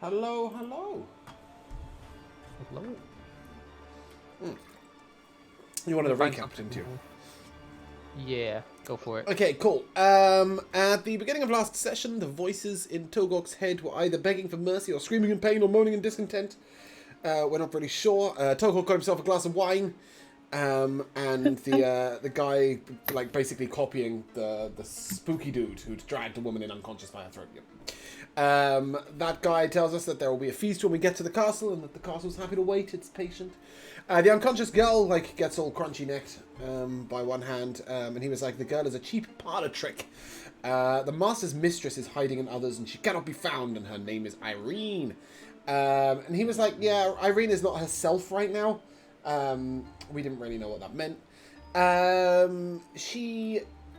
Hello, hello. Hello. You wanted to recap, didn't you? Yeah, go for it. Okay, cool. At the beginning of last session, the voices in Togok's head were either begging for mercy or screaming in pain or moaning in discontent. We're not really sure. Togok got himself a glass of wine, and the guy, like, basically copying the spooky dude who'd dragged a woman in unconscious by her throat. Yep. That guy tells us that there will be a feast when we get to the castle, and that the castle's happy to wait. It's patient. The unconscious girl, like, gets all crunchy-necked by one hand, and he was like, the girl is a cheap parlor trick. The master's mistress is hiding in others, and she cannot be found, and her name is Irene. And he was like, yeah, Irene is not herself right now. We didn't really know what that meant.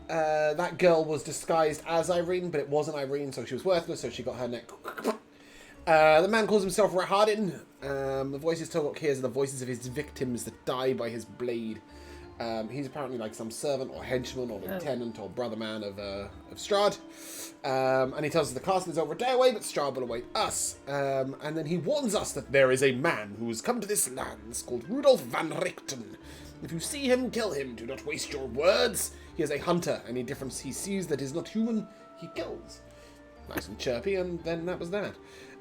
That girl was disguised as Irene, but it wasn't Irene, so she was worthless, so she got her neck. The man calls himself Rahadin. The voices Togok hears are the voices of his victims that die by his blade. He's apparently like some servant or henchman or lieutenant or brother man of Strahd. And he tells us the castle is over a day away, but Strahd will await us. And then he warns us that there is a man who has come to this land called Rudolf van Richten. If you see him, kill him. Do not waste your words. He is a hunter. Any difference he sees that is not human, he kills. Nice and chirpy, and then that was that.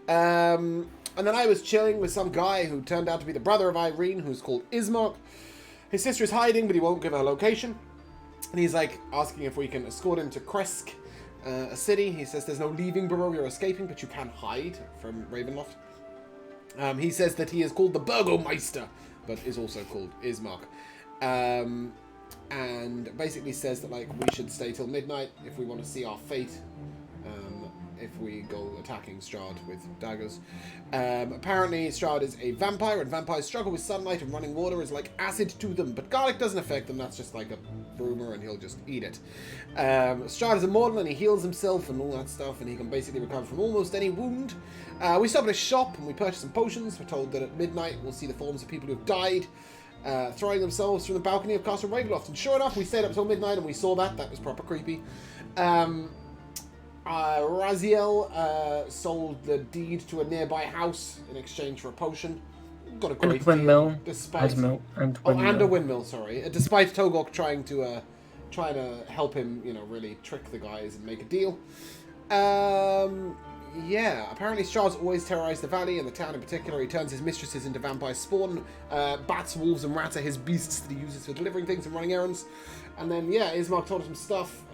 And then I was chilling with some guy who turned out to be the brother of Irene, who's called Ismark. His sister is hiding, but he won't give her location. And he's like asking if we can escort him to Kresk, a city. He says there's no leaving Barovia or escaping, but you can hide from Ravenloft. He says that he is called the Burgomeister, but is also called Ismark. And basically says that, like, we should stay till midnight if we want to see our fate. If we go attacking Strahd with daggers. Apparently Strahd is a vampire, and vampires struggle with sunlight, and running water is like acid to them, but garlic doesn't affect them. That's just like a rumor, and he'll just eat it. Strahd is immortal, and he heals himself and all that stuff, and he can basically recover from almost any wound. We stop at a shop, and we purchase some potions. We're told that at midnight we'll see the forms of people who have died, throwing themselves from the balcony of Castle Ravenloft. And sure enough, we stayed up till midnight, and we saw that. That was proper creepy. Raziel sold the deed to a nearby house in exchange for a potion. Got a great windmill. deal. Despite and a windmill, sorry. Despite Togok trying to help him, really trick the guys and make a deal. Yeah, apparently Strahd's always terrorized the valley and the town in particular. He turns his mistresses into vampire spawn. Bats, wolves, and rats are his beasts that he uses for delivering things and running errands. And then, yeah, Ismark told us some stuff.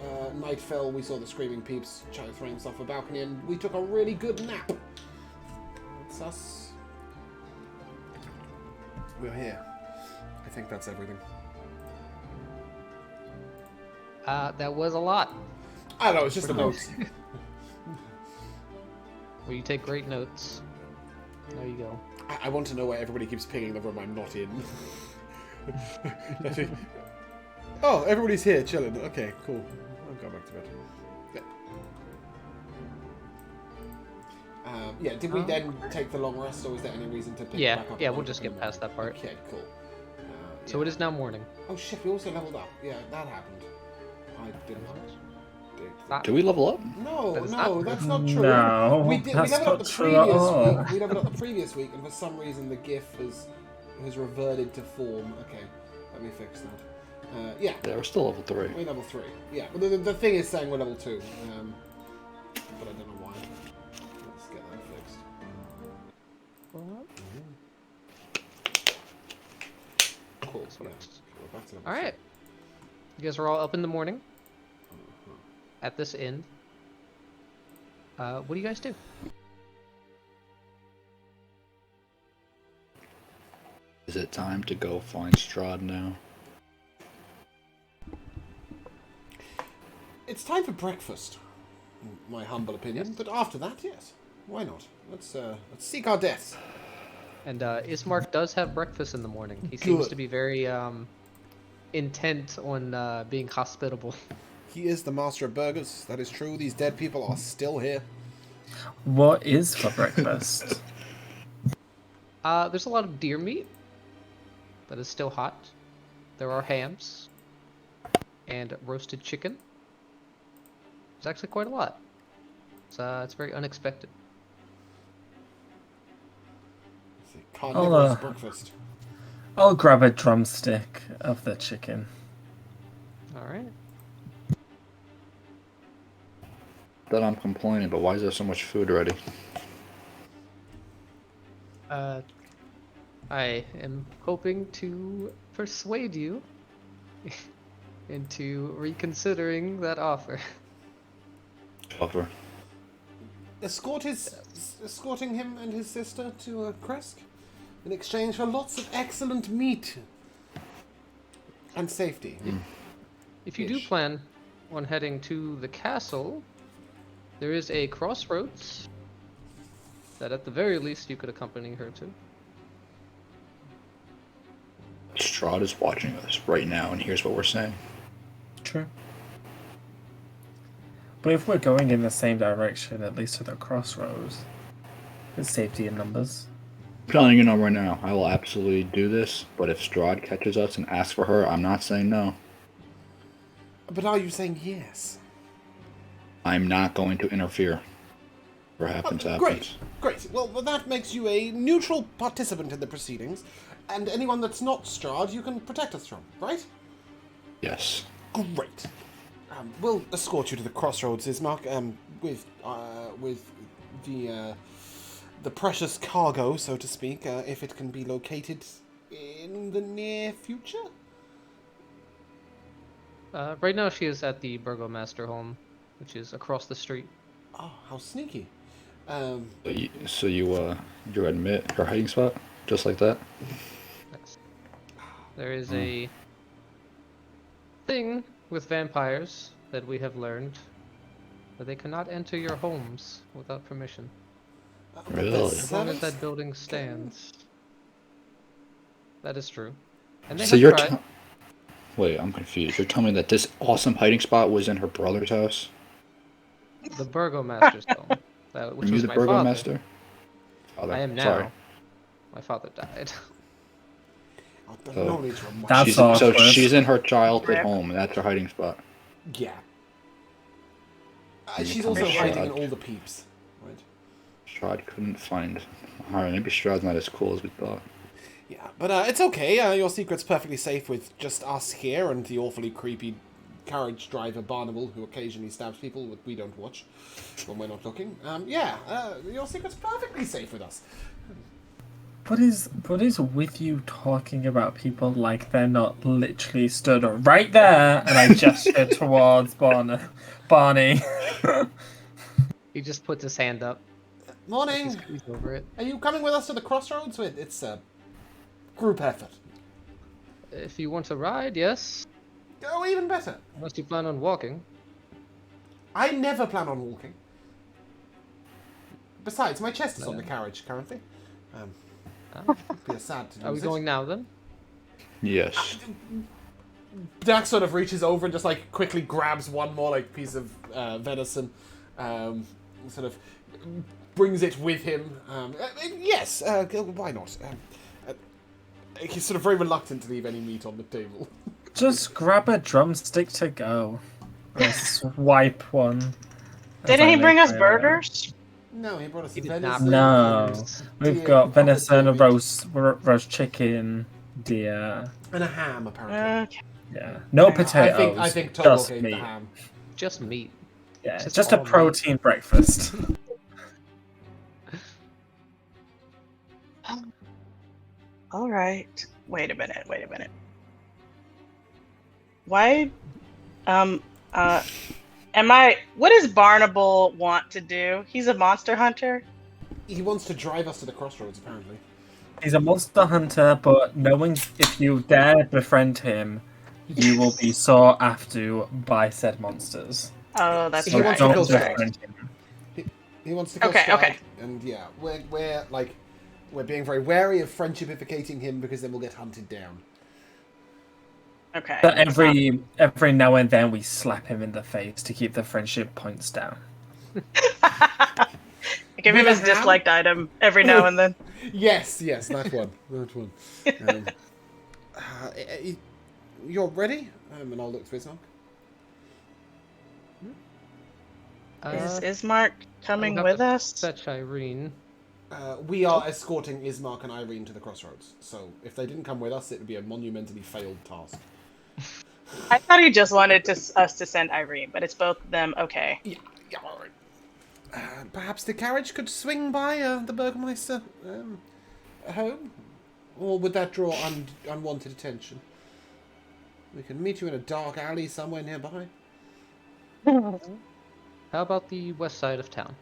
Night fell, we saw the screaming peeps throwing stuff off a balcony, and we took a really good nap. That's us. We're here. I think that's everything. That was a lot. I don't know, it's just the notes. Well, you take great notes. There you go. I want to know why everybody keeps pinging the room I'm not in. Oh, everybody's here, chilling. Okay, cool. I'll go back to bed. Yeah. Did we then take the long rest, or was there any reason to pick it back up? Yeah, we'll just get past that part. Okay, cool. So it is now morning. Oh shit, we also leveled up. Yeah, that happened. I didn't. Do we level up? No, that's not true. No, we leveled up the previous week. We leveled up the previous week, and for some reason the GIF has reverted to form. Okay, let me fix that. Yeah, we're still level 3. We're level 3. Yeah, but the thing is saying we're level 2. But I don't know why. Let's get that fixed. Cool. Yeah. We're back to level 2. Alright. You guys are all up in the morning. At this inn. What do you guys do? Is it time to go find Strahd now? It's time for breakfast, in my humble opinion. But after that, yes, why not? Let's seek our deaths. And Ismark does have breakfast in the morning. He seems to be very intent on being hospitable. He is the master of burgers. That is true. These dead people are still here. What is for breakfast? There's a lot of deer meat that is still hot. There are hams and roasted chicken. It's actually quite a lot. It's very unexpected. The carnivorous I'll breakfast. I'll grab a drumstick of the chicken. All right. That I'm complaining, but why is there so much food already? I am hoping to persuade you into reconsidering that offer. Offer. Escorting him and his sister to Kresk in exchange for lots of excellent meat and safety. If you do plan on heading to the castle, there is a crossroads that at the very least you could accompany her to. Strahd is watching us right now, and here's what we're saying. True. But if we're going in the same direction, at least to the crossroads, there's safety in numbers. I'm telling you now right now, I will absolutely do this, but if Strahd catches us and asks for her, I'm not saying no. But are you saying yes? I'm not going to interfere. Whatever happens, happens. Great. Well, that makes you a neutral participant in the proceedings, and anyone that's not Strahd, you can protect us from, right? Yes. Great. We'll escort you to the crossroads, Ismark, with the precious cargo, so to speak, if it can be located in the near future. Right now she is at the Burgomaster home, which is across the street. Oh, how sneaky. So you admit her hiding spot? Just like that? Yes. There is a thing with vampires that we have learned that they cannot enter your homes without permission. Really? As long as that building stands. That is true. And they So have you're tried. Wait, I'm confused. You're telling me that this awesome hiding spot was in her brother's house? The Burgomaster's home. Which Are you was the my Burgomaster? father. I am now. Sorry. My father died. No need to remind That's So awkward. she's in her childhood home, and that's her hiding spot. Yeah. You She's come also to hiding in Strahd. all the peeps, right? Strahd couldn't find. Alright, maybe Strahd's not as cool as we thought. Yeah, but it's okay. Your secret's perfectly safe with just us here and the awfully creepy carriage driver Barnable who occasionally stabs people that we don't watch when we're not looking. Your secret's perfectly safe with us. What is with you talking about people like they're not literally stood right there? And I gestured towards Barney. He just puts his hand up. Morning. He's over it. Are you coming with us to the crossroads? It's a group effort. If you want to ride, yes. Oh, even better. Unless you plan on walking. I never plan on walking. Besides, my chest is on the carriage currently. It'd be sad to lose Are we going now then? Yes. Dax sort of reaches over and just like quickly grabs one more like piece of venison, sort of brings it with him. Yes, why not? He's sort of very reluctant to leave any meat on the table. Just grab a drumstick to go. Or swipe one. Didn't he bring us burgers? No, he brought us He did venison. No, Burgers. we've deer, got venison, a potatoes, roast chicken, deer. and a ham apparently. Okay. Yeah, no potatoes. I think Togok just ate meat. the ham. Just meat. Yeah, Just just a all meat. protein breakfast. All right. Wait a minute. Why? What does Barnable want to do? He's a monster hunter. He wants to drive us to the crossroads apparently. He's a monster hunter, but knowing if you dare befriend him, you will be sought after by said monsters. Oh, that's He wants right. to kill That's Strahd. right. He wants to kill Okay, Strahd, okay. and yeah, we're being very wary of friendshipificating him because then we'll get hunted down. Okay. But every now and then we slap him in the face to keep the friendship points down. Give him With a his ham? disliked item every now and then. Yes, that one. You're ready? And I'll look through his Is Ismark coming I would have with to us? Fetch Irene. We are escorting Ismark and Irene to the crossroads. So if they didn't come with us, it would be a monumentally failed task. I thought he just wanted us to send Irene, but it's both of them. Okay. Yeah, all right. Perhaps the carriage could swing by the Burgermeister home? Or would that draw unwanted attention? We can meet you in a dark alley somewhere nearby. How about the west side of town?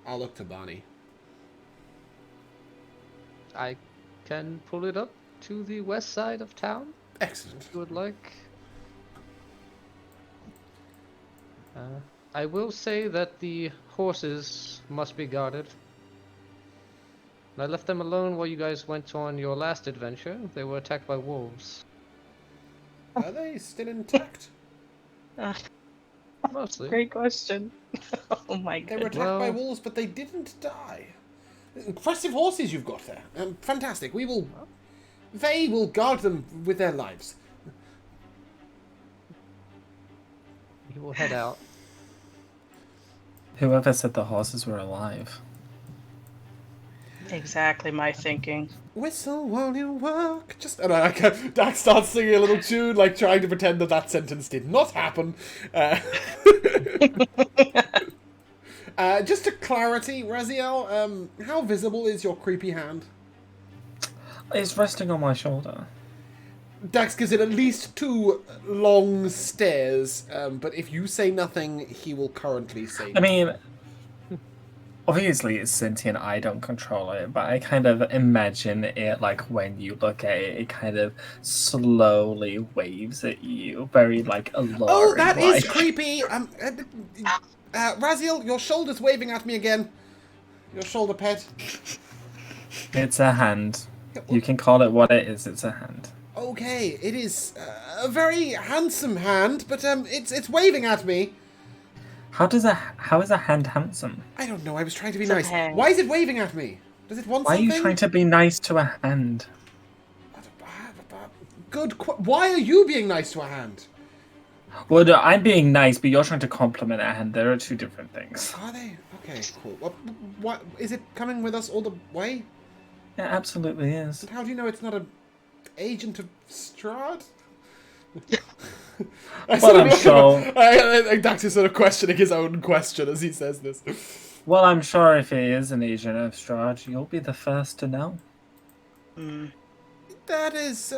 I'll look to Barney. I can pull it up to the west side of town, Excellent. if you would like. I will say that the horses must be guarded. I left them alone while you guys went on your last adventure. They were attacked by wolves. Are they still intact? Mostly. Great question. Oh my They were god. attacked by wolves, but they didn't die. Impressive horses you've got there. Fantastic. They will guard them with their lives. You will head out. Whoever said the horses were alive? Exactly my thinking. Whistle while you work. Dax starts singing a little tune, like trying to pretend that sentence did not happen. Just to clarity, Raziel, how visible is your creepy hand? It's resting on my shoulder. Dax gives it at least 2 long stares, but if you say nothing, he will currently say I mean, obviously it's sentient, I don't control it, but I kind of imagine it like when you look at it, it kind of slowly waves at you, very like alluring. Oh, that is like. creepy! Raziel, your shoulder's waving at me again. Your shoulder pet. It's a hand. You can call it what it is, it's a hand. Okay, it is a very handsome hand, but it's waving at me. How is a hand handsome? I don't know, I was trying to be It's a nice. hand. Why is it waving at me? Does it want Why are something? you trying to be nice to a hand? Why are you being nice to a hand? Well, no, I'm being nice, but you're trying to compliment a hand. There are 2 different things. Are they? Okay, cool. What is it coming with us all the way? It absolutely is. And how do you know it's not an agent of Strahd? Well, I'm sure. Dax is sort of questioning his own question as he says this. Well, I'm sure if it is an agent of Strahd, you'll be the first to know. That is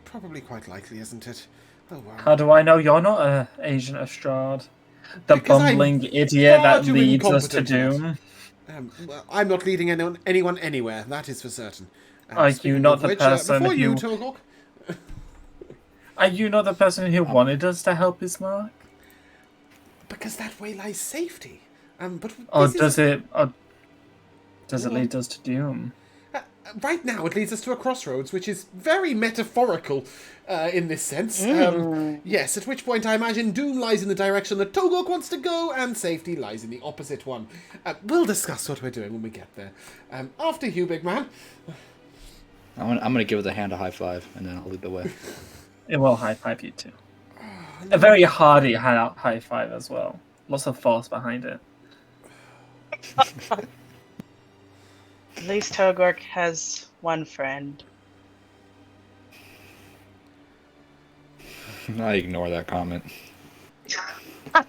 probably quite likely, isn't it? Oh wow. How do I know you're not an agent of Strahd? The Because I'm bumbling idiot far that too leads us to incompetent for doom. Well, I'm not leading anyone anywhere. That is for certain. Are you Speaking not of the which, person before you, who- Togok? Are you not the person who wanted us to help Ismark? Because that way lies safety. But Or this does is- it lead us to doom? right now, it leads us to a crossroads, which is very metaphorical in this sense. Yes, at which point I imagine doom lies in the direction that Togok wants to go, and safety lies in the opposite one. We'll discuss what we're doing when we get there. After you, big man. I'm gonna give the hand a high 5, and then I'll lead the way. It will high five you too. A very hearty high five as well. Lots of force behind it. At least Togork has one friend. I ignore that comment. I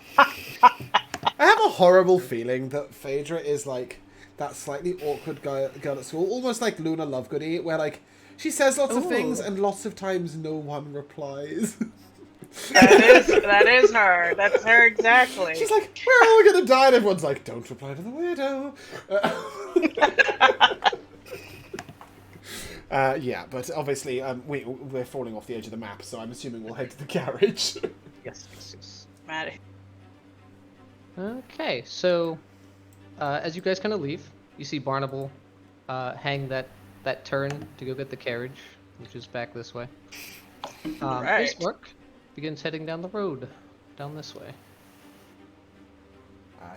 have a horrible feeling that Phaedra is like that slightly awkward girl at school, almost like Luna Lovegoody, where like she says lots of things and lots of times no one replies. That is her. That's her exactly. She's like, we're all gonna die, and everyone's like, don't reply to the widow. Yeah, but obviously we're falling off the edge of the map, so I'm assuming we'll head to the carriage. Yes. Maddie. Okay, so as you guys kind of leave, you see Barnable hang that turn to go get the carriage, which is back this way. Right. Ismark begins heading down the road, down this way.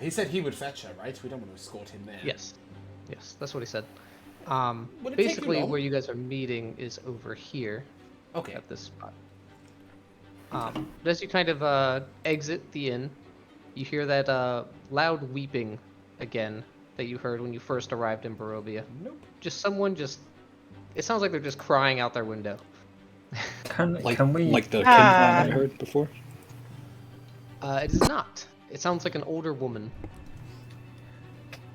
He said he would fetch her, right? We don't want to escort him there. Yes, that's what he said. Would it take you Basically, long? where you guys are meeting is over here Okay. at this spot. But as you kind of exit the inn, you hear that loud weeping again that you heard when you first arrived in Barovia. Nope. Just someone just... It sounds like they're just crying out their window. Can we like the Kim I heard before? It is not. It sounds like an older woman.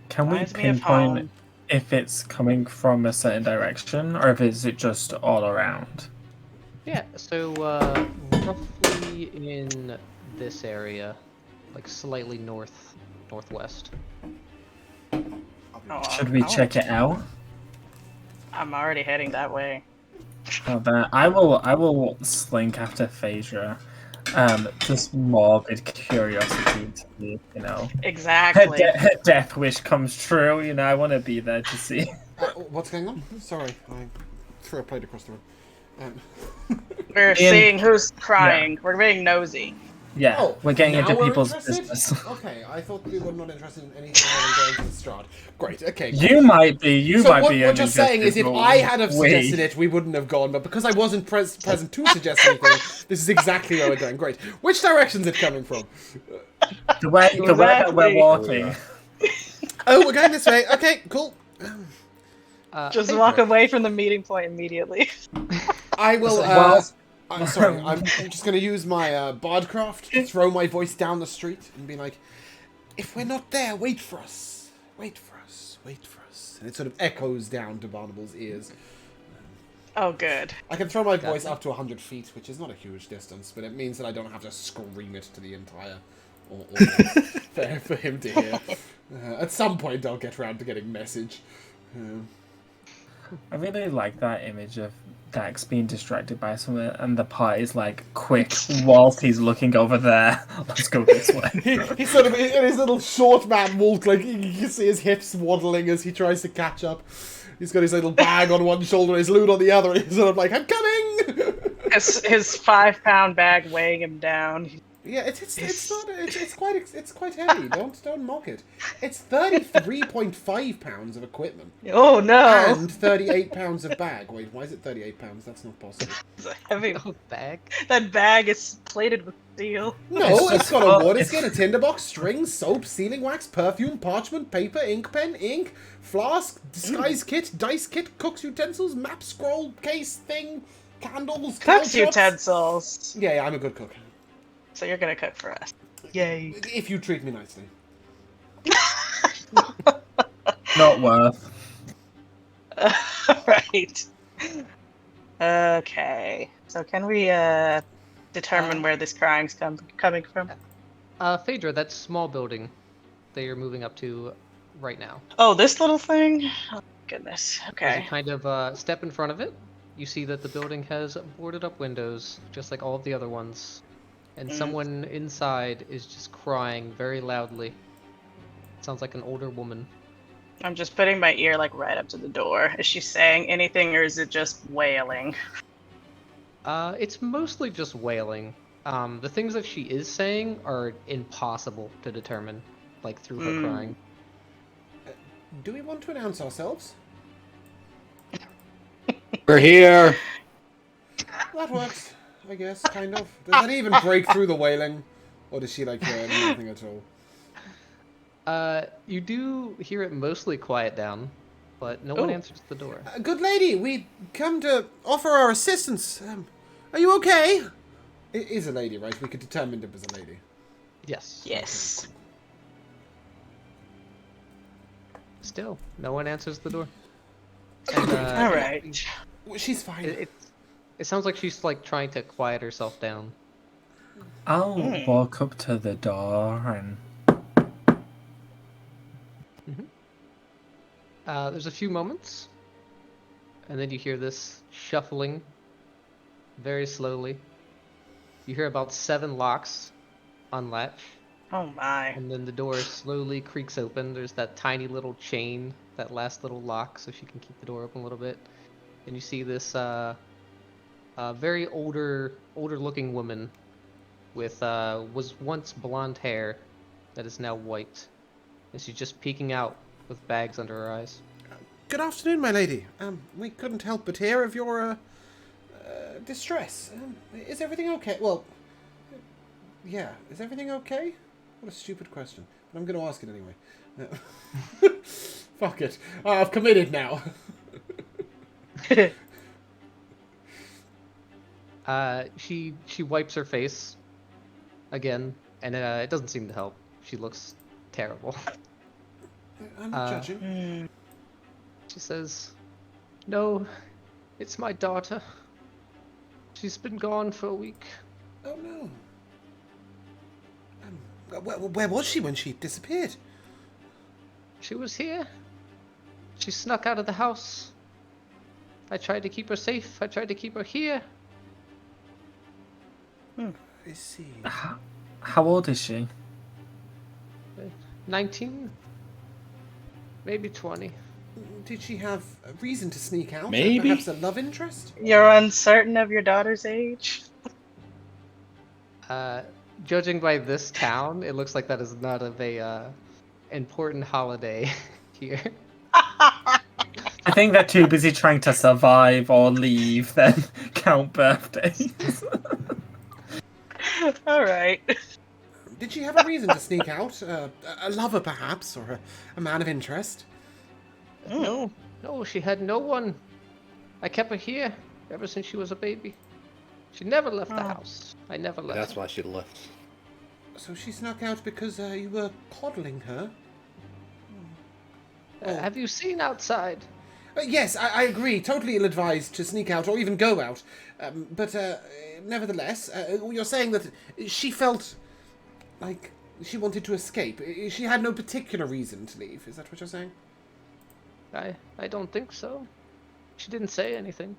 can we Reminds me of pinpoint home. if it's coming from a certain direction or if it's just all around? Yeah, so roughly in this area, like slightly northwest. Oh, Should we check it out? I'm already heading that way. Oh, then I will slink after Phaedra. Just morbid curiosity to see, you know, Exactly. her death wish comes true. You know, I want to be there to see. What's going on? Sorry, I threw a plate across the room. We're seeing who's crying. We're being nosy. Yeah, Oh, we're getting now into we're people's interested? business. Okay, I thought we were not interested in anything other than going to Strahd. Great, okay. You might be. You So might what be. you're just saying is, if I had have we- suggested it, we wouldn't have gone. But because I wasn't present to suggest anything, this is exactly where we're going. Great. Which direction's it coming from? the way that we're Exactly. walking. Oh, we're going this way. Okay, cool. Just Phaedra, walk away from the meeting point immediately. I will. Well- I'm sorry. I'm just going to use my bardcraft to throw my voice down the street and be like, "If we're not there, wait for us. Wait for us. Wait for us." And it sort of echoes down to Barnable's ears. Oh, good. I can throw my voice up to 100 feet, which is not a huge distance, but it means that I don't have to scream it to the entire audience for him to hear. At some point, I'll get around to getting message. I really like that image of Dax being distracted by something, and the party's like, "Quick, whilst he's looking over there, let's go this way." He's sort of in his little short man walk, like you can see his hips waddling as he tries to catch up. He's got his little bag on one shoulder, his loot on the other, and he's sort of like, "I'm coming!" His 5-pound bag weighing him down. Yeah, it's quite heavy. Don't mock it. It's 33.5 pounds of equipment Oh no! and 38 pounds of bag. Wait, why is it 38 pounds? That's not possible. It's a heavy. Oh, bag. That bag is plated with steel. No, it's got a water skin, a tinderbox, strings, soap, sealing wax, perfume, parchment, paper, ink pen, ink, flask, disguise kit, dice kit, cook's utensils, map, scroll, case, thing, candles, Cook's cow chops. utensils. Yeah, I'm a good cook. So you're gonna cook for us. Yay. If you treat me nicely. Not worth. Right. Okay. So can we determine where this crying's coming from? Phaedra, that small building that you're moving up to right now. Oh, this little thing? Oh, goodness. As Okay. you kind of step in front of it, you see that the building has boarded up windows, just like all of the other ones. And someone inside is just crying very loudly. Sounds like an older woman. I'm just putting my ear like right up to the door. Is she saying anything or is it just wailing? It's mostly just wailing. The things that she is saying are impossible to determine, like through her crying. Do we want to announce ourselves? We're here. That works, I guess, kind of. Does that even break through the wailing? Or does she, like, hear nothing at all? You do hear it mostly quiet down, but no one Oh. answers the door. Good lady, we come to offer our assistance. Are you okay? It is a lady, right? We could determine it was a lady. Yes. Yes. Still, no one answers the door. And, All right. Well, she's fine. It sounds like she's like trying to quiet herself down. I'll walk up to the door and There's a few moments, and then you hear this shuffling very slowly. You hear about 7 locks unlatch, Oh my. and then the door slowly creaks open. There's that tiny little chain, that last little lock, so she can keep the door open a little bit. And you see this very older looking woman with was once blonde hair that is now white, and she's just peeking out with bags under her eyes. Good afternoon, my lady. We couldn't help but hear of your, distress. Is everything okay? Well, yeah. Is everything okay? What a stupid question. I'm going to ask it anyway. Fuck it. I've committed now. She wipes her face again, and it doesn't seem to help. She looks terrible. I'm not judging. She says, "No, it's my daughter. She's been gone for a week." Oh no. Where was she when she disappeared? She was here. She snuck out of the house. I tried to keep her safe. I tried to keep her here. I see. How old is she? 19? Maybe 20. Did she have a reason to sneak out? Maybe. Perhaps a love interest? You're uncertain of your daughter's age? Judging by this town, it looks like that is not of a important holiday here. I think they're too busy trying to survive or leave than count birthdays. All right. Did she have a reason to sneak out? A lover, perhaps, or a man of interest? No, she had no one. I kept her here ever since she was a baby. She never left the house. I never left. That's why she left. So she snuck out because you were coddling her? Have you seen outside? Yes, I agree. Totally ill-advised to sneak out or even go out. But nevertheless, you're saying that she felt like she wanted to escape. She had no particular reason to leave. Is that what you're saying? I don't think so. She didn't say anything.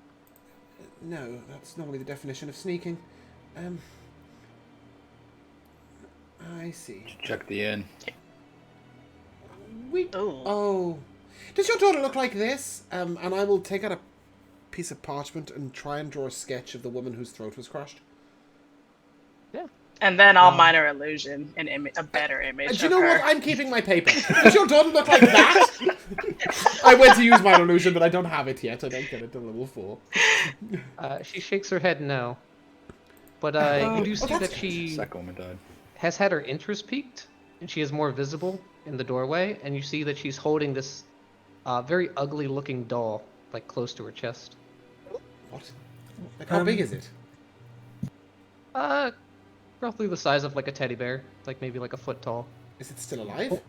No, that's normally the definition of sneaking. I see. Check the inn. Oh. Does your daughter look like this? And I will take out a piece of parchment and try and draw a sketch of the woman whose throat was crushed. Yeah. And then I'll minor illusion a better image. Do you of know her. what? I'm keeping my paper. Does your daughter look like that? I went to use minor illusion, but I don't have it yet. I don't get it to level 4. She shakes her head no. But you do see that she Second woman died. has had her interest piqued, and she is more visible in the doorway, and you see that she's holding this very ugly-looking doll, like, close to her chest. What? Like, how big is it? Roughly the size of, like, a teddy bear, like, maybe, like, a foot tall. Is it still alive?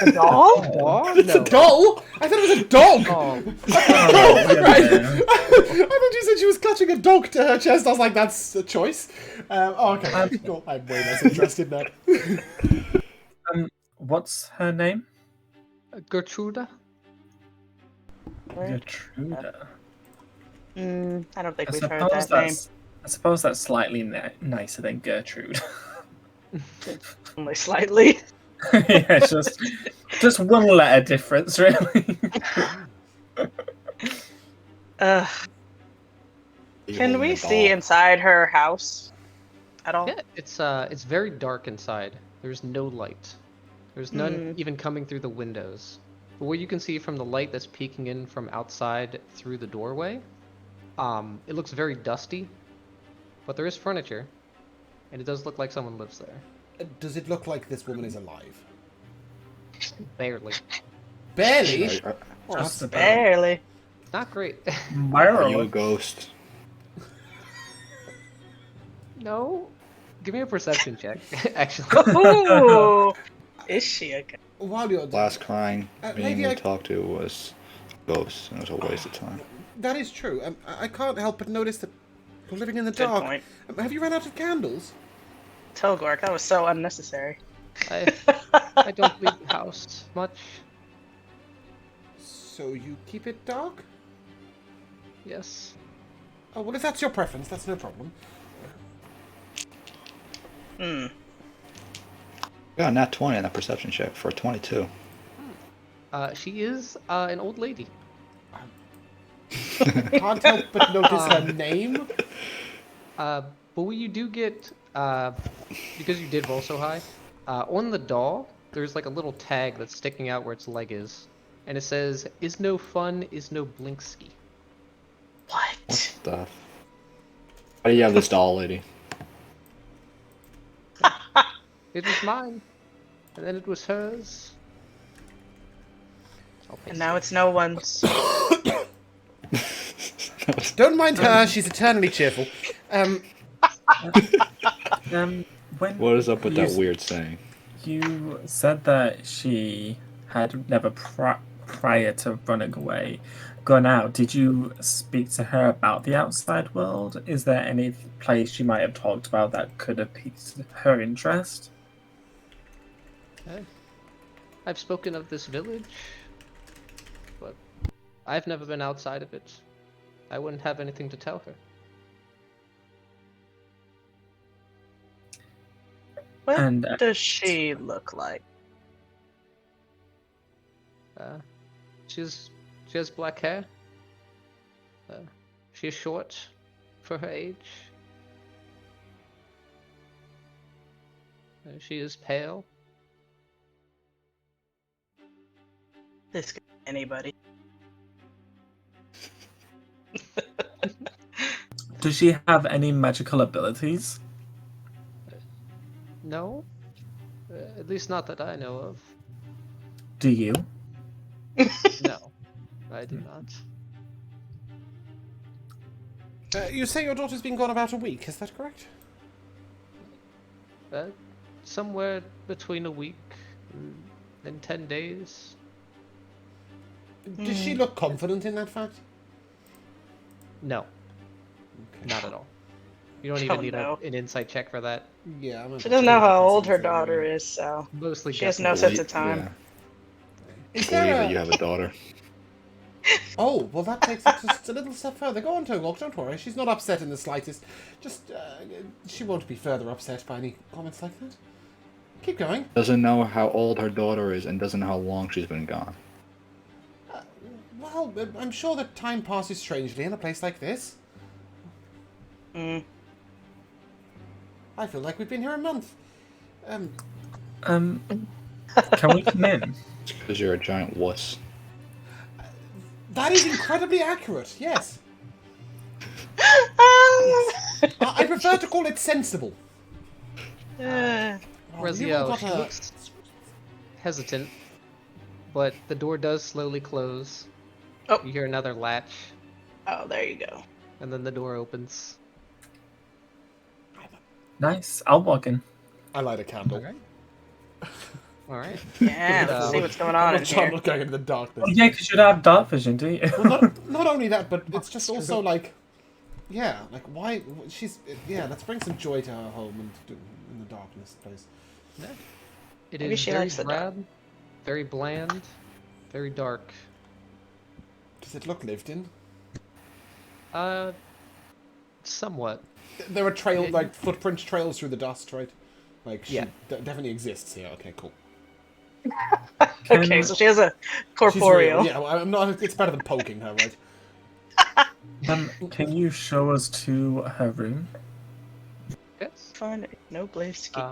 A doll? It's a doll? I thought it was a dog! Oh, Right. I thought you said she was clutching a dog to her chest. I was like, that's a choice. Okay, cool. I'm way less interested now. What's her name? Gertruda? Gertruda. I don't think I we've heard suppose that name. I suppose that's slightly nicer than Gertrude. Only slightly. Yeah, just one letter difference, really. Can we see inside her house at all? Yeah, it's very dark inside. There's no light. There's none even coming through the windows. But what you can see from the light that's peeking in from outside through the doorway, it looks very dusty, but there is furniture, and it does look like someone lives there. Does it look like this woman is alive? Barely. Barely? Just about. Barely. Not great. Are you a ghost? No? Give me a perception check, actually. Ooh. Is she a ghost? While you're Last crying being lady, we talked to was ghosts, and it was a waste of time. That is true. I can't help but notice that you're living in the Good dark. point. Have you run out of candles? Telgork, that was so unnecessary. I don't leave the house much. So you keep it dark? Yes. Oh, well, if that's your preference, that's no problem. Got a nat 20 on that perception check for a 22. She is an old lady. Can't help but notice her name. But what you do get, because you did roll so high, on the doll, there's like a little tag that's sticking out where its leg is. And it says, "Is no fun, is no Blinksky." What? The... How do you have this doll, lady? It was mine. And then it was hers. I'll And paste now it. it's no one's. Don't mind her, she's eternally cheerful. When What is up with you that weird saying? You said that she had never prior to running away gone out. Did you speak to her about the outside world? Is there any place she might have talked about that could have piqued her interest? I've spoken of this village, but I've never been outside of it. I wouldn't have anything to tell her. What And does she look like? She has black hair. She is short for her age. She is pale. This could be anybody. does she have any magical abilities? No, at least not that I know of. Do you? No, I do not. You say your daughter's been gone about a week, is that correct? Somewhere between a week and 10 days. Does she look confident in that fact? No, Okay. not at all. You don't Oh, even need no. an insight check for that. Yeah, I'm She doesn't know how old her consider it. daughter is, so Mostly she has guessing. no sense of time. Yeah. Is Believe there that you have a daughter. Oh, well that takes it just a little step further. Go on, Togok, don't worry. She's not upset in the slightest. Just, she won't be further upset by any comments like that. Keep going. Doesn't know how old her daughter is and doesn't know how long she's been gone. Well, I'm sure that time passes strangely in a place like this. Mm. I feel like we've been here a month. Can we come in? It's because you're a giant wuss. That is incredibly accurate, yes. I prefer to call it sensible. Oh, you've all Raziel, got she a- looks hesitant, but the door does slowly close. Oh. You hear another latch, Oh, there you go. and then the door opens. Nice. I'll walk in. I light a candle. Alright. Alright. Yeah, let's see what's going on I'm in not here. going into the darkness. Oh, yeah, because you don't have dark vision, do you? Well, not only that, but it's just also like, yeah, like why yeah. Let's bring some joy to her home and in the darkness, please. It Maybe is she very likes the dark. drab, very bland, very dark. Does it look lived in? Somewhat. There are like footprint trails through the dust, right? Like she Yeah. definitely exists here. Okay, cool. Okay, so she has a She's real. corporeal. Yeah, well, I'm not. It's better than poking her, right? Can you show us to her room? Yes. Find it. No place to keep.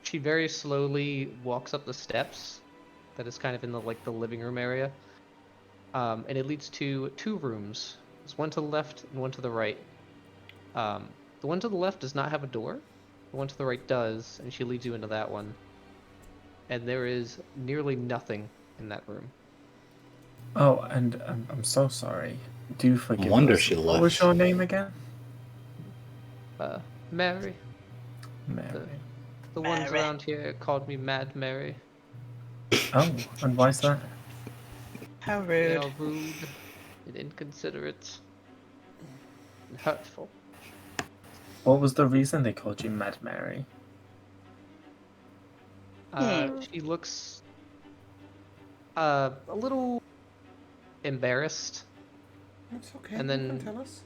She very slowly walks up the steps that is kind of in the living room area. And it leads to two rooms. There's one to the left and one to the right. The one to the left does not have a door. The one to the right does, and she leads you into that one. And there is nearly nothing in that room. Oh, and I'm so sorry. Do forgive No wonder us. she What was left. your name again? Mary. Mary. The ones Mary. around here called me Mad Mary. Oh, and why's that? How They rude. are rude and inconsiderate and hurtful. What was the reason they called you Mad Mary? She looks a little embarrassed. It's okay. And you then- can tell us.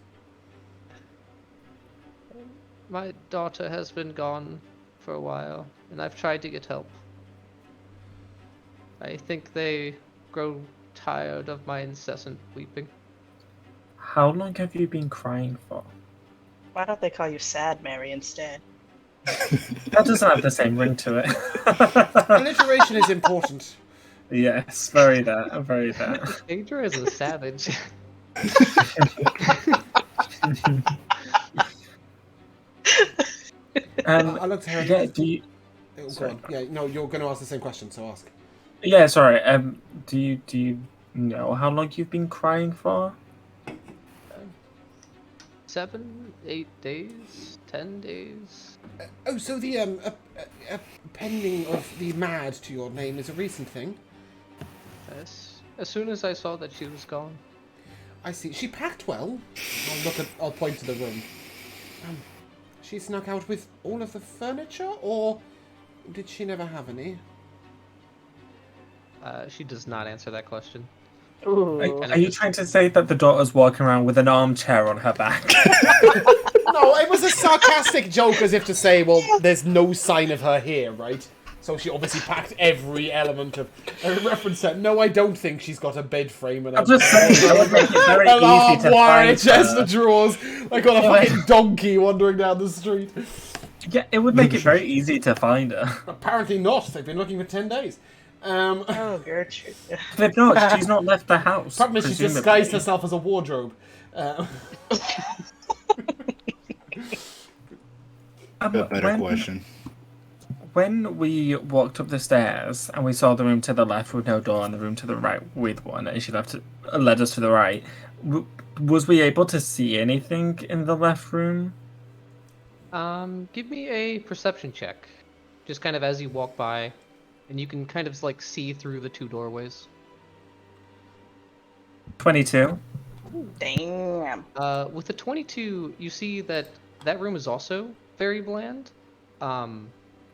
My daughter has been gone for a while, and I've tried to get help. I think they grow tired of my incessant weeping. How long have you been crying for? Why don't they call you Sad Mary instead? That doesn't have the same ring to it. Alliteration is important. Yes, very that, very that. Adra is a savage. I looked at her. Yeah, do Go Sorry. on. Yeah, no, you're going to ask the same question, so ask. Yeah, sorry. Do you know how long you've been crying for? 7, 8 days, 10 days. Oh, so the pending of the mad to your name is a recent thing. As soon as I saw that she was gone. I see. She packed well. I'll point to the room. She snuck out with all of the furniture, or did she never have any? She does not answer that question. Ooh. Are you trying to say that the daughter's walking around with an armchair on her back? No, it was a sarcastic joke, as if to say, well, there's no sign of her here, right? So she obviously packed every element of a reference set. No, I don't think she's got a bed frame and I'm just saying, that would make it very easy to find chest her. of drawers, like on a fucking donkey wandering down the street. Yeah, it would make it very easy to find her. Apparently not. They've been looking for 10 days. Oh, Gertrude. They've not. She's not left the house. Probably she's presumably. disguised herself as a wardrobe. A better question. When we walked up the stairs and we saw the room to the left with no door and the room to the right with one, and she led us to the right, was we able to see anything in the left room? Give me a perception check. Just kind of as you walk by, and you can kind of like see through the 2 doorways. 22. Damn. With the 22, you see that that room is also very bland.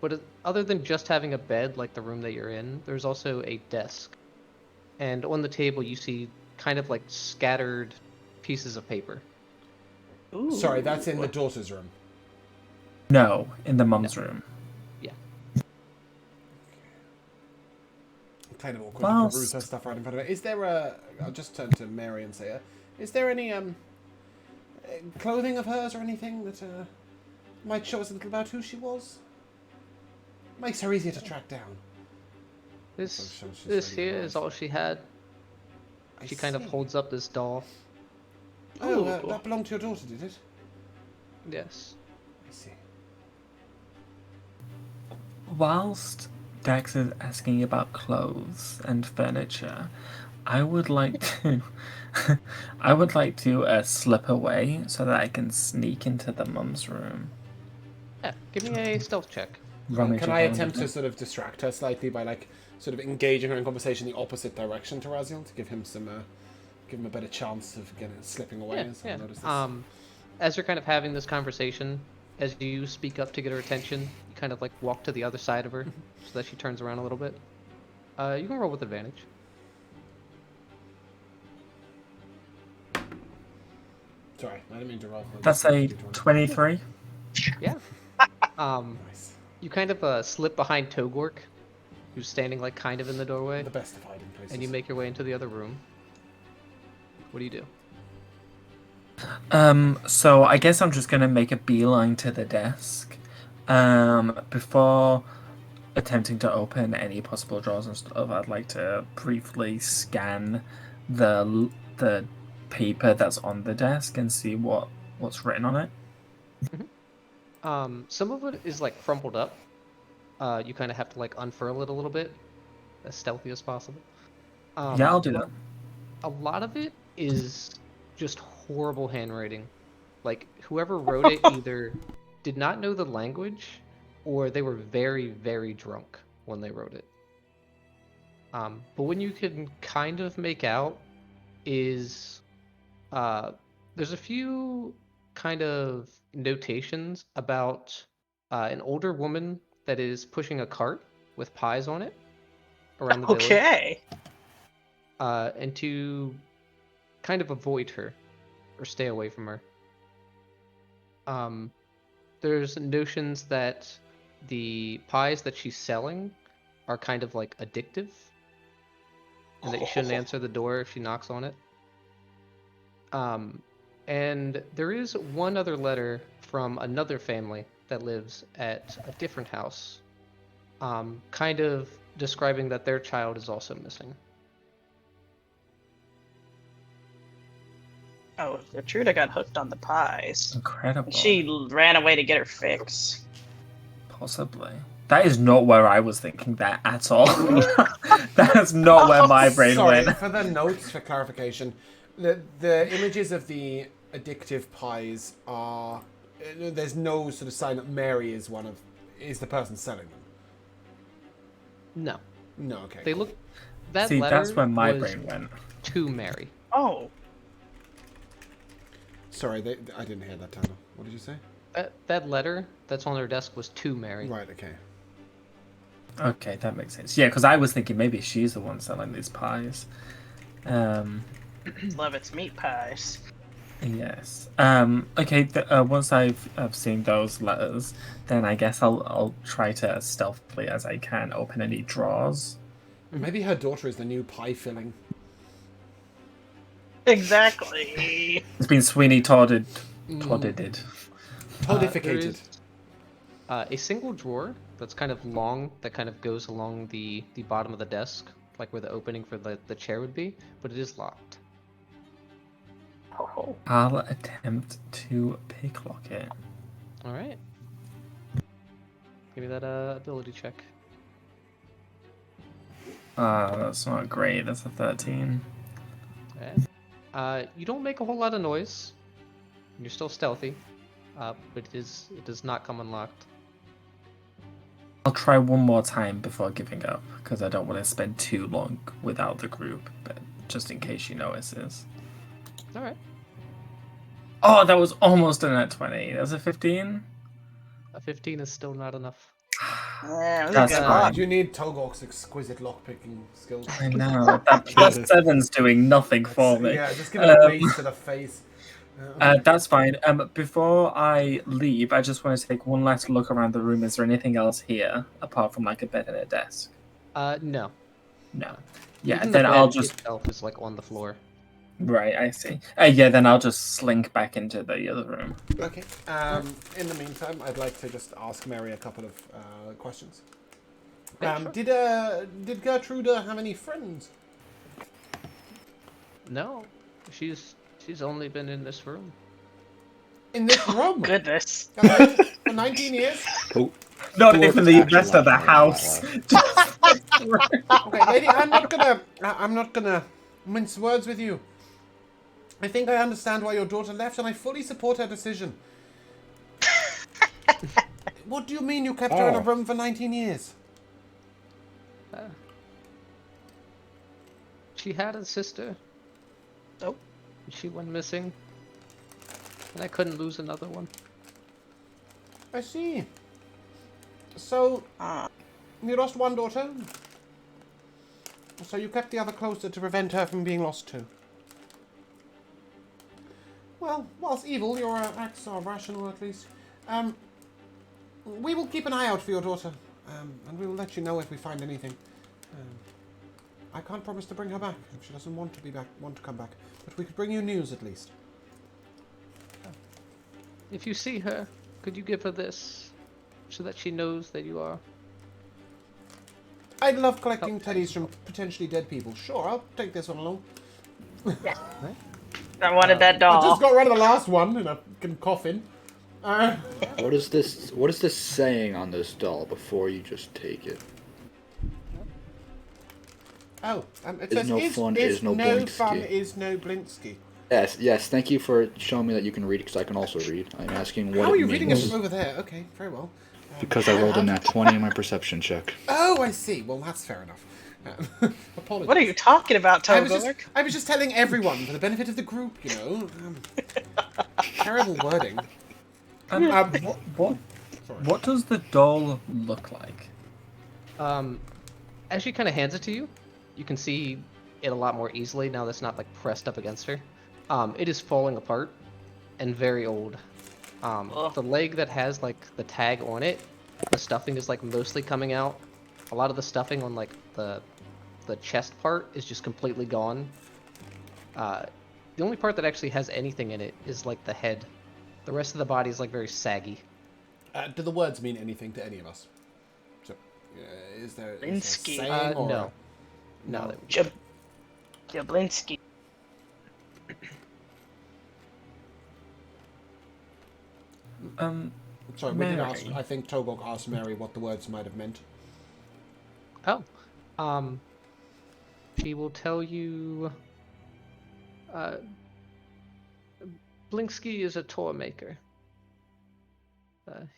But other than just having a bed like the room that you're in, there's also a desk. And on the table, you see kind of like scattered pieces of paper. Ooh. Sorry, that's in the daughter's room. No, in the mum's room. Yeah. Kind of awkward Whilst- to peruse her stuff right in front of her. Is there a... I'll just turn to Mary and say, is there any clothing of hers or anything that might show us a little about who she was? Makes her easier to track down. This she's this ready here to is all she had. I She kind of see. holds up this doll. Oh, Ooh. that belonged to your daughter, did it? Yes. I see. Whilst Dax is asking about clothes and furniture, I would like to, slip away so that I can sneak into the mum's room. Yeah. Give me a stealth check. Rummage Can I around attempt in to it. sort of distract her slightly by sort of engaging her in conversation in the opposite direction to Raziel to give him give him a better chance of slipping away? Yeah. as I Yeah. notice this. As you're kind of having this conversation, as you speak up to get her attention, you kind of like walk to the other side of her so that she turns around a little bit. You can roll with advantage. Sorry, I didn't mean to roll. That's a 23. Yeah. Nice. You kind of slip behind Togork, who's standing like kind of in the doorway, The best of hiding places. and you make your way into the other room. What do you do? So I guess I'm just gonna make a beeline to the desk. Before attempting to open any possible drawers and stuff, I'd like to briefly scan the paper that's on the desk and see what's written on it. Some of it is like crumpled up. You kind of have to like unfurl it a little bit, as stealthy as possible. Yeah, I'll do that. A lot of it is just horrible handwriting. Like whoever wrote it either did not know the language, or they were very, very drunk when they wrote it. But what you can kind of make out is there's a few kind of notations about an older woman that is pushing a cart with pies on it around the village. Okay. And to kind of avoid her or stay away from her. There's notions that the pies that she's selling are kind of like addictive, and that you shouldn't answer the door if she knocks on it. And there is one other letter from another family that lives at a different house, kind of describing that their child is also missing. Oh, Gertrude got hooked on the pies. Incredible. She ran away to get her fix. Possibly. That is not where I was thinking that at all. That's not where my brain Sorry, went. for the notes, for clarification, the images of the addictive pies are... There's no sort of sign that Mary is the person selling them. No. No, okay. They look... That See, letter that's where my was brain went. to Mary. Oh, Sorry, I didn't hear that, Tanner. What did you say? That letter that's on her desk was to Mary. Right, okay. Okay, that makes sense. Yeah, because I was thinking maybe she's the one selling these pies. love its meat pies. Yes. Okay. Once I've seen those letters, then I guess I'll try to as stealthily as I can open any drawers. Maybe her daughter is the new pie filling. Exactly. It's been Sweeney Todded. Todificated. There is, a single drawer that's kind of long, that kind of goes along the bottom of the desk, like where the opening for the chair would be, but it is locked. Oh. I'll attempt to picklock it. All right. Give me that ability check. That's not great. That's a 13. Okay. You don't make a whole lot of noise. You're still stealthy, but it does not come unlocked. I'll try one more time before giving up, because I don't want to spend too long without the group, but just in case she notices. All right. Oh, that was almost a net 20. That was a 15? A 15 is still not enough. Yeah, That's good fine. luck. You need Togok's exquisite lockpicking skills. I know. That plus 7's doing nothing for me. Yeah, just give it a mace to the face. That's fine. Before I leave, I just want to take one last look around the room. Is there anything else here apart from like a bed and a desk? No. No. Yeah, Even then the I'll bed just. itself is like on the floor. Right, I see. Yeah, then I'll just slink back into the other room. Okay. In the meantime, I'd like to just ask Mary a couple of questions. Yeah, sure. Did Gertrude have any friends? No, she's only been in this room. In this room? Goodness. For 19 years? Oh, Not Poor even the actually rest of the laughed house. Okay, lady, I'm not gonna mince words with you. I think I understand why your daughter left, and I fully support her decision. What do you mean you kept her in a room for 19 years? She had a sister. Oh. She went missing, and I couldn't lose another one. I see. So, you lost one daughter, so you kept the other closer to prevent her from being lost too. Well, whilst evil, your acts are rational at least. We will keep an eye out for your daughter, and we will let you know if we find anything. I can't promise to bring her back if she doesn't want to come back, but we could bring you news at least. If you see her, could you give her this, so that she knows that you are? I'd love collecting teddies from potentially dead people. Sure, I'll take this one along. I wanted that I doll. just got rid of the last one in a coffin. what is this? What is this saying on this doll before you just take it? It Is says, no fun, is is no no Blinsky." fun, is no Blinsky. Yes. Thank you for showing me that you can read, because I can also read. I'm asking what How are it you reading means it from over there? Okay, very well. because I rolled in that 20 in my perception check. Oh, I see. Well, that's fair enough. Apologies. What are you talking about, I Togor? was just telling everyone for the benefit of the group, you know. Terrible wording. What does the doll look like? As she kind of hands it to you, you can see it a lot more easily now that's not like pressed up against her. It is falling apart and very old. The leg that has like the tag on it, the stuffing is like mostly coming out. A lot of the stuffing on like the chest part is just completely gone. The only part that actually has anything in it is like the head. The rest of the body is like very saggy. Do the words mean anything to any of us? So, is there a Blinsky. saying or... No. No. Jablinski. Sorry, we did ask. Mary. I think Togok asked Mary what the words might have meant. Oh. She will tell you... Blinksky is a tour maker.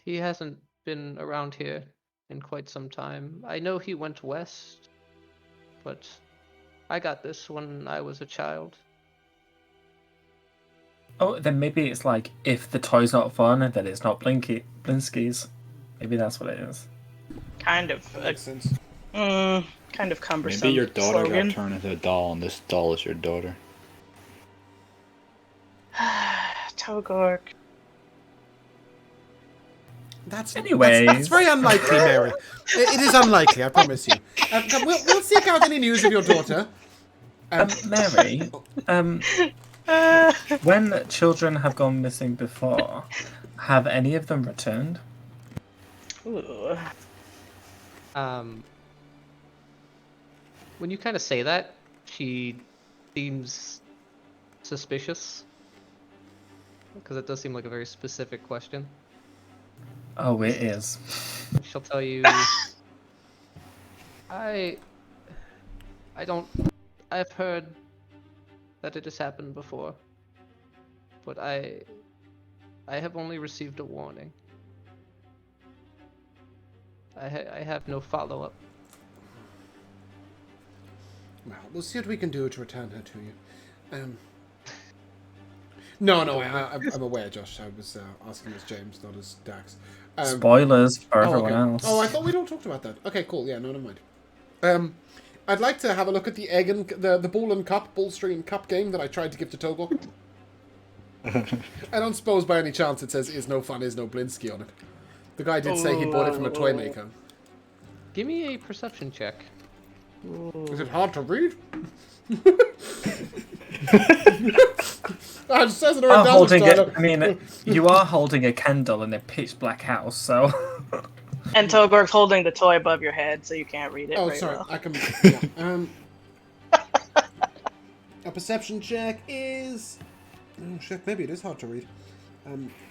He hasn't been around here in quite some time. I know he went west, but I got this when I was a child. Oh, then maybe it's like, if the toy's not fun, then it's not Blinsky's. Maybe that's what it is. Kind of. Makes sense. Kind of cumbersome. Maybe your daughter slogan. got turned into a doll, and this doll is your daughter. Togork. Anyways. That's very unlikely, Mary. It is unlikely, I promise you. We'll seek out any news of your daughter. Mary, when children have gone missing before, have any of them returned? Ooh. When you kind of say that, she seems suspicious. Because it does seem like a very specific question. Oh, it is. She'll tell you, I've heard that it has happened before, but I have only received a warning. I have no follow-up. Well, we'll see what we can do to return her to you. No, I'm aware, Josh. I was asking as James, not as Dax. Spoilers for everyone okay. else. Oh, I thought we'd all talked about that. Okay, cool. Yeah, no, never mind. I'd like to have a look at the egg and the ball string and cup game that I tried to give to Togok. I don't suppose by any chance it says "is no fun, is no Blinsky" on it. The guy did say he bought it from a toy maker. Give me a perception check. Is it hard to read? It says it already holding does, it. I mean, you are holding a candle in a pitch black house, so. And Togork's holding the toy above your head, so you can't read it. Oh, very sorry. well. I can. Yeah. A perception check is. Oh shit! Maybe it is hard to read.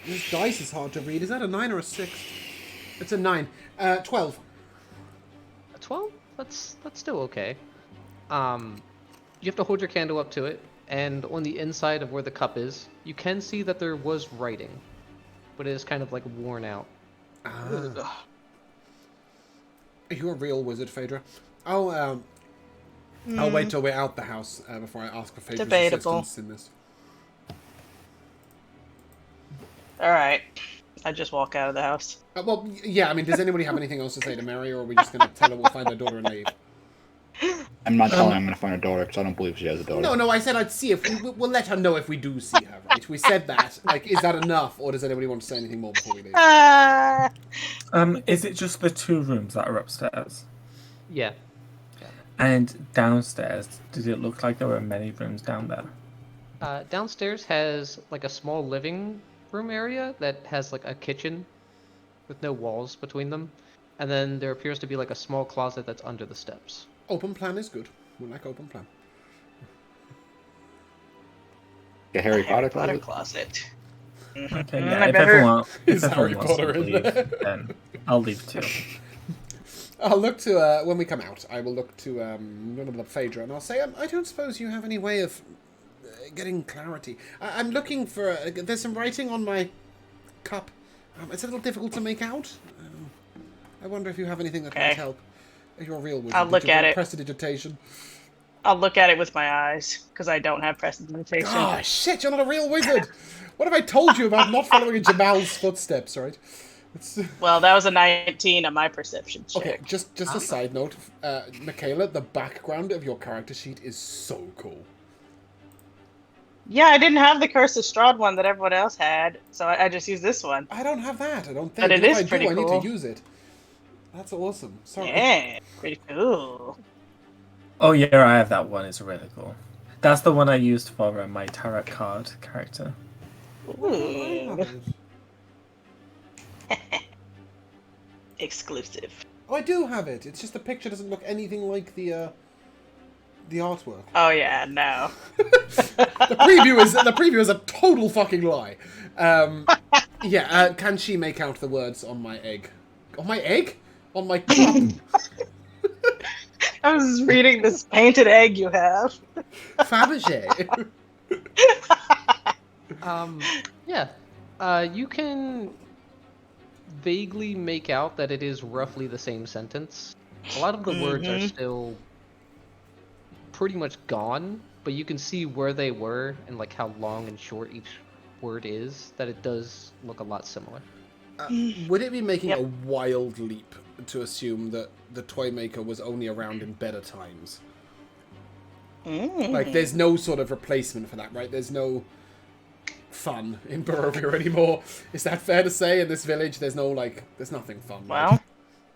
This dice is hard to read. Is that a 9 or a 6? It's a 9. 12. A 12? That's still okay. You have to hold your candle up to it, and on the inside of where the cup is, you can see that there was writing, but it is kind of like worn out. Ah. Are you a real wizard, Phaedra? I'll wait till we're out the house before I ask for Phaedra's Debatable. assistance in this. Alright. I just walk out of the house. Well, yeah, I mean, does anybody have anything else to say to Mary, or are we just going to tell her we'll find her daughter and leave? I'm not telling her I'm going to find her daughter, because I don't believe she has a daughter. No, I said I'd see if... We'll let her know if we do see her, right? We said that. Like, is that enough, or does anybody want to say anything more before we leave? Is it just the 2 rooms that are upstairs? Yeah. And downstairs, did it look like there were many rooms down there? Downstairs has like a small living room area that has like a kitchen with no walls between them. And then there appears to be like a small closet that's under the steps. Open plan is good. We like open plan. A Harry Potter Potter closet? closet. Okay, I yeah, if better- everyone, Is if Harry everyone wants Potter to in there? leave, then I'll leave too. I'll look to, when we come out, I will look to Phaedra, and I'll say, I don't suppose you have any way of getting clarity. I'm looking for... there's some writing on my cup. It's a little difficult to make out. I wonder if you have anything that might help. You're a real wizard. I'll look at it. Prestidigitation. I'll look at it with my eyes, because I don't have prestidigitation. Oh, shit, you're not a real wizard! What have I told you about not following in Jamal's footsteps, right? Well, that was a 19 on my perception check. Okay, just a side note. Michaela, the background of your character sheet is so cool. Yeah, I didn't have the Curse of Strahd one that everyone else had, so I just used this one. I don't have that, I don't think. But it If is I do, pretty I need cool. to use it. That's awesome. Sorry. Yeah, pretty cool. Oh yeah, I have that one. It's really cool. That's the one I used for my tarot card character. Ooh. Exclusive. Oh, I do have it. It's just the picture doesn't look anything like the artwork. Oh yeah, no. The preview is a total fucking lie. Yeah, can she make out the words on my egg? On my egg? On my cup? I was reading this painted egg you have. Fabergé. Yeah. You can vaguely make out that it is roughly the same sentence. A lot of the words are still pretty much gone, but you can see where they were and like how long and short each word is, that it does look a lot similar. Would it be making a wild leap to assume that the Toymaker was only around in better times? Like, there's no sort of replacement for that, right? There's no fun in Barovia anymore. Is that fair to say? In this village, there's no, like, there's nothing fun. Well,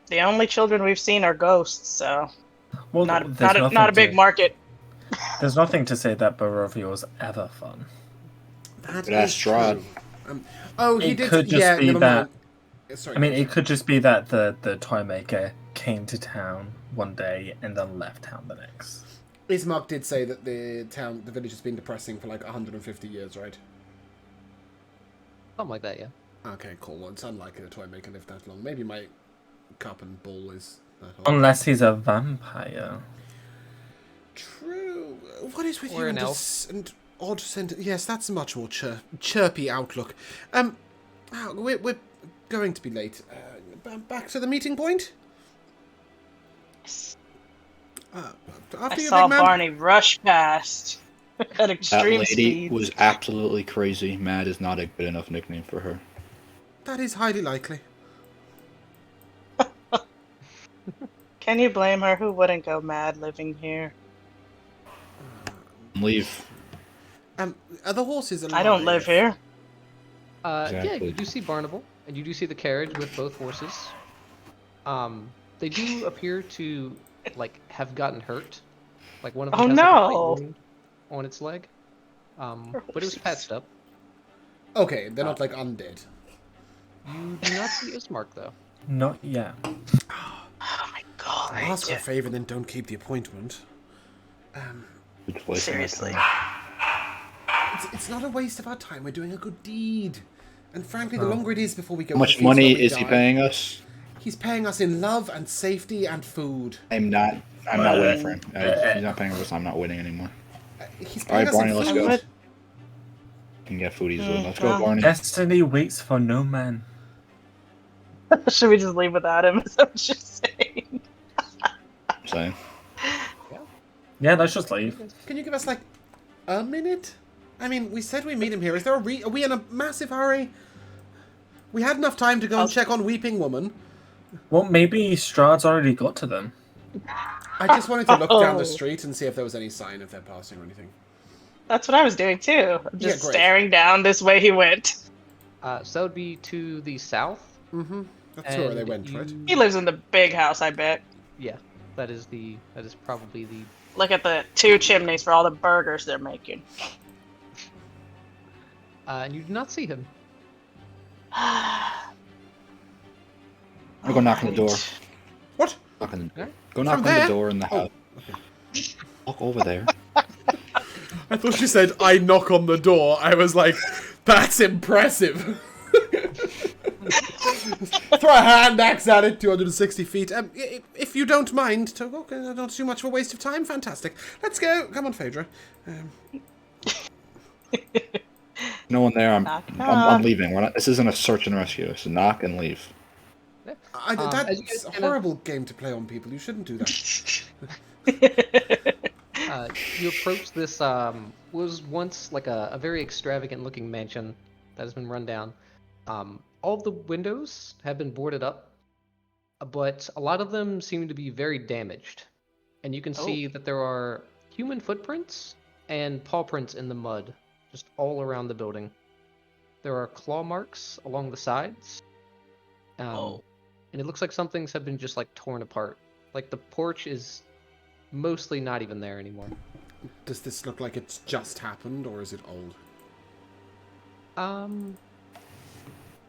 the only children we've seen are ghosts, so Well, not there's a big market. There's nothing to say that Barovia was ever fun. That That's is true. He It did. could just be never that. mind. Sorry. I mean, it could just be that the Toymaker came to town one day and then left town the next. Ismark did say that the village has been depressing for like 150 years, right? Something like that, yeah. Okay, cool. Well, it's unlikely the Toymaker lived that long. Maybe my cup and ball is that old. Unless he's a vampire. True. What is with Or you an and elf. and odd sentence? Yes, that's a much more chirpy outlook. We're going to be late. Back to the meeting point. After I you, saw big man. Barney rush past at That extreme lady speed. was absolutely crazy. Mad is not a good enough nickname for her. That is highly likely. Can you blame her? Who wouldn't go mad living here? Leave. Are the horses alive? I don't live here. Yeah, Exactly. you do see Barnable, and you do see the carriage with both horses. They do appear to like have gotten hurt. Like one of them Oh, has like, a no. bite wound on its leg. But it was patched up. Okay, they're not like undead. You do not see Ismark though. Not yet. Oh my god. Ask for a favor, then don't keep the appointment. It's wasting my Seriously. time. It's not a waste of our time. We're doing a good deed. And frankly, the longer it is before we go... How much to the feast money where we is he die, paying us? He's paying us in love and safety and food. I'm not winning for him. He's not paying us. I'm not winning anymore. He's All paying right, us Barney, in let's food. go. Can get food easily. Let's go, well. Barney. Destiny waits for no man. Should we just leave without him? Is that what you're saying? Saying. Yeah, let's just leave. Can you give us, like, a minute? I mean, we said we meet him here. Is there a are we in a massive hurry? We had enough time to go and check on Weeping Woman. Well, maybe Strahd's already got to them. I just wanted to look down the street and see if there was any sign of their passing or anything. That's what I was doing too. Just great. staring down this way he went. So that would be to the south. Mm-hmm. That's where they and went, right? He lives in the big house, I bet. Yeah, that is probably the. Look at the 2 chimneys for all the burgers they're making. And you do not see him. I'll go knock on the door. What? Go knock From on there? the door in the house. Walk over there. I thought she said, I knock on the door. I was like, that's impressive. Throw a hand axe at it, 260 feet. If you don't mind, Togok, not too much of a waste of time. Fantastic. Let's go. Come on, Phaedra. No one there. I'm knock. leaving. This isn't a search and rescue. It's a knock and leave. As you That's guys a kinda- horrible game to play on people. You shouldn't do that. You approach this was once like a very extravagant looking mansion that has been run down. All of the windows have been boarded up, but a lot of them seem to be very damaged. And you can see that there are human footprints and paw prints in the mud just all around the building. There are claw marks along the sides. And it looks like some things have been just like torn apart. Like the porch is mostly not even there anymore. Does this look like it's just happened, or is it old?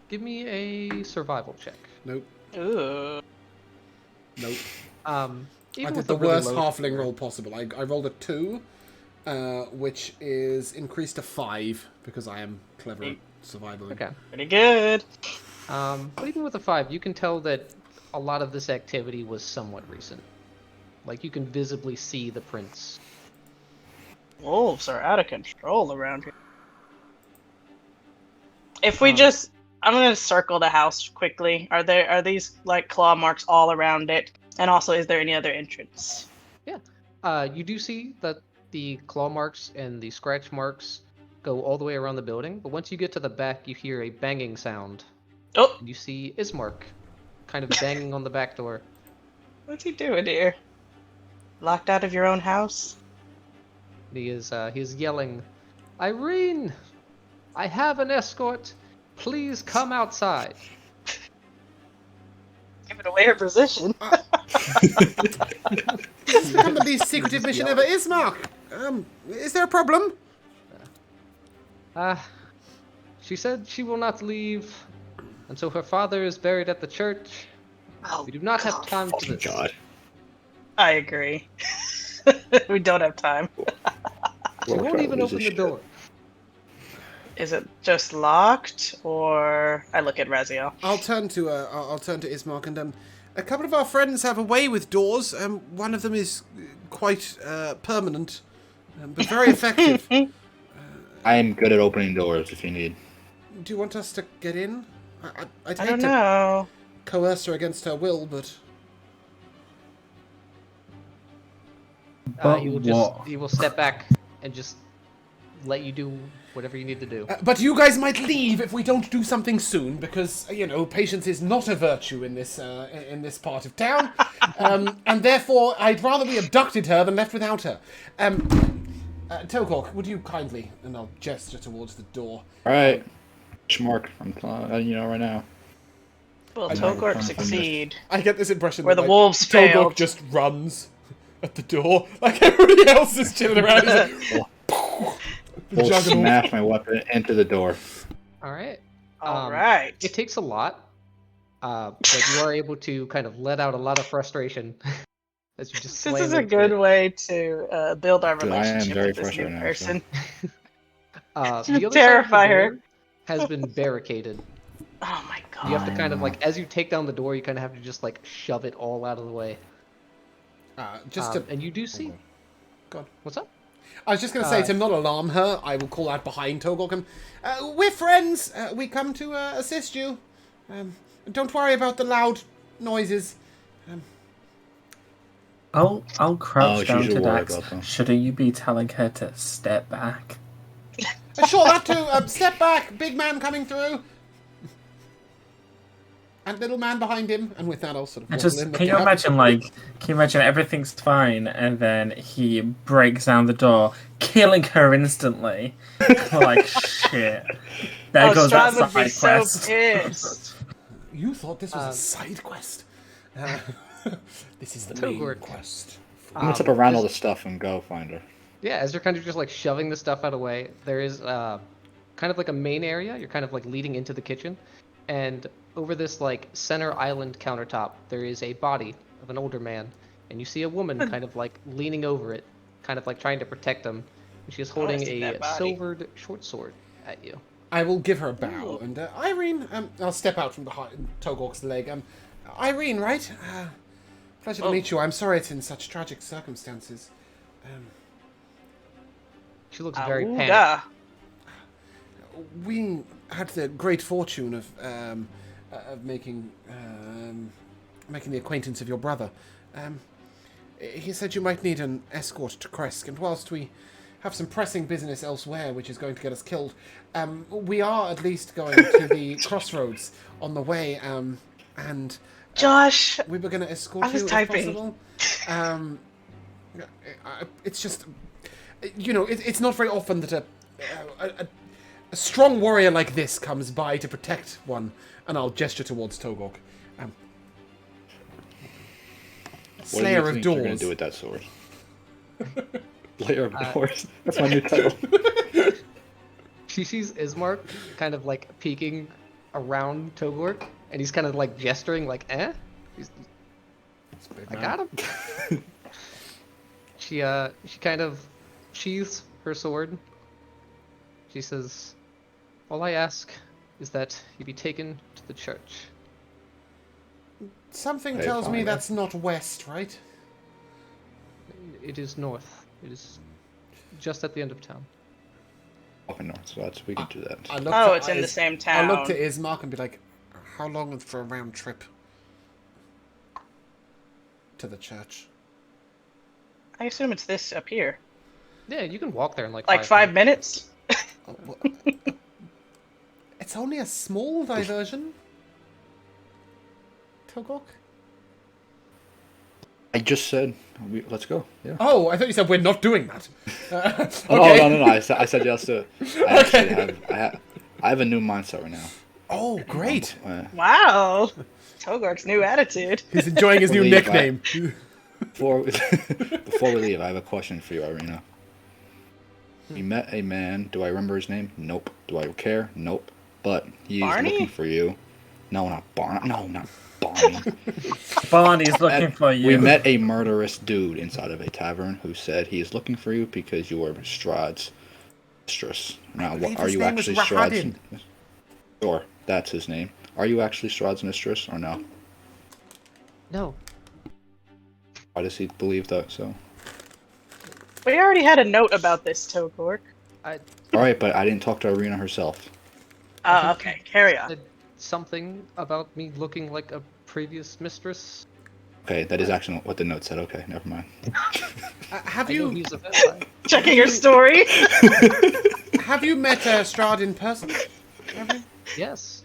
Give me a survival check. Nope. Ooh. Nope. I I did the worst halfling roll possible. I rolled a 2, which is increased to 5 because I am clever at surviving. Okay. Pretty good. But even with a 5, you can tell that a lot of this activity was somewhat recent. Like, you can visibly see the prints. Wolves are out of control around here. If we just, I'm gonna circle the house quickly. Are these like claw marks all around it? And also, is there any other entrance? Yeah. You do see that the claw marks and the scratch marks go all the way around the building, but once you get to the back, you hear a banging sound. Oh, And you see Ismark kind of banging on the back door. what's he doing here? Locked out of your own house? He is yelling, "Irene, I have an escort. Please come outside." Giving away her position. This has become the least secretive mission ever is, Mark. Is there a problem? She said she will not leave until her father is buried at the church. Oh, We do not have time for Oh this. God. I agree. We don't have time. She won't even open the door. Is it just locked, or I look at Raziel? I'll turn to Ismark, and a couple of our friends have a way with doors. One of them is quite permanent, but very effective. I am good at opening doors if you need. Do you want us to get in? I'd I hate don't to know. coerce her against her will, but But He will step back and just let you do whatever you need to do. but you guys might leave if we don't do something soon, because patience is not a virtue in this part of town, and therefore I'd rather we abducted her than left without her. Togok, would you kindly, and I'll gesture towards the door. All right, Schmark. I'm telling you right now. Will I know, Togork I'm succeed? I get this impression Where that the like, wolves Togok failed. just runs at the door, like everybody else is chilling around. He's like, We'll Juggernaut. smash my weapon into the door. All right. All right. It takes a lot, but you are able to kind of let out a lot of frustration as you just This slam is a into good it. way to build our Dude, I am relationship very with this new frustrated now, person. The other Terrify side of the her. door has been barricaded. Oh my god. You have to kind of like, as you take down the door, you kind of have to just like shove it all out of the way. and you do see. Go on. What's up? I was just going to say, to not alarm her, I will call out behind Togok. We're friends. We come to assist you. Don't worry about the loud noises. I'll crouch she down should to worry Dax. about them. Shouldn't you be telling her to step back? Sure, that too. Step back. Big man coming through. And little man behind him. And with that, I'll sort of And waddle just in. can you imagine everything's fine and then he breaks down the door, killing her instantly? Like shit. There goes that Strahd would be side so quest. pissed. You thought this was a side quest. This is the main Togor. quest. I'm gonna step around all the stuff and go find her. Yeah, as you're kind of just like shoving the stuff out of the way, there is kind of like a main area. You're kind of like leading into the kitchen, and over this like center island countertop, there is a body of an older man, and you see a woman kind of like leaning over it, kind of like trying to protect him. And she is holding see that a body. silvered short sword at you. I will give her a bow, and Irene, I'll step out from behind Togork's leg. Irene, right? Pleasure to meet you. I'm sorry it's in such tragic circumstances. She looks very panicked. Awooga. We had the great fortune of making the acquaintance of your brother. He said you might need an escort to Kresk, and whilst we have some pressing business elsewhere which is going to get us killed, we are at least going to the crossroads on the way, and Josh, we were going to escort I was you typing. if possible. It's just, it's not very often that a strong warrior like this comes by to protect one, and I'll gesture towards Togok. What Slayer do you of think you're gonna doors. do with that sword? Slayer of doors. That's my new title. She sees Ismark kind of like peeking around Togork, and he's kind of like gesturing like, eh? I got him. She kind of sheaths her sword. She says, All I ask is that you be taken to the church. Something Hey, tells me fine, that's not west, right? It is north. It is just at the end of town. Walking north, so we can do that. I looked Oh, at it's in the Is- same I town. looked at Ismark and be like, how long is for a round trip to the church? I assume it's this up here. Yeah, you can walk there in like Like 5 minutes? Oh, well, it's only a small diversion. Togok? I just said, let's go. Yeah. Oh, I thought you said we're not doing that. Okay. Oh no! I said yes to. I actually I have a new mindset right now. Oh, great. Wow. Togork's new attitude. He's enjoying his new Believe nickname. Before we leave, I have a question for you, Irina. We met a man. Do I remember his name? Nope. Do I care? Nope. But he's Barney? looking for you. No, not Barney. No, not Barney. Barney's looking for you. We met a murderous dude inside of a tavern who said he is looking for you because you are Strahd's mistress. Now, believe are his you name was actually Strahd's? Rahadin. Sure, that's his name. Are you actually Strahd's mistress or no? No. Why does he believe that so? We already had a note about this, Togork. I Alright, but I didn't talk to Irina herself. Oh, okay. Carry on. said something about me looking like a previous mistress. Okay, that is actually what the note said. Okay, never mind. Have I know you he's a vampire. Checking your story. have you met Strahd in person? Have you? Yes.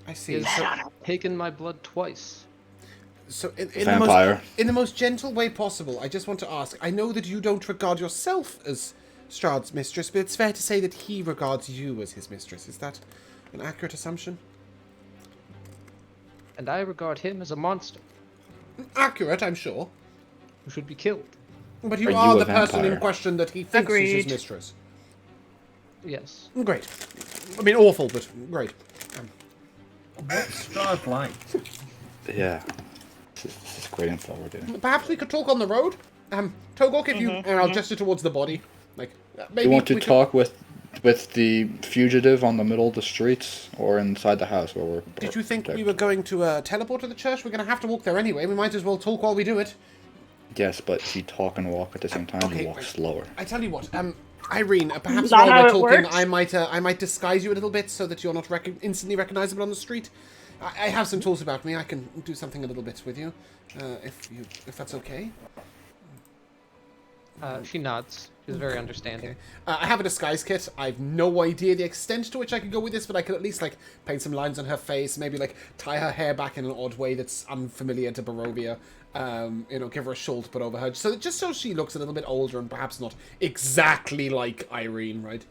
I see. He So, has taken my blood twice. so Vampire. in the most gentle way possible, I just want to ask. I know that you don't regard yourself as Strahd's mistress, but it's fair to say that he regards you as his mistress. Is that an accurate assumption? And I regard him as a monster Accurate, I'm sure. who should be killed. But you Are are you a the person in vampire? question that he thinks is his Agreed. mistress. Yes. Great. I mean, awful, but great. What's Strahd like? Yeah. This is great info we're getting. Perhaps we could talk on the road. Togok, if you, and I'll gesture towards the body. Like, maybe You want to we could- talk with the fugitive on the middle of the streets or inside the house where we're... Did you think we were going to teleport to the church? We're going to have to walk there anyway. We might as well talk while we do it. Yes, but if you talk and walk at the same time, Okay, you walk wait. slower. I tell you what, Irene, perhaps Not while how we're it talking, works. I might disguise you a little bit so that you're not instantly recognizable on the street. I have some tools about me. I can do something a little bit with you, if that's okay. She nods. She's very understanding. I have a disguise kit. I have no idea the extent to which I could go with this, but I could at least like paint some lines on her face, maybe like tie her hair back in an odd way that's unfamiliar to Barovia. Give her a shawl to put over her, just so she looks a little bit older and perhaps not exactly like Irene, right?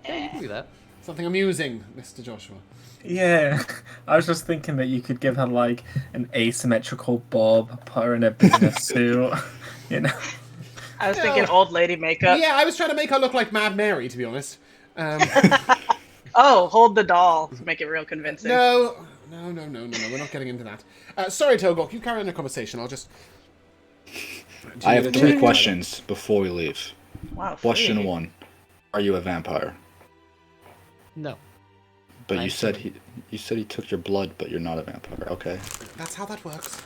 Yeah, you can do that. Something amusing, Mr. Joshua. Yeah, I was just thinking that you could give her like an asymmetrical bob, put her in a business suit, you know. I was thinking old lady makeup. Yeah, I was trying to make her look like Mad Mary, to be honest. Oh, hold the doll to make it real convincing. No, we're not getting into that. Sorry, Togok, you carry on the conversation. I'll just... I have 3 questions before we leave. Wow. Question free. 1. Are you a vampire? No. But I you said he took your blood, but you're not a vampire. Okay. That's how that works.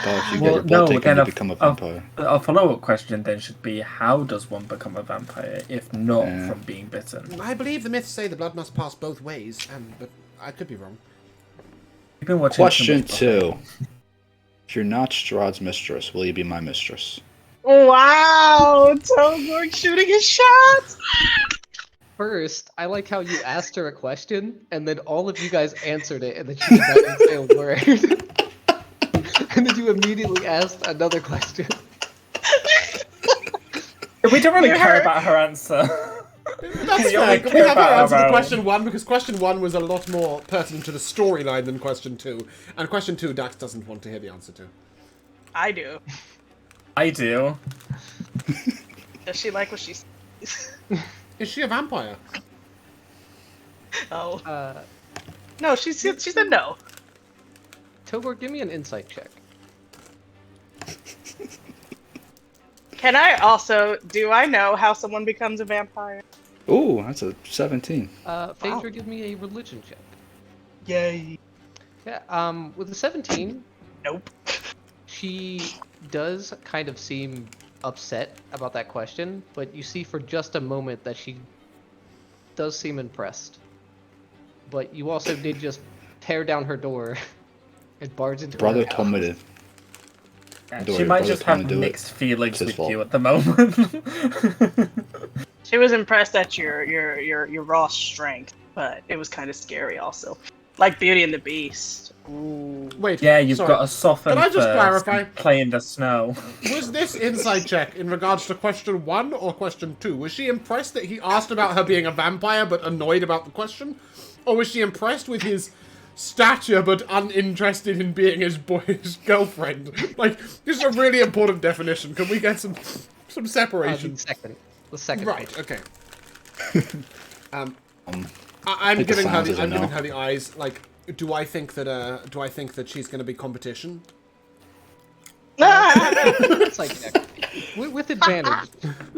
But if you get Well, your blood no, taken, then you become a vampire. a follow-up question then should be, how does one become a vampire if not Yeah. from being bitten? I believe the myths say the blood must pass both ways, but I could be wrong. You've been watching Question too much 2. If you're not Strahd's mistress, will you be my mistress? Wow, Togork shooting his shot. First, I like how you asked her a question, and then all of you guys answered it, and then she did not even say a word. And then you immediately asked another question. We don't really We're care her- about her answer. That's We fair. only We care have our about answer our to own. question 1, because question 1 was a lot more pertinent to the storyline than question 2. And question 2, Dax doesn't want to hear the answer to. I do. I do. Does she like what she sees? Is she a vampire? Oh. No, she said no. Togor, give me an insight check. Can I also, do I know how someone becomes a vampire? Ooh, that's a 17. Phaedra, give me a religion check. Yay. Yeah, with a 17, Nope. she does kind of seem upset about that question, but you see for just a moment that she does seem impressed. But you also did just tear down her door and barge into Brother her told me to. Yeah, Do she it, might brother just told me have to do it. mixed feelings It's his with fault. you at the moment. She was impressed at your raw strength, but it was kind of scary also. Like Beauty and the Beast. Ooh. Wait. Yeah, you've sorry. got to soften Can I just first clarify? and play in the snow. Was this insight check in regards to question 1 or question 2? Was she impressed that he asked about her being a vampire but annoyed about the question? Or was she impressed with his stature but uninterested in being his girlfriend? Like, this is a really important definition. Can we get some separation? The second. Right, one. okay. I'm think the giving her silence the is a I'm giving no. her the eyes. Like, do I think that she's going to be competition? It's like with advantage,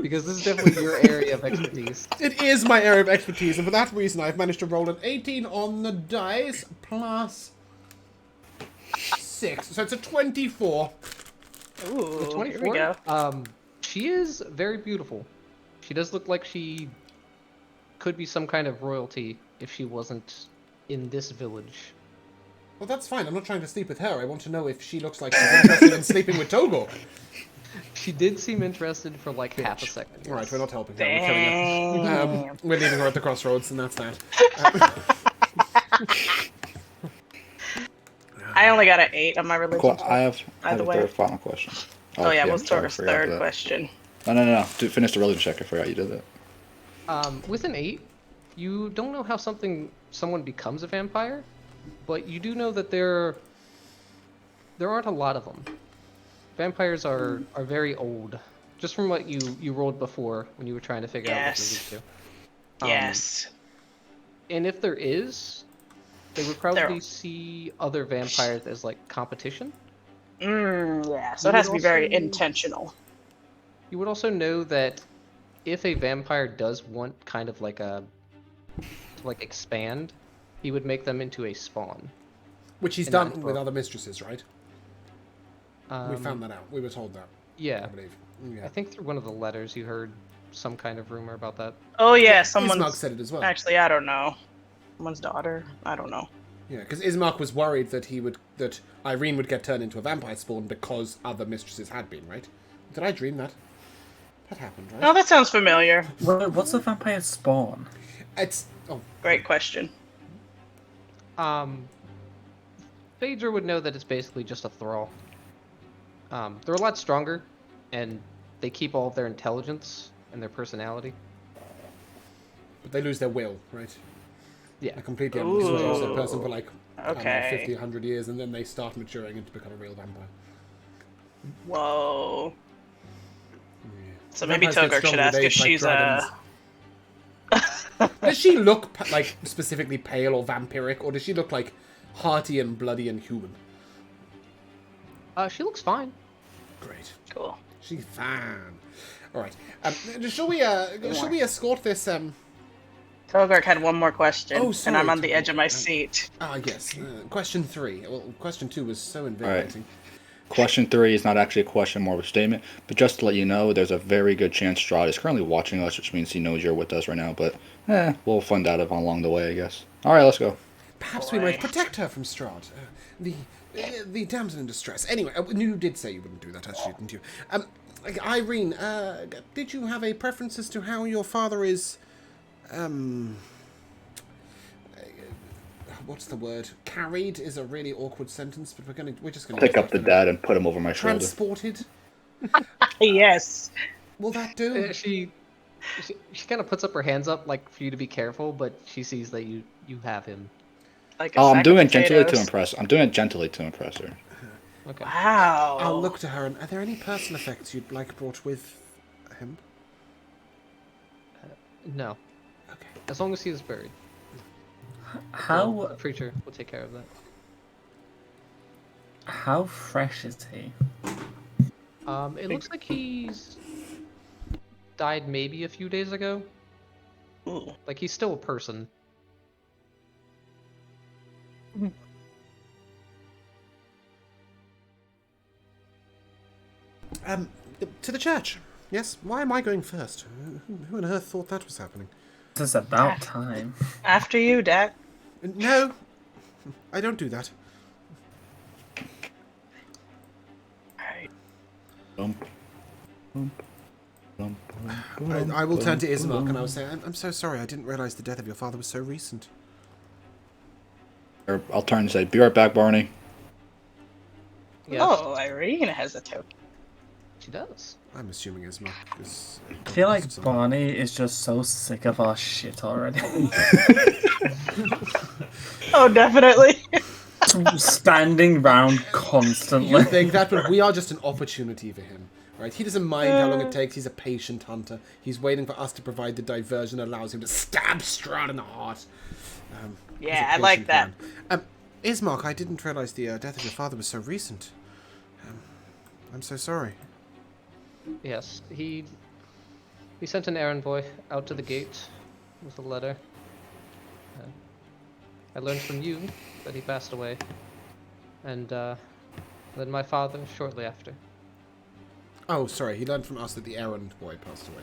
because this is definitely your area of expertise. It is my area of expertise, and for that reason, I've managed to roll an 18 on the dice plus 6, so it's a 24. Ooh, With here we go. She is very beautiful. She does look like she could be some kind of royalty if she wasn't in this village. Well, that's fine. I'm not trying to sleep with her. I want to know if she looks like she's interested in sleeping with Togor. She did seem interested for like half a second. All right, we're not helping her. We're killing her. Damn. We're leaving her at the crossroads, and that's that. I only got an 8 on my religion. I have Either a way. third final question. Oh yeah, what's sorry, I Torger's forgot third that. question? No. Finish the religion check. I forgot you did that. With an 8, you don't know how someone becomes a vampire, but you do know that there aren't a lot of them. Vampires are very old, just from what you rolled before when you were trying to figure out what to Yes. do. Yes. And if there is, they would probably There- see other vampires as like competition. Yeah. So You it has would to be very also- intentional. You would also know that if a vampire does want kind of like to expand, he would make them into a spawn. Which he's And done not with for- other mistresses, right? We found that out. We were told that, I Yeah, believe. I Yeah. think through one of the letters you heard some kind of rumor about that. Oh yeah, Ismark someone's said it as well. actually I don't know. Someone's daughter. I don't know. Yeah, because Ismark was worried that that Irene would get turned into a vampire spawn because other mistresses had been, right? Did I dream that? That happened, right? Oh, that sounds familiar. What's a vampire spawn? It's Great question. Phaedra would know that it's basically just a thrall. They're a lot stronger, and they keep all of their intelligence and their personality. but they lose their will, right? Yeah. They're completely unswayed as a Ooh. person for like I don't know, Okay. 50, 100 years, and then they start maturing and to become a real vampire. Whoa. Yeah. So maybe Vampires get Togar should stronger with ask if age, like she's dragons. Does she look like specifically pale or vampiric, or does she look like hearty and bloody and human? She looks fine. Great. cool. She's fine. All right. Shall we escort this? Togar had one more question, Oh, and sorry, I'm on the Togar. edge of my seat. Yes. Question 3. Well, question 2 was so invigorating. Question 3 is not actually a question, more of a statement. But just to let you know, there's a very good chance Strahd is currently watching us, which means he knows you're with us right now. But we'll find out along the way, I guess. All right, let's go. Perhaps we might protect her from Strahd, the damsel in distress. Anyway, you did say you wouldn't do that, actually, didn't you? Irene, did you have a preference as to how your father is? What's the word? Carried is a really awkward sentence, but we're just gonna Pick use up that the for now. dad and put him over my shoulder. Transported. Yes. Will that do? She kind of puts up her hands up like for you to be careful, but she sees that you have him. Like a Oh, I'm sack doing of it gently to potatoes. impress. I'm doing it gently to impress her. Okay. Wow. I'll look to her. And are there any personal effects you'd like brought with him? No, Okay. as long as he is buried. How The preacher will take care of that. how fresh is he? It looks like he's died maybe a few days ago. Ooh. Like, he's still a person. To the church. Yes. Why am I going first? Who on earth thought that was happening? It's about time. After you, Dak. No, I don't do that. Alright. I will turn to Ismark and I will say, I'm so sorry. I didn't realize the death of your father was so recent. Or I'll turn and say, "Be right back, Barney." Yes, Oh, Irene has a token. she does. I'm assuming Ismark is... I feel like Barney is just so sick of our shit already. Oh, definitely. Standing round constantly. You think that, but we are just an opportunity for him. Right? He doesn't mind how long it takes. He's a patient hunter. He's waiting for us to provide the diversion that allows him to stab Strahd in the heart. Yeah, I like that. Ismark, I didn't realize the death of your father was so recent. I'm so sorry. Yes, he sent an errand boy out to the gate with a letter. I learned from you that he passed away, and then my father shortly after. Oh, sorry. He learned from us that the errand boy passed away.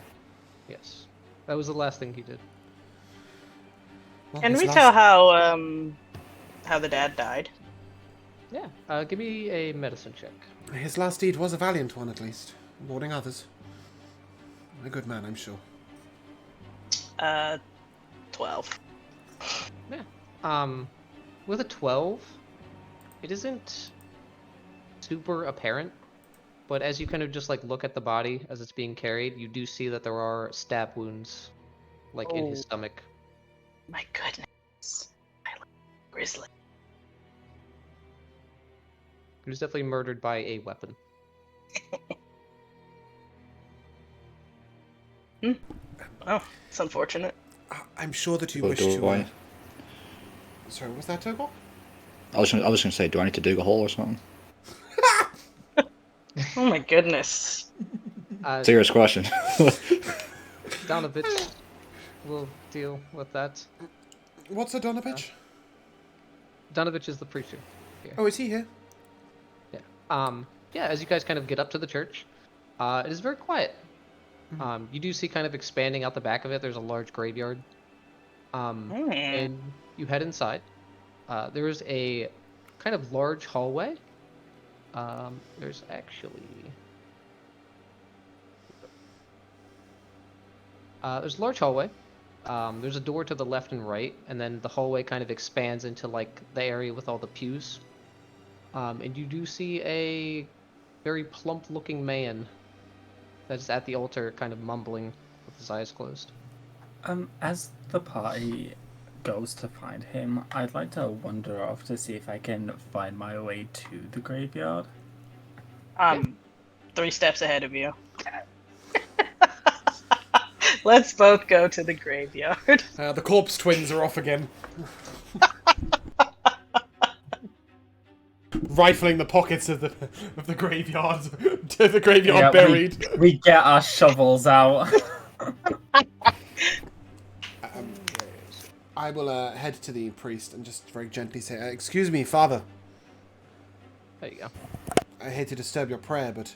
Yes, that was the last thing he did. Well, Can his we last- tell how the dad died? Yeah, give me a medicine check. His last deed was a valiant one, at least. Warning others. A good man, I'm sure. 12. Yeah. With a 12, it isn't super apparent, but as you kind of just like look at the body as it's being carried, you do see that there are stab wounds, like in his Oh. stomach. My goodness. I look grisly. He was definitely murdered by a weapon. Oh, it's unfortunate. I'm sure that you Oh, wish do to... I? Sorry, what was that, Toggle? I was gonna say, do I need to dig a hole or something? Oh my goodness. Serious question. Donovich will deal with that. What's a Donovich? Donovich is the preacher. Oh, is he here? Yeah, as you guys kind of get up to the church, it is very quiet. You do see kind of expanding out the back of it, there's a large graveyard. And you head inside. There is a kind of large hallway. There's actually... there's a large hallway. There's a door to the left and right, and then the hallway kind of expands into like the area with all the pews. And you do see a very plump-looking man that's at the altar, kind of mumbling with his eyes closed. As the party goes to find him, I'd like to wander off to see if I can find my way to the graveyard. 3 steps ahead of you. Let's both go to the graveyard. The corpse twins are off again. Rifling the pockets of the graveyard, to the graveyard Yeah, buried. We get our shovels out. I will head to the priest and just very gently say, "Excuse me, Father. There you go. I hate to disturb your prayer, but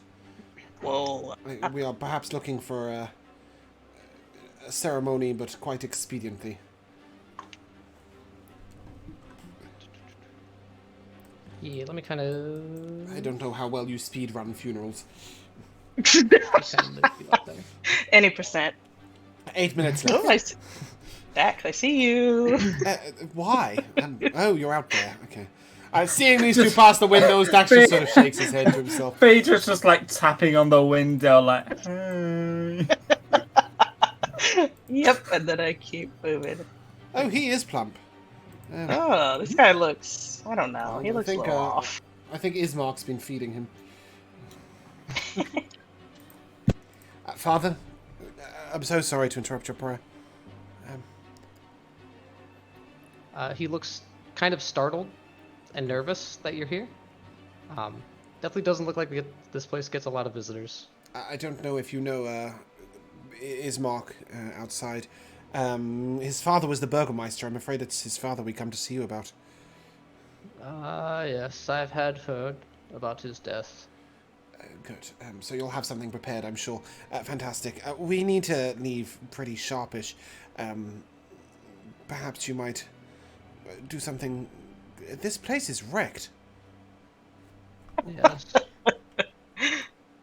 Whoa. we are perhaps looking for a ceremony, but quite expediently." Yeah, let me kind of... I don't know how well you speed run funerals. Any percent. 8 minutes Oh, left. Dax, I see you. Why? Oh, you're out there. Okay. Seeing these two pass the windows, Dax just sort of shakes his head to himself. Phaedra's just like tapping on the window, like. "Hey." Yep, and then I keep moving. Oh, he is plump. Oh, this guy looks... I don't know. He I looks think, a little off. I think Ismark's been feeding him. Father, I'm so sorry to interrupt your prayer. He looks kind of startled and nervous that you're here. Definitely doesn't look like this place gets a lot of visitors. I don't know if you know Ismark outside. His father was the Burgomeister. I'm afraid it's his father we come to see you about. Ah, yes, I've had heard about his death. Good. So you'll have something prepared, I'm sure. Fantastic. We need to leave pretty sharpish. Perhaps you might do something... This place is wrecked. Yes.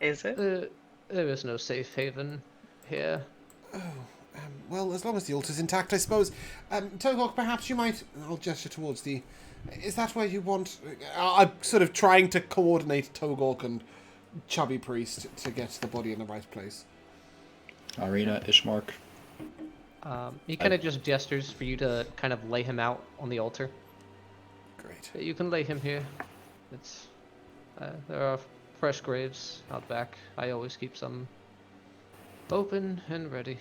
Is it? There is no safe haven here. Well, as long as the altar's intact, I suppose. Togok, perhaps you might... I'll gesture towards the... Is that where you want... I'm sort of trying to coordinate Togok and Chubby Priest to get the body in the right place. Irina, Ishmark. He kind of just gestures for you to kind of lay him out on the altar. Great. You can lay him here. It's there are fresh graves out back. I always keep some open and ready.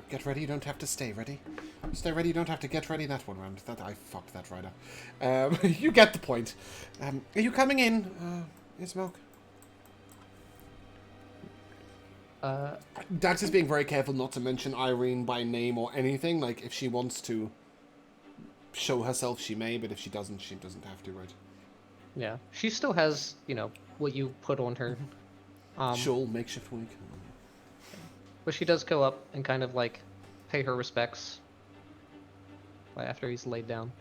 Get ready, you don't have to stay ready. Stay ready, you don't have to get ready that one round. That I fucked that right up. You get the point. Are you coming in, Ismilk? Dax is being very careful not to mention Irene by name or anything. Like, if she wants to show herself, she may, but if she doesn't have to, right? Yeah, she still has, what you put on her. Shawl, makeshift wig. But she does go up and kind of, pay her respects after he's laid down.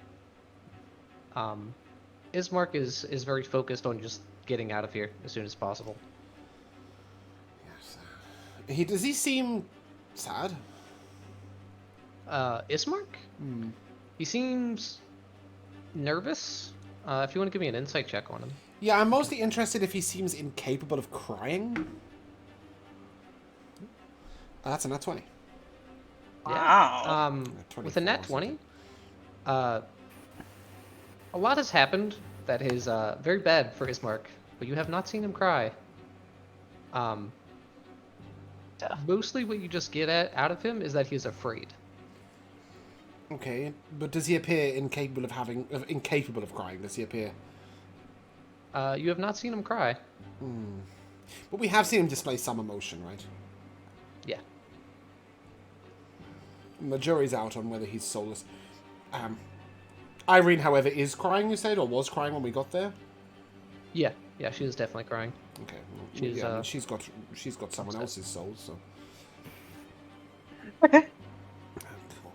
Ismark is very focused on just getting out of here as soon as possible. Yes. Does he seem sad? Ismark? He seems nervous. If you want to give me an insight check on him. Yeah, I'm mostly interested if he seems incapable of crying. That's a nat 20. Wow. With a nat 20, a lot has happened that is very bad for Ismark, but you have not seen him cry. Mostly what you just get out of him is that he's afraid. Okay, but does he appear incapable of crying? Does he appear? You have not seen him cry. But we have seen him display some emotion, right? Yeah. And the jury's out on whether he's soulless. Irene, however, is crying, you said, or was crying when we got there? Yeah, she is definitely crying. Okay. Well, She's, yeah, I mean, she's got someone else's soul, so. Okay. Cool.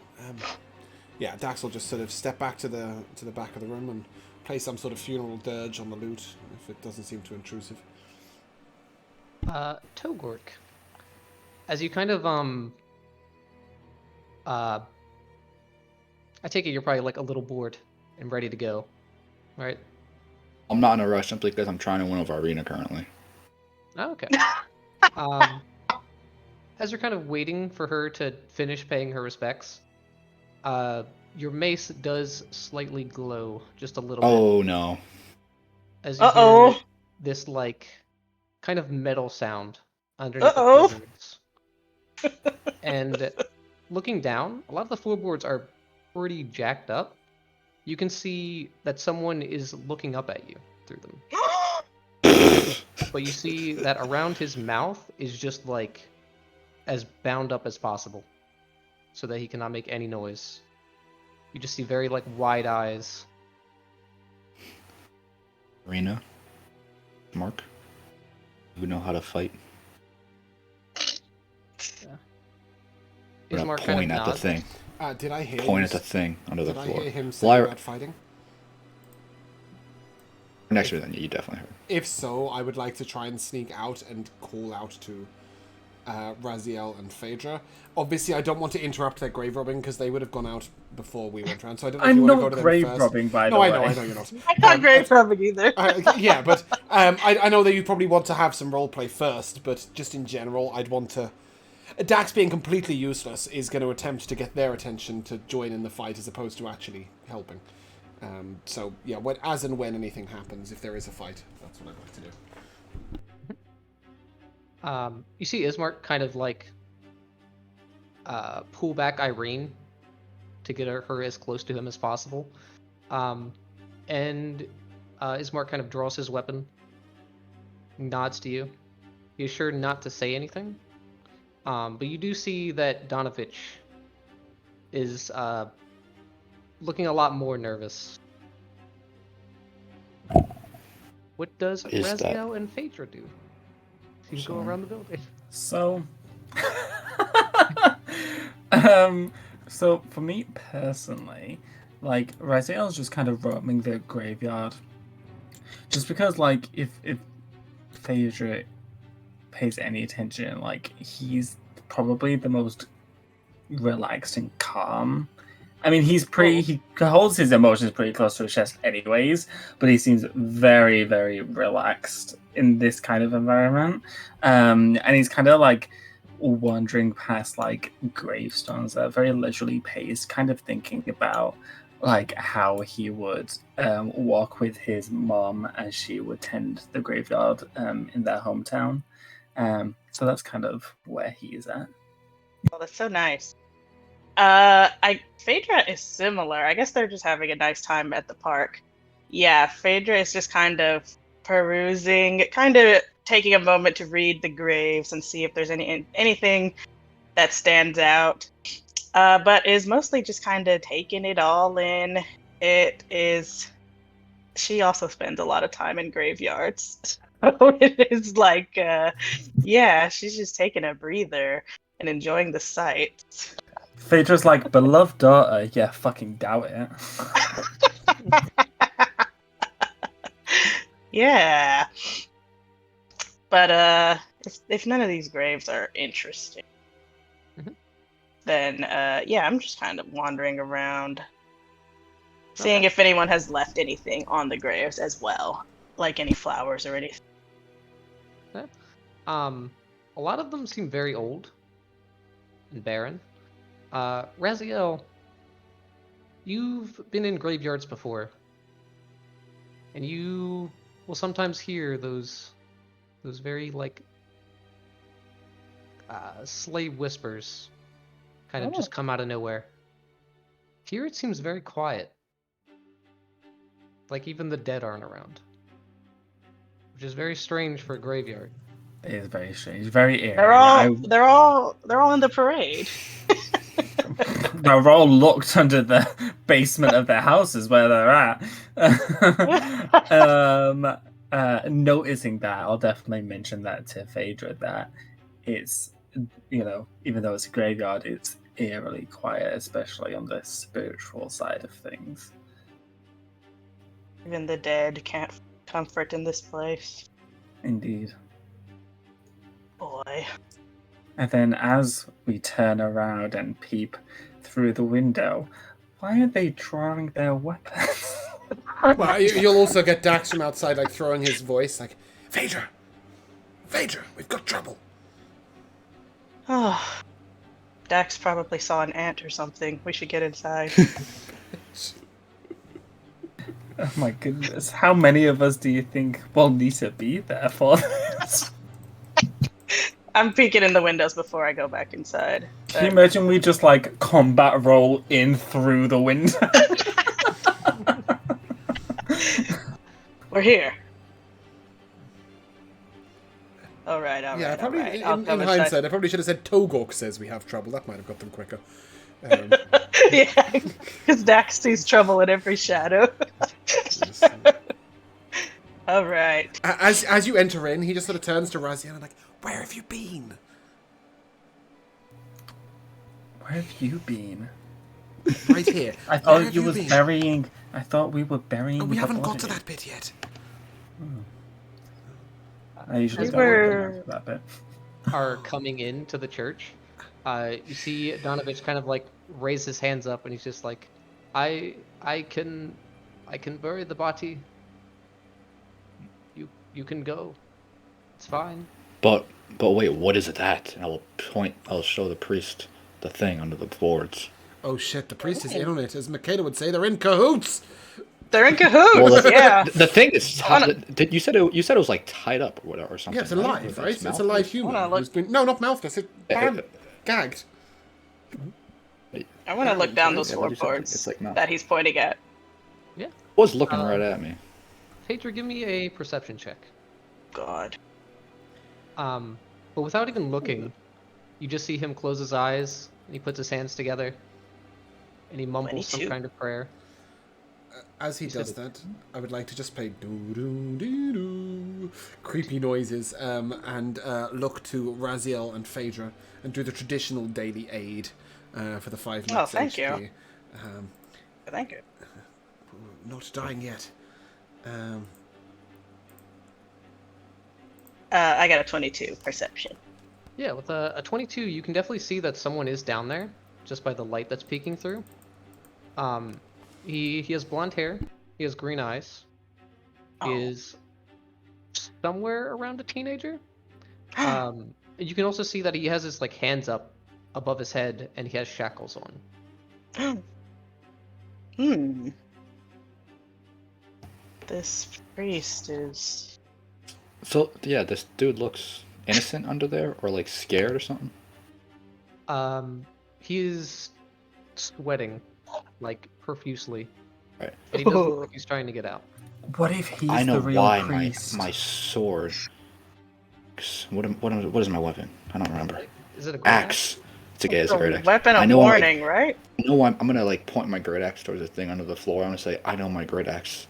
Yeah, Dax will just sort of step back to the back of the room and play some sort of funeral dirge on the lute if it doesn't seem too intrusive. Togork. As you kind of I take it you're probably a little bored and ready to go, right? I'm not in a rush simply because I'm trying to win over Irina currently. Oh, okay. As you're kind of waiting for her to finish paying her respects, your mace does slightly glow just a little bit. Oh no. As you hear this kind of metal sound underneath the floorboards. And looking down, a lot of the floorboards are pretty jacked up. You can see that someone is looking up at you through them. But you see that around his mouth is just as bound up as possible, so that he cannot make any noise. You just see very wide eyes. Irina, Mark, you know how to fight. Yeah. We're gonna point at the thing. Did I hear? Point at the thing under the floor. floor. Did I hear him say about fighting? Next year, then you definitely heard. If so, I would like to try and sneak out and call out to Raziel and Phaedra. Obviously, I don't want to interrupt their grave robbing because they would have gone out before we went around. So I don't know if you want to go to them grave first. robbing, by the way. way. No, I know you're not. I'm not grave robbing either. Yeah, but I know that you probably want to have some roleplay first, but just in general, I'd want to... Dax being completely useless is going to attempt to get their attention to join in the fight as opposed to actually helping. So, yeah, as and when anything happens, if there is a fight, that's what I'd like to do. You see Ismark kind of pull back Irene to get her as close to him as possible. And Ismark kind of draws his weapon, nods to you. He's sure not to say anything. But you do see that Donovich is looking a lot more nervous. What does Is that- Raziel and Phaedra do? You go Sorry. around the building. So, so for me personally, like Raziel's just kind of roaming the graveyard, just because like if Phaedra pays any attention, like he's probably the most relaxed and calm. I mean, he holds his emotions pretty close to his chest anyways, but he seems very, very relaxed in this kind of environment. And he's kind of like wandering past like gravestones that are very leisurely paced, kind of thinking about like how he would walk with his mom as she would tend the graveyard in their hometown. So that's kind of where he is at. Oh, that's so nice. Phaedra is similar. I guess they're just having a nice time at the park. Yeah, Phaedra is just kind of perusing, kind of taking a moment to read the graves and see if there's anything that stands out. But is mostly just kind of taking it all in. She also spends a lot of time in graveyards. So it is like, yeah, she's just taking a breather and enjoying the sights. Phaedra's like, beloved daughter, yeah, fucking doubt it. Yeah. But if none of these graves are interesting, then yeah, I'm just kind of wandering around, seeing if anyone has left anything on the graves as well, like any flowers or anything. A lot of them seem very old and barren. Raziel, you've been in graveyards before, and you will sometimes hear those very like slave whispers kind of just come out of nowhere. Here it seems very quiet, like even the dead aren't around, which is very strange for a graveyard. It is very strange, very eerie. They're all in the parade. They're all locked under the basement of their houses where they're at. Noticing that, I'll definitely mention that to Phaedra, that it's, even though it's a graveyard, it's eerily quiet, especially on the spiritual side of things. Even the dead can't comfort in this place. Indeed. Boy. And then as we turn around and peep through the window, why are they drawing their weapons? Well, you'll also get Dax from outside, like, throwing his voice, like, Phaedra! Phaedra, we've got trouble! Oh. Dax probably saw an ant or something. We should get inside. Oh my goodness. How many of us do you think will need to be there for this? I'm peeking in the windows before I go back inside. Can you imagine we just like combat roll in through the window? We're here. All right. Yeah, probably right. in hindsight, I probably should have said Togok says we have trouble. That might have got them quicker. Yeah, because Dax sees trouble in every shadow. All right. As you enter in, he just sort of turns to Raziel and like, where have you been? Where have you been? Right here. I thought you was burying. I thought we were burying. Oh, we the haven't got body. to that bit yet. I usually We don't were- like that bit. Are coming into the church. You see Donovich kind of like raise his hands up, and he's just like, I can bury the body. You can go. It's fine. But wait, what is that? And I'll show the priest the thing under the boards. Oh shit, the priest is in on it. As Makeda would say, they're in cahoots! They're in cahoots. Well, yeah. The thing is, you said it was like tied up or whatever or something. Yeah, it's alive, right? It's a live human. Wanna look- Who's been... No, not mouthless. It's gagged. I want to look down those Yeah, what do you say? floorboards It's like, no. that he's pointing at. Was looking right at me. Phaedra, give me a perception check. God. But without even looking, You just see him close his eyes, and he puts his hands together, and he mumbles some 22. kind of prayer. As he said does it. that, I would like to just play doo-doo-doo-doo, creepy noises and look to Raziel and Phaedra and do the traditional daily aid for the 5 max thank HP. you. Thank you. Not dying yet. I got a 22 perception. Yeah, with a 22, you can definitely see that someone is down there, just by the light that's peeking through. He has blonde hair, he has green eyes, he Oh. is somewhere around a teenager. And you can also see that he has his like hands up above his head, and he has shackles on. This priest is. So yeah, this dude looks innocent under there, or like scared or something. He is sweating like profusely, Right. and he doesn't look like he's trying to get out. What if he's I know the real why priest? my sword. What is my weapon? I don't remember. Is it a great Axe. It's a great axe. Weapon I of know warning, right? No, I'm gonna like point my great axe towards the thing under the floor. I'm gonna say, I know my great axe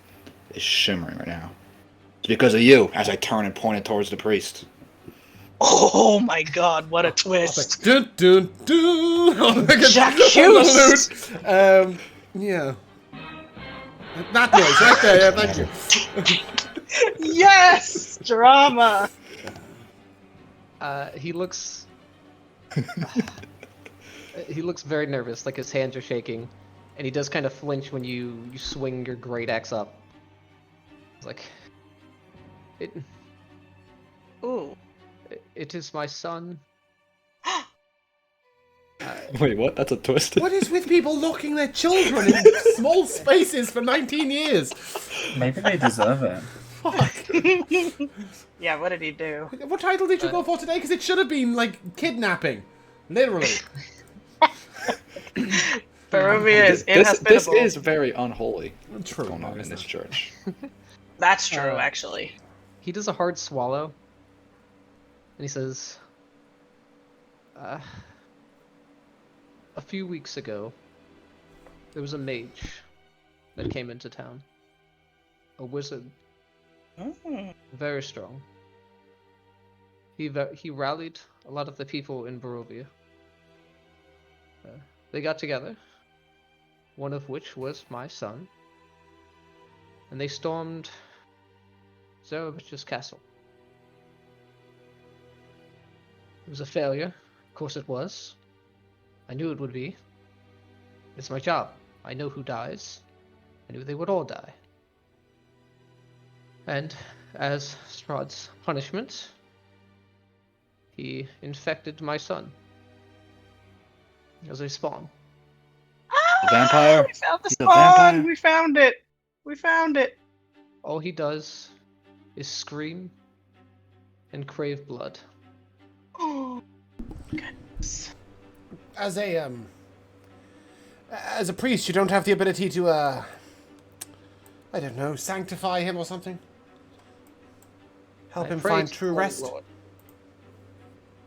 is shimmering right now. It's because of you. As I turn and point it towards the priest. Oh my god, what a twist! Dun, dun, dun. Jacques! Yeah. That noise right there. Yeah, thank you. Yes! Drama! He looks. He looks very nervous, like his hands are shaking, and he does kind of flinch when you swing your great axe up. It's like, Ooh. it is my son. Wait, what? That's a twist. What is with people locking their children in small spaces for 19 years? Maybe they deserve it. Fuck. Yeah, what did he do? What title did you go for today? Because it should have been, like, kidnapping. Literally. Barovia is This inhospitable. is very unholy. True. Going on in this church. That's true, actually. He does a hard swallow, and he says, a few weeks ago, there was a mage that came into town. A wizard. Very strong. He rallied a lot of the people in Barovia. They got together, one of which was my son, and they stormed Zarovich's castle. It was a failure, of course it was. I knew it would be. It's my job. I know who dies. I knew they would all die. And as Strahd's punishment, he infected my son as a spawn. A vampire? We found the He's a spawn! vampire? We found it! We found it! All he does is scream and crave blood. Oh, goodness. As a priest, you don't have the ability to, I don't know, sanctify him or something? Help I him pray find to true the rest? Lord,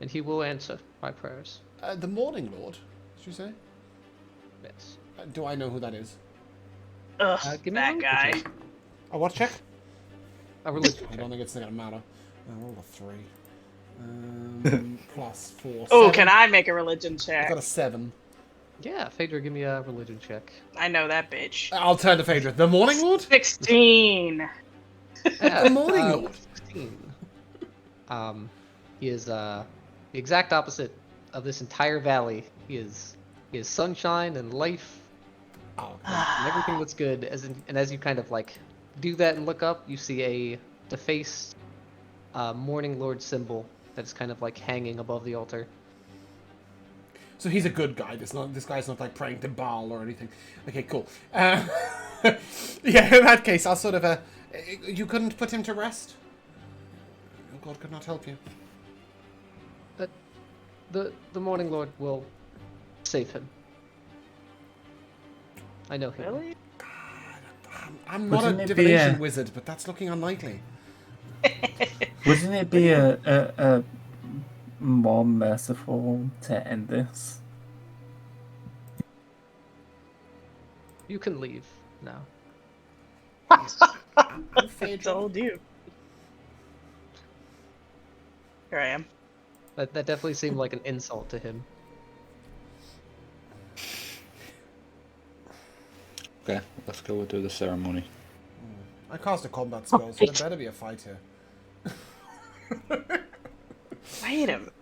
and he will answer my prayers. The Morning Lord, did you say? Yes. Do I know who that is? Ugh, Give me that a guy. religion check. A what check? A religion I check. don't think it's going to matter. Roll a 3. Plus 4. Oh, 7. can I make a religion I've check? got a 7. Yeah, Phaedra, give me a religion check. I know that bitch. I'll turn to Phaedra. The Morning Lord? 16! Yeah, The Morning Lord. 16. He is the exact opposite of this entire valley. He is sunshine and life Oh, and everything that's good. And as you kind of like do that and look up, you see a defaced Morning Lord symbol that's kind of like hanging above the altar. so he's a good guy. This guy's not like praying to Baal or anything. Okay, cool. Yeah, in that case, I'll sort of you couldn't put him to rest? God could not help you. The Morning Lord will save him. I know him. Really? I'm not Wouldn't a it be divination a- wizard, but that's looking unlikely. Wouldn't it be a more merciful to end this? You can leave now. I'm Phaedra. Told you. Here I am. That definitely seemed like an insult to him. Okay, let's go through the ceremony. I cast a combat spell, so there better be a fight here. Wait a minute.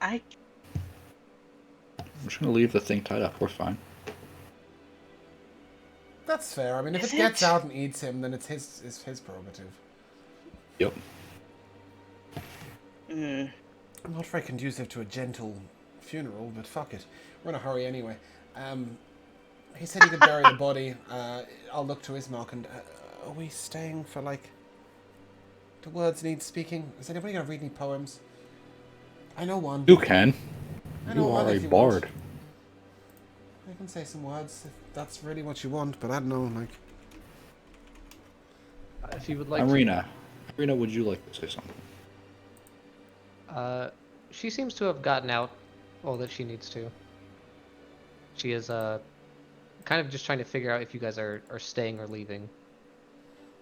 I'm just gonna leave the thing tied up. We're fine. That's fair. I mean, if Is it gets it? out and eats him, then it's his prerogative. Yep. Mm. I'm not very conducive to a gentle funeral, but fuck it. We're in a hurry anyway. He said he could bury the body. I'll look to Ismark and... are we staying for, like... Do words need speaking? Is anybody going to read any poems? I know one. You can. I know You one are a if you want. bard. I can say some words if that's really what you want, but I don't know, like... If you would like Irina, would you like to say something? to. She seems to have gotten out all that she needs to. She is kind of just trying to figure out if you guys are staying or leaving.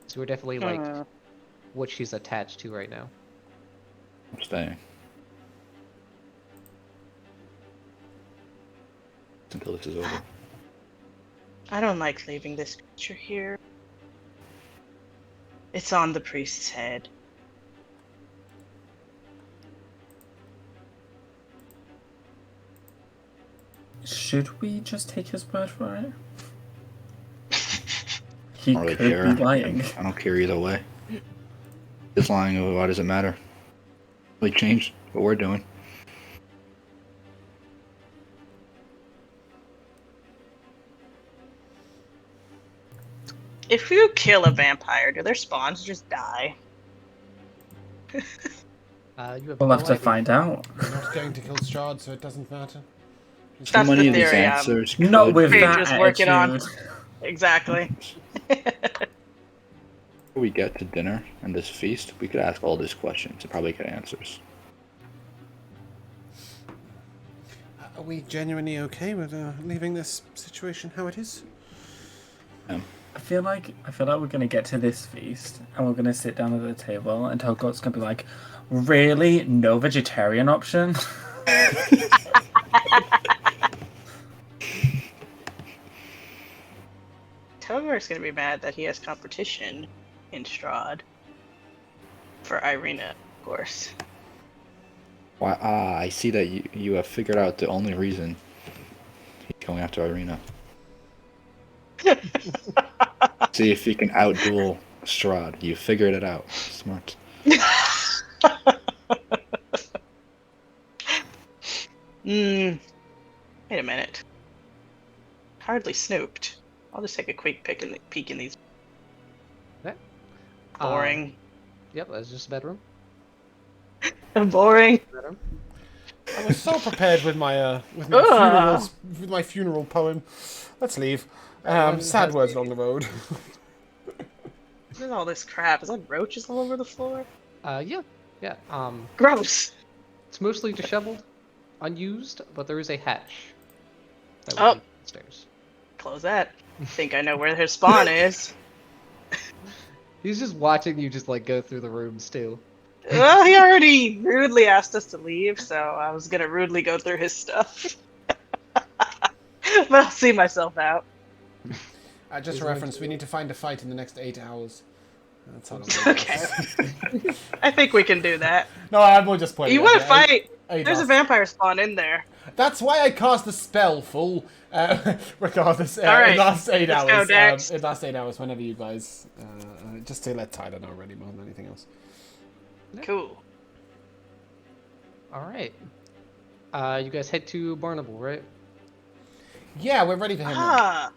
So we're definitely like what she's attached to right now. I'm staying. Until this is over. I don't like leaving this creature here. It's on the priest's head. Should we just take his word for it? He I don't really could care. be lying. I don't care either way. He's lying. Why does it matter? We changed what we're doing. If you kill a vampire, do their spawns just die? You have We'll no have to idea. find out. We're not going to kill Strahd, so it doesn't matter. So That's many the of these theory, answers. Not could with be- that Phaedra's working on. attitude. Exactly. Before we get to dinner and this feast, we could ask all these questions and probably get answers. Are we genuinely okay with leaving this situation how it is? I feel like we're gonna get to this feast and we're gonna sit down at the table and Togot's gonna be like, really? No vegetarian option? Togar's gonna be mad that he has competition in Strahd. For Irina, of course. Why? Ah, I see that you have figured out the only reason he's going after Irina. See if he can outduel Strahd. You figured it out. Smart. Wait a minute. Hardly snooped. I'll just take a quick peek in these. Okay. Boring. Yep, that's just a bedroom. Boring. Bedroom. I was so prepared with my funeral poem. Let's leave. Sad words along the road. What is all this crap? Is that roaches all over the floor? Yeah. Gross. It's mostly disheveled, unused, but there is a hatch that Oh. leads downstairs. Close that. Think I know where his spawn is. He's just watching you just like go through the rooms too. Well, he already rudely asked us to leave, so I was gonna rudely go through his stuff. But I'll see myself out. Just a reference, we need to find a fight in the next 8 hours. That's how Okay. I think we can do that. No, I'm just pointing You out, want to yeah, fight? eight There's a hours. vampire spawn in there. That's why I cast the spell, fool. Regardless, Alright, in the last 8 let's go, hours. Dax. In the last 8 hours, whenever you guys... just to let Tyler know already more than anything else. Cool. All right. You guys head to Barnable, right? Yeah, we're ready for him. Ah.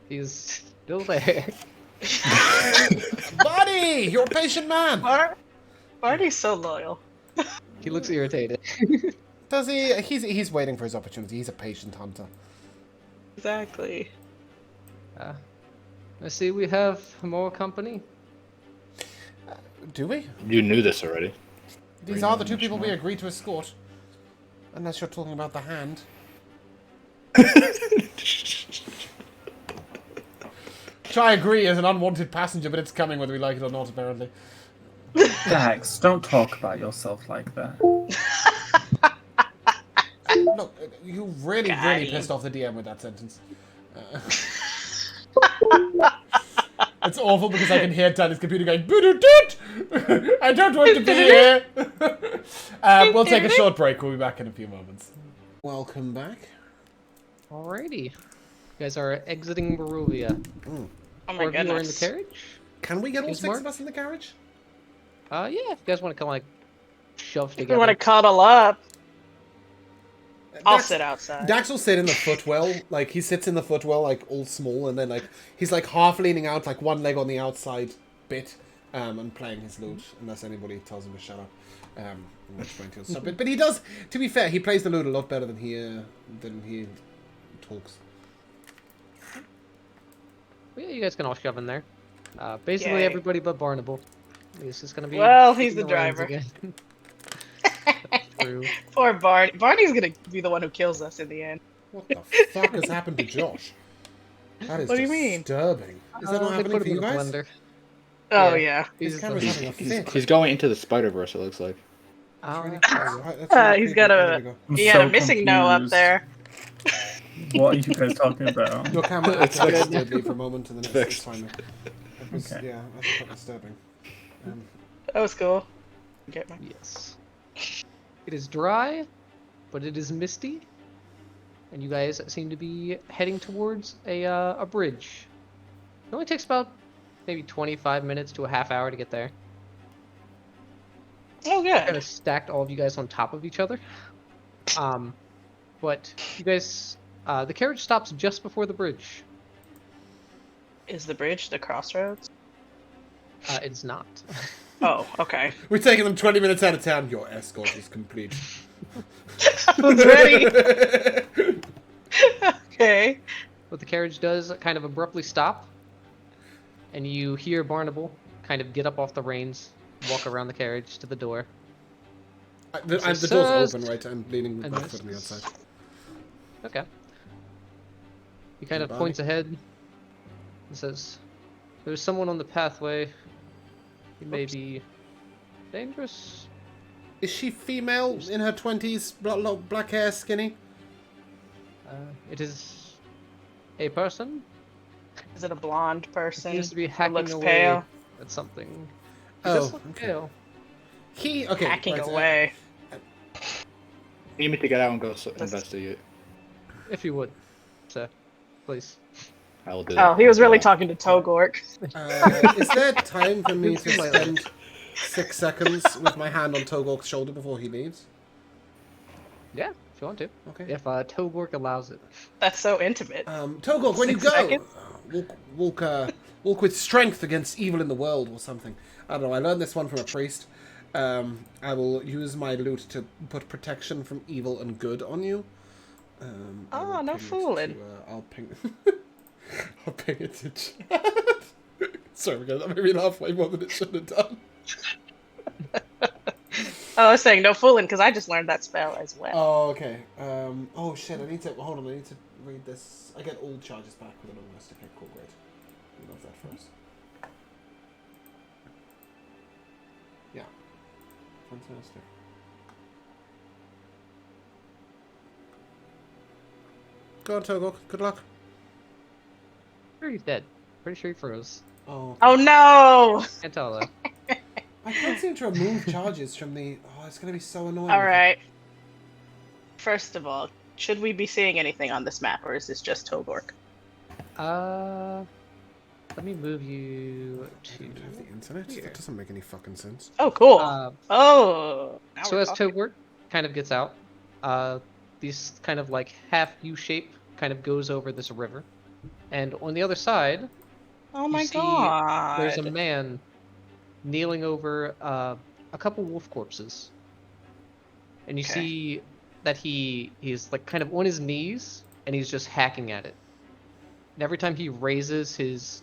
He's still there. Buddy! You're a patient man! Marty's so loyal. He looks irritated. Does he? He's waiting for his opportunity. He's a patient hunter. Exactly. I see we have more company. Do we? You knew this already. These are the two people we agreed to escort. Unless you're talking about the hand. Which I agree is an unwanted passenger, but it's coming whether we like it or not, apparently. Dax, don't talk about yourself like that. Look, you really, Got really him. pissed off the DM with that sentence. It's awful because I can hear Tiny's computer going, "Boo-doo-doot! I don't want to be here!" We'll take a short break. We'll be back in a few moments. Welcome back. Alrighty. You guys are exiting Barovia. Oh my Four of you are in the goodness. carriage. Can we get all Is 6 Mark? of us in the carriage? Yeah, if you guys want to come like shove If we together. want to cuddle up, I'll Dax- sit outside. Dax will sit in the footwell, like he sits in the footwell, like all small, and then like he's like half leaning out, like one leg on the outside bit, and playing his lute, unless anybody tells him to shut up. In which point he'll stop it. But he does. To be fair, he plays the lute a lot better than he talks. Well, yeah, you guys can all shove in there. Basically Yay. everybody but Barnable. He's just gonna be. Well, he's taking the reins driver. again. True. Poor Barney. Barney's gonna be the one who kills us in the end. What the fuck has happened to Josh? That is What do you mean? disturbing. Is that not They happening put for him you in a guys? blender. Oh Yeah. yeah. His He's camera's the- having a fit. He's going into the Spider-Verse, it looks like. Oh, Right, that's really He's creepy. got There a we go. I'm he had so a missing no up confused. there. What are you guys talking about? Your camera acted weirdly for a moment, and then it's fine. It was, Okay. yeah, that's quite disturbing. That was cool. Get my yes. It is dry, but it is misty, and you guys seem to be heading towards a bridge. It only takes about maybe 25 minutes to a half hour to get there. Oh Kind good. of stacked all of you guys on top of each other. But you guys, the carriage stops just before the bridge. Is the bridge the crossroads? It's not. Oh, okay. We're taking them 20 minutes out of town. Your escort is complete. Who's ready? Okay. But the carriage does kind of abruptly stop, and you hear Barnable kind of get up off the reins, walk around the carriage to the door. The Says, door's open, right? I'm leaning with and my this- foot on the outside. Okay. He kind of Barney? points ahead and says, "There's someone on the pathway. He may Oops. be dangerous." Is she female, in her 20s, black hair, skinny? It is a person. Is it a blonde person? Seems to be who hacking looks away pale? at something. He Oh, does look okay. pale. Okay. Hacking right, away. You need me to get out and go investigate. If you would, sir, please. I will do Oh, that. he was really talking to Togork. Is there time for me to It's my spend 6 seconds with my hand on Togork's shoulder before he leaves? Yeah, if you want to. Okay. If Togork allows it. That's so intimate. Togork, when you 6 go, seconds? walk with strength against evil in the world or something. I don't know. I learned this one from a priest. I will use my lute to put protection from evil and good on you. I will no ping it fooling. to, I'll ping. I'll ping it to chat. Sorry, that made me laugh way more than it should have done. Oh, I was saying no fooling because I just learned that spell as well. Oh, okay. Oh shit! I need to hold on. I need to read this. I get all charges back with an honest. Okay, cool, great. We love that first. Yeah. Fantastic. Go on, Togok. Good luck. Sure, he's dead. Pretty sure he froze. Oh. Oh no! Can't tell though. I can't seem to remove charges from the. Oh, it's gonna be so annoying. All right. First of all, should we be seeing anything on this map, or is this just Togork? Let me move you I to. don't have the internet. here. That doesn't make any fucking sense. Oh, cool. Uh, now so we're as talking. Togork kind of gets out, this kind of like half U shape kind of goes over this river, and on the other side, Oh my see god. there's a man kneeling over a couple wolf corpses, and you Okay. see that he's like kind of on his knees and he's just hacking at it. And every time he raises his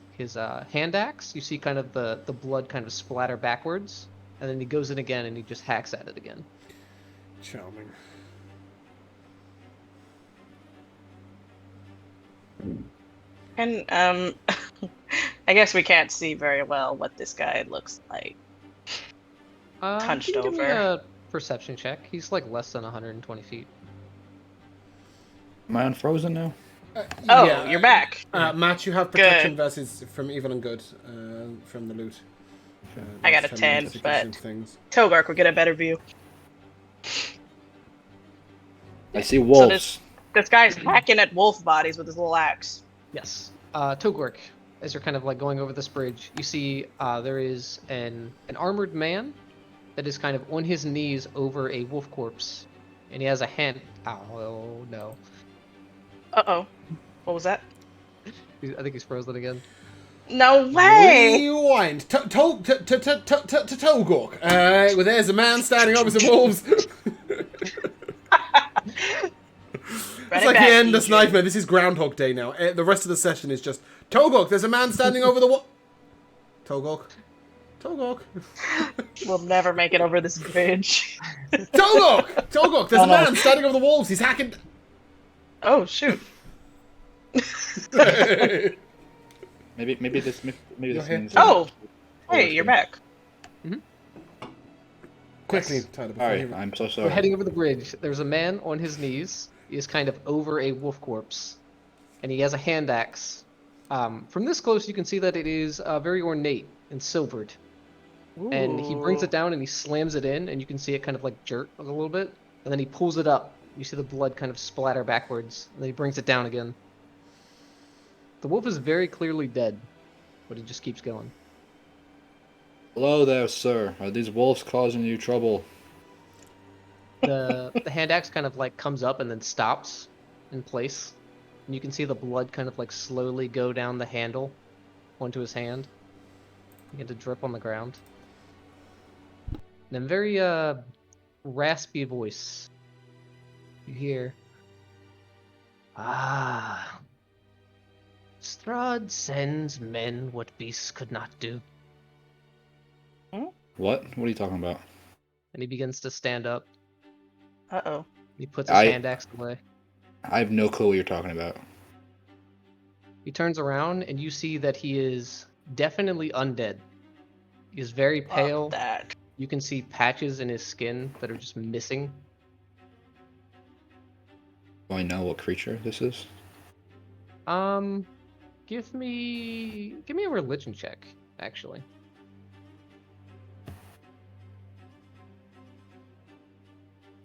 hand axe, you see kind of the blood kind of splatter backwards, and then he goes in again and he just hacks at it again. Charming. And I guess we can't see very well what this guy looks like. Hunched you can give me over. a perception check. He's like less than 120 feet. Am I unfrozen now? Oh, Yeah, you're back. Matt, you have protection versus from evil and good from the loot. I got a that's 10, identification but things. Togark will get a better view. I see wolves. This guy's hacking at wolf bodies with his little axe. Yes. Togork, as you're kind of like going over this bridge, you see there is an armored man that is kind of on his knees over a wolf corpse, and he has a hand. Oh no! Uh-oh. What was that? I think he's frozen again. No way! Rewind. Togork. Well, there's a man standing over some wolves. It's like the endless nightmare. This is Groundhog Day now. The rest of the session is just Togork. There's a man standing over the Togork. Togork. We'll never make it over this bridge. Togork. Togork. There's a man standing over the wolves. He's hacking. Oh shoot. Maybe this means. Oh, hey, you're back. Quickly, Tyler. All right, I'm so sorry. We're heading over the bridge. There's a man on his knees. He is kind of over a wolf corpse, and he has a hand axe. From this close, you can see that it is very ornate and silvered. Ooh. And he brings it down and he slams it in, and you can see it kind of like jerk a little bit, and then he pulls it up. You see the blood kind of splatter backwards, and then he brings it down again. The wolf is very clearly dead, but he just keeps going. Hello there, sir. Are these wolves causing you trouble? The hand axe kind of like comes up and then stops in place, and you can see the blood kind of like slowly go down the handle onto his hand, begin to drip on the ground. And in very raspy voice, you hear, "Ah, Strahd sends men what beasts could not do." What? What are you talking about? And he begins to stand up. Uh-oh. He puts his hand axe away. I have no clue what you're talking about. He turns around and you see that he is definitely undead. He is very pale. That. You can see patches in his skin that are just missing. Do I know what creature this is? Give me a religion check, actually.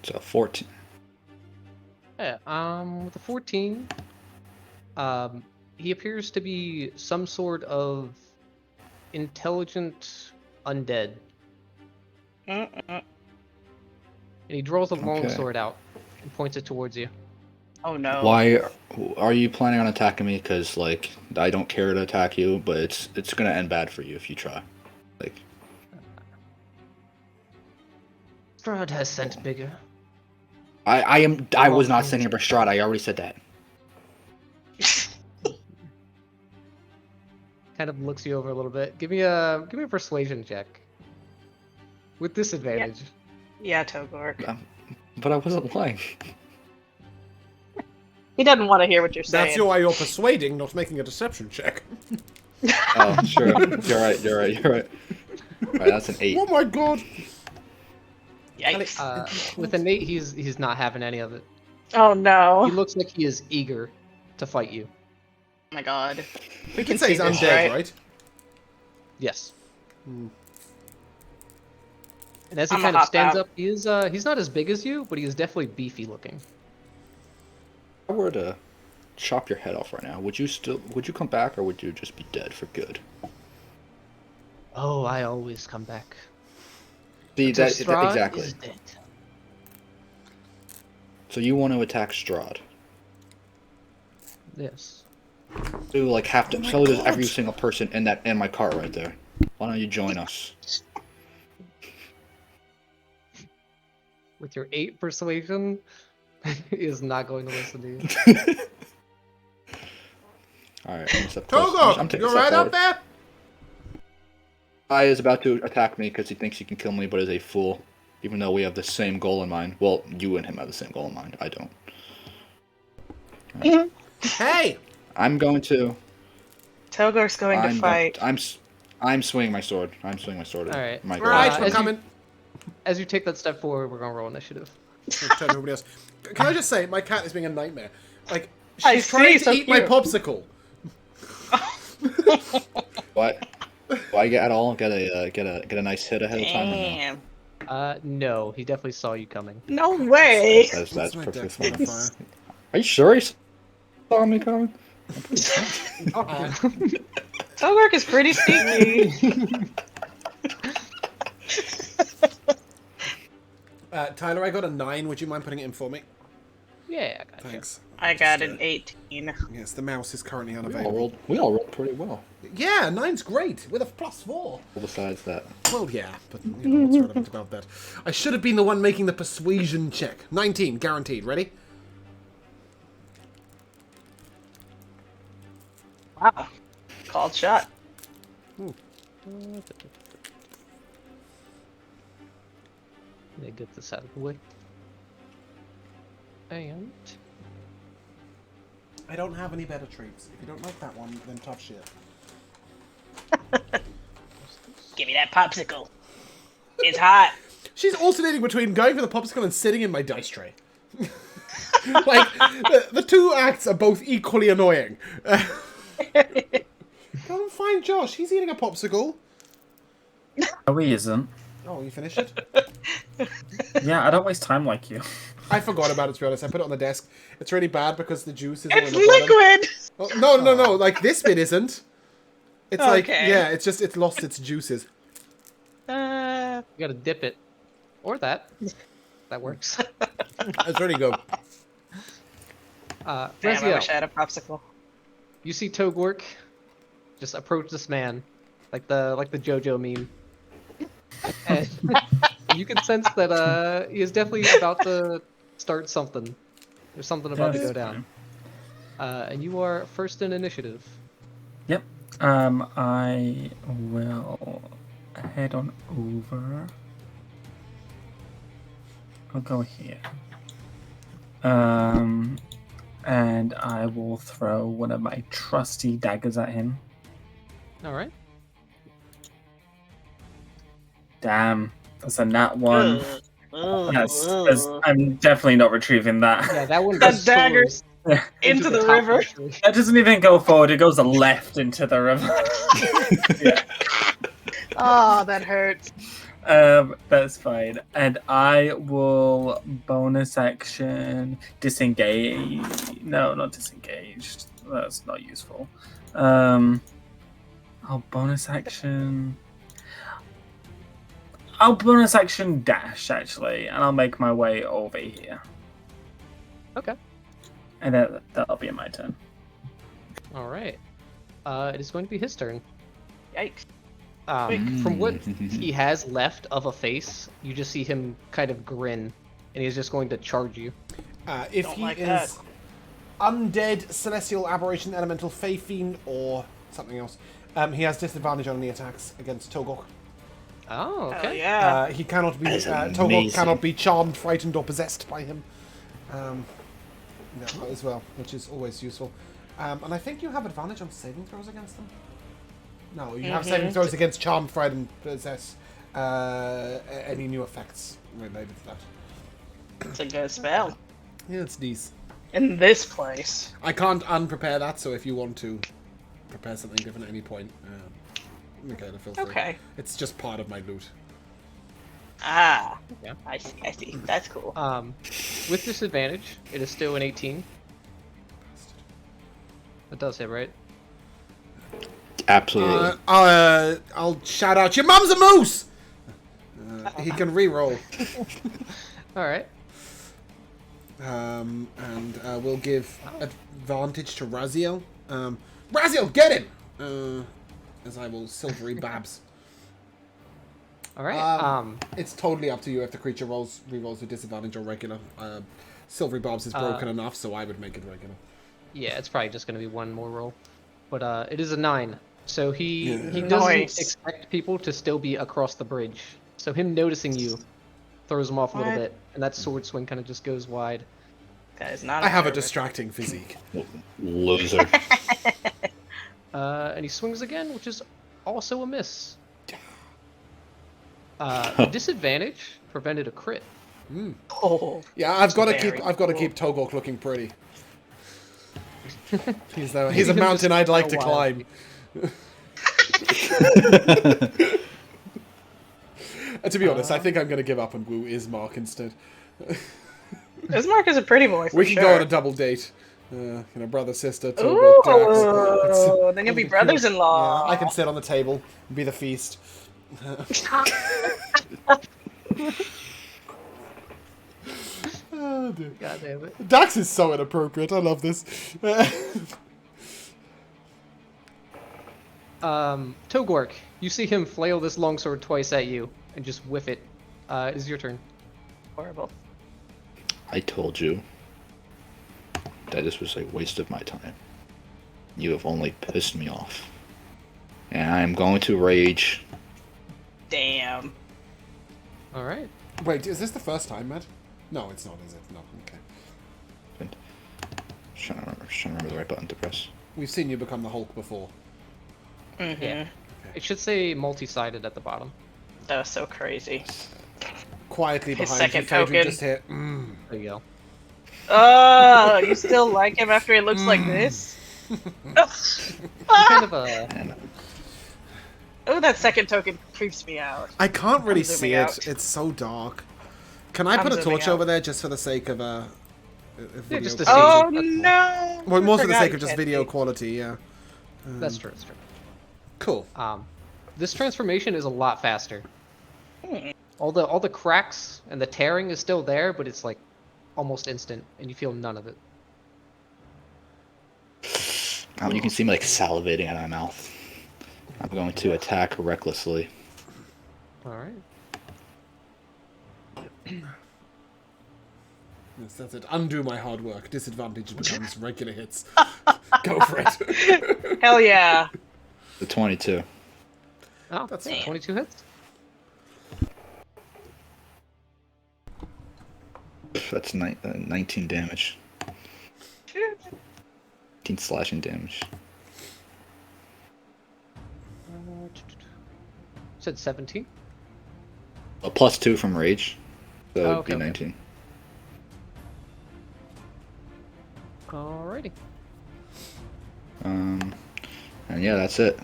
So 14. Yeah, with a 14, he appears to be some sort of intelligent undead. And he draws a long sword out and points it towards you. Oh no. Why are you planning on attacking me? Because, like, I don't care to attack you, but it's gonna end bad for you if you try. Like, Strahd has sent bigger. I was not sending for Strahd. I already said that. Kind of looks you over a little bit. Give me a persuasion check. With disadvantage. Yeah, Togork. But I wasn't lying. He doesn't want to hear what you're saying. That's why you're persuading, not making a deception check. Oh, sure. You're right. Alright, that's an 8. Oh my god! Yikes. With an 8, he's not having any of it. Oh no. He looks like he is eager to fight you. Oh my god. We can say he's undead, right? Yes. Hmm. And as he I'm kind a of stands hop up, he's not as big as you, but he is definitely beefy looking. If I were to chop your head off right now, would you come back, or would you just be dead for good? Oh, I always come back. See, Until that Strahd exactly. is dead. So you want to attack Strahd? Yes. So like have to. So does God. every single person in my cart right there. Why don't you join us? With your 8 persuasion, he is not going to listen to you. All right. I'm gonna step close. Togo, I'm taking you a step right up forward. there? guy is about to attack me because he thinks he can kill me, but is a fool. Even though we have the same goal in mind. Well, you and him have the same goal in mind. I don't. Hey! I'm going to. Togor's going to fight. I'm swinging my sword. I'm swinging my sword. All right. My All right, we're as you- coming. As you take that step forward, we're gonna roll initiative. Turn to everybody else. Can I just say, my cat is being a nightmare. Like, I she's trying see, to so eat my cute. popsicle. What? Do I get at all? Get a nice hit ahead of time? Or no? Damn. No, he definitely saw you coming. No way. That's What's my perfectly dex fine. modifier? Are you sure he saw me coming? Togor is pretty sneaky. Tyler, I got a 9. Would you mind putting it in for me? Yeah, I gotcha. Thanks. I got an 18. Yes, the mouse is currently We all unavailable. rolled pretty well. Yeah, 9's great, with a +4. Besides that. Well, yeah, but you know, what's relevant about that? I should have been the one making the persuasion check. 19, guaranteed. Ready? Wow. Called shot. Let me get this out of the way. And I don't have any better treats. If you don't like that one, then tough shit. Give me that popsicle. It's hot. She's alternating between going for the popsicle and sitting in my dice tray. Like, the two acts are both equally annoying. Go and find Josh. He's eating a popsicle. No, he isn't. Oh, you finished it? Yeah, I don't waste time like you. I forgot about it, to be honest. I put it on the desk. It's really bad because the juice is all in It's the bottom. liquid. Oh, no. Like, this bit isn't. It's like, Okay. yeah, it's lost its juices. you gotta dip it. Or that. That works. It's really good. Damn, I Reziel, wish I had a popsicle. you see Togork just approach this man, like the JoJo meme. And you can sense that he is definitely about to start something. There's something about to go down. And you are first in initiative. Yep. I will head on over. I'll go here. And I will throw one of my trusty daggers at him. All right. Damn, that's a nat one. Ugh. I'm definitely not retrieving that. Yeah, that one The goes daggers forward into the top, river. actually. That doesn't even go forward, it goes left into the river. Oh, that hurts. That's fine. And I will bonus action disengage. No, not disengaged. That's not useful. I'll bonus action. I'll bonus action dash actually, and I'll make my way over here. Okay. And that'll be my turn. All right. It is going to be his turn. Yikes. From what he has left of a face, you just see him kind of grin, and he's just going to charge you. If Don't he like is that. undead, celestial, aberration, elemental, fey fiend, or something else, he has disadvantage on any attacks against Togok. Oh, Hell okay. yeah. He cannot be is Togok amazing. cannot be charmed, frightened, or possessed by him. As well, which is always useful. And I think you have advantage on saving throws against them. No, you have saving throws against charm, frighten, possess, any new effects related to that. It's a good spell. Yeah, it's nice. In this place. I can't unprepare that, so if you want to prepare something different at any point, Michaela, feel free. Okay. It's just part of my loot. Ah. Yeah. I see. That's cool. With disadvantage, it is still an 18. That does hit, right? Absolutely. I'll shout out, your mum's a moose! He can re-roll. All right. And we'll give advantage to Raziel. Raziel, get him! As I will silvery babs. All right. It's totally up to you if the creature re-rolls with disadvantage or regular. Silvery Bobs is broken enough, so I would make it regular. Yeah, it's probably just going to be one more roll. But it is a 9. So he Yeah. doesn't Nice. expect people to still be across the bridge. So him noticing you throws him off a little What? bit, and that sword swing kind of just goes wide. That is not. I have a observant. distracting physique. Loser. And he swings again, which is also a miss. Disadvantage prevented a crit. Oh. Yeah, I've got to Very keep cool. Togok looking pretty. He's a Him mountain just I'd like for to a while. climb. To be honest, I think I'm going to give up and woo Ismark instead. Ismark is a pretty boy for We can sure. go on a double date. Brother, sister, Togok, Dax. Ooh, then you'll be brothers-in-law. Yeah, I can sit on the table and be the feast. Oh, dear. God damn it. Dax is so inappropriate. I love this. Togork, you see him flail this longsword twice at you and just whiff it. It is your turn. Horrible. I told you that this was a waste of my time. You have only pissed me off. And I am going to rage. Damn. All right. Wait, is this the first time, Matt? No, it's not, is it? No, okay. Trying to remember the right button to press. We've seen you become the Hulk before. Mm-hmm. Yeah. It should say multi-sided at the bottom. That was so crazy. Quietly His behind you, second Phaedra token. just hit. There you go. Oh, you still like him after he looks like this? Kind of a. And Oh, that second token creeps me out. I can't really I'm see zooming it. out. It's so dark. Can I I'm put a zooming torch out. over there just for the sake of Yeah, video just to quality? Oh That's cool. no! Well, more for the Forgot sake you of just can't video see. quality, yeah. That's true. That's true. Cool. This transformation is a lot faster. Hmm. All the cracks and the tearing is still there, but it's like almost instant, and you feel none of it. you can see me like salivating out of my mouth. I'm going to attack recklessly. All right. Yes, that's it. Undo my hard work. Disadvantage becomes regular hits. Go for it. Hell yeah! The 22. Oh, That's yeah, fine. 22 hits. That's 19 damage. 19 slashing damage. Said 17. A plus 2 from rage. So Oh, it'd okay, be okay. 19. Alrighty. And yeah, that's it.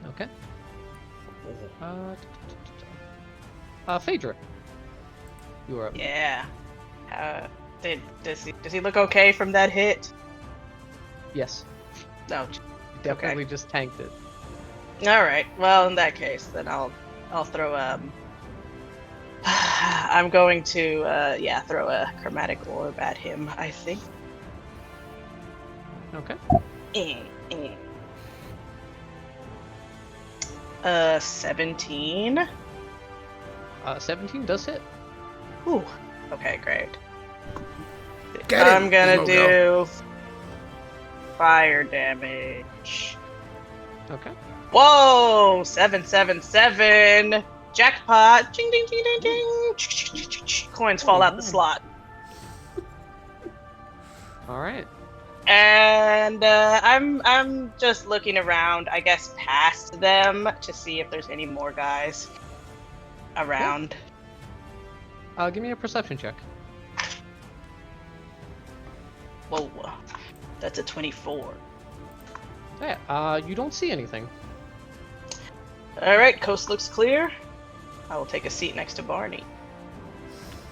Okay. Phaedra. You are up. Yeah. Does he look okay from that hit? Yes. No. You definitely just tanked it. All right. Well, in that case, then I'll throw I'm going to throw a chromatic orb at him. I think. Okay. 17. 17 does hit. Ooh. Okay, great. Get him, I'm gonna Mogo. do fire damage. Okay. Whoa! 777. Jackpot! Ding ding ding ding ding. Coins fall out the slot. All right. And I'm just looking around, I guess, past them to see if there's any more guys around. Give me a perception check. Whoa, that's a 24. Yeah. You don't see anything. All right, coast looks clear. I will take a seat next to Barney.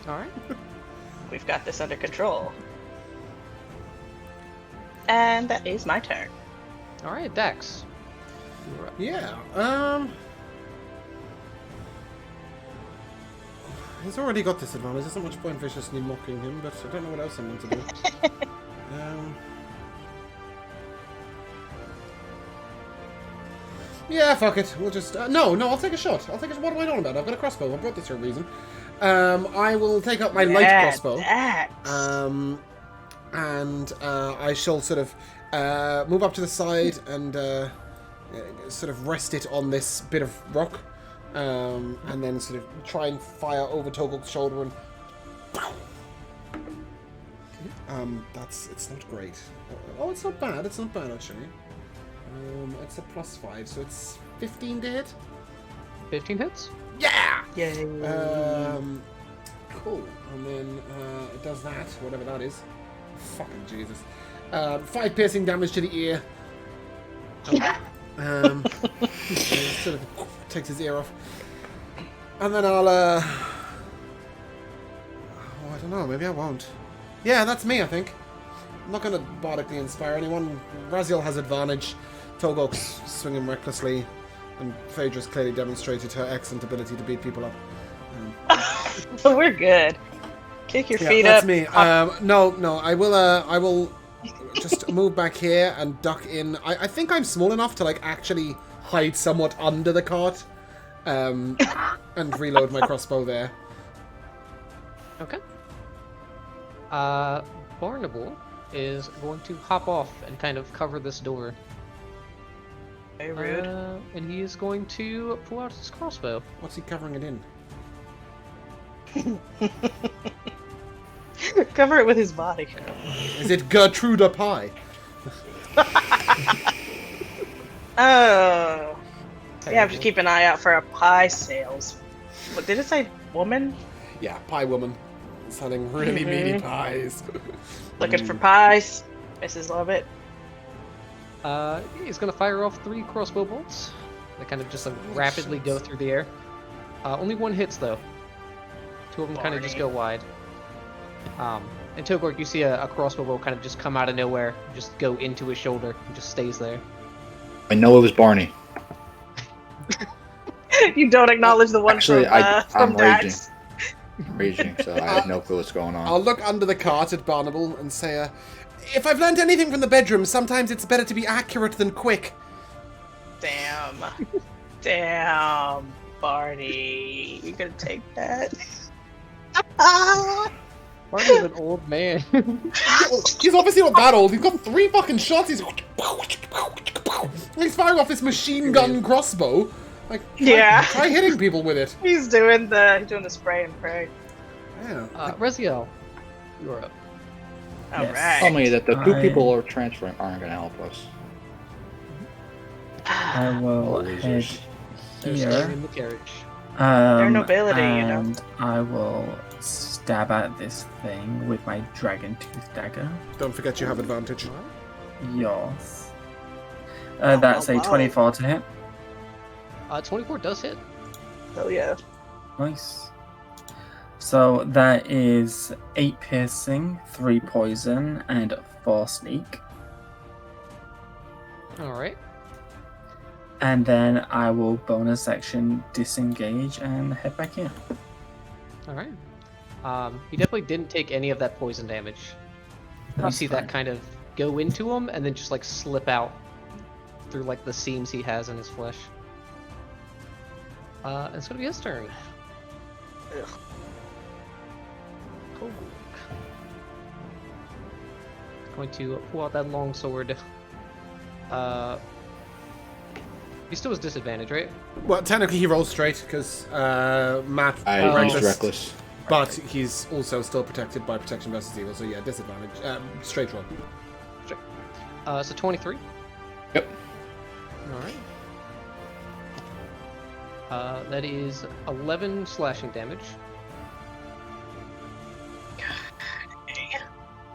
All right. We've got this under control. And that is my turn. All right, Dax. You're up. Yeah, he's already got disadvantage. There's not much point viciously mocking him, but I don't know what else I'm going to do. Yeah, fuck it. We'll just... no, I'll take a shot. What am I on about? I've got a crossbow. I brought this for a reason. I will take up my light crossbow. Dax. And I shall sort of Move up to the side and sort of rest it on this bit of rock. And then sort of try and fire over Togok's shoulder and... it's not great. Oh, it's not bad. It's not bad, actually. It's a +5, so it's 15 to hit. 15 hits? Yeah! Yay. Cool. And then it does that, whatever that is. Fucking Jesus. 5 piercing damage to the ear. It sort of takes his ear off. And then I'll, oh, I don't know, maybe I won't. Yeah, that's me, I think. I'm not going to bardically inspire anyone. Raziel has advantage. Togok's swinging recklessly. And Phaedra's clearly demonstrated her excellent ability to beat people up. We're good. Kick your feet that's up. me. No, I will just move back here and duck in. I think I'm small enough to like actually hide somewhat under the cart. And reload my crossbow there. Okay. Barnable is going to hop off and kind of cover this door. Very rude. And he is going to pull out his crossbow. What's he covering it in? Cover it with his body. Is it Gertruda Pie? Oh. Yeah, have to keep an eye out for a pie sales. What did it say? Woman? Yeah, pie woman. Selling really meaty pies. Looking for pies. Misses love it. He's gonna fire off 3 crossbow bolts. They kind of just like rapidly go through the air. Only 1 hits though. 2 of them kind of just go wide. And Togork, you see a crossbow bolt kind of just come out of nowhere, just go into his shoulder, and just stays there. I know it was Barney. You don't acknowledge the one Actually, from I'm Dax. raging, so I have no clue what's going on. I'll look under the cart at Barnable and say, if I've learned anything from the bedroom, sometimes it's better to be accurate than quick. Damn. Damn, Barney. You gonna take that? Barney's an old man. He's obviously not that old. He's got 3 fucking shots. He's firing off this machine gun crossbow. Like, try hitting people with it. He's doing the spray and pray. Yeah. Raziel, you're up. Alright. Tell me that the 2 people are transferring aren't going to help us. I will head They're here. staying in the carriage. They're nobility, you know. and I will stab at this thing with my dragon tooth dagger. Don't forget you have advantage. Yes. That's a 24 to hit. 24 does hit. Oh yeah. Nice. So that is 8 piercing, 3 poison, and 4 sneak. Alright. And then I will bonus action disengage and head back in. Alright. He definitely didn't take any of that poison damage. You That's see fine. that kind of go into him and then just like slip out through like the seams he has in his flesh. It's gonna be his turn. Ugh. Cool. Going to pull out that long sword. He still has disadvantage, right? Well, technically he rolls straight because Matt I used reckless, reckless. but he's also still protected by protection versus evil. So yeah, disadvantage. Straight roll. So 23. Yep. Alright. That is 11 slashing damage.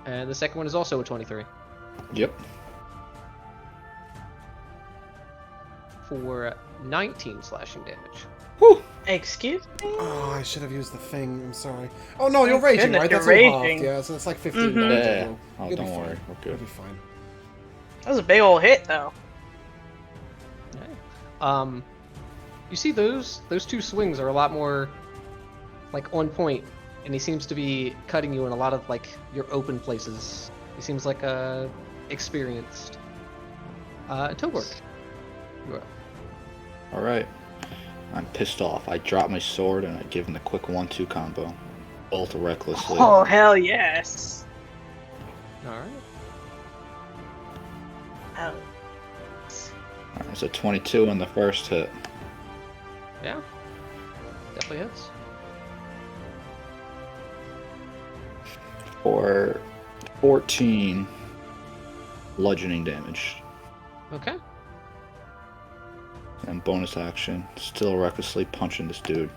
And the second one is also a 23. Yep. For 19 slashing damage. Whew. Excuse me? Oh, I should have used the thing. I'm sorry. Oh no, you're Thank raging, goodness right? you're That's all halved. raging. Yeah, so it's like 15 Mhm. damage. Yeah. overall. Oh, You'll be don't worry. fine. We're You'll good. be fine. That was a big old hit, though. Okay. You see those 2 swings are a lot more like on point, and he seems to be cutting you in a lot of like your open places. He seems like experienced. Togork, you're up. All right. I'm pissed off. I drop my sword and I give him the quick 1-2 combo. Bolt recklessly. Oh, hell yes. All right. Oh. It's a 22 on the first hit. Yeah. Definitely hits. For 14 bludgeoning damage. Okay. And bonus action, still recklessly punching this dude.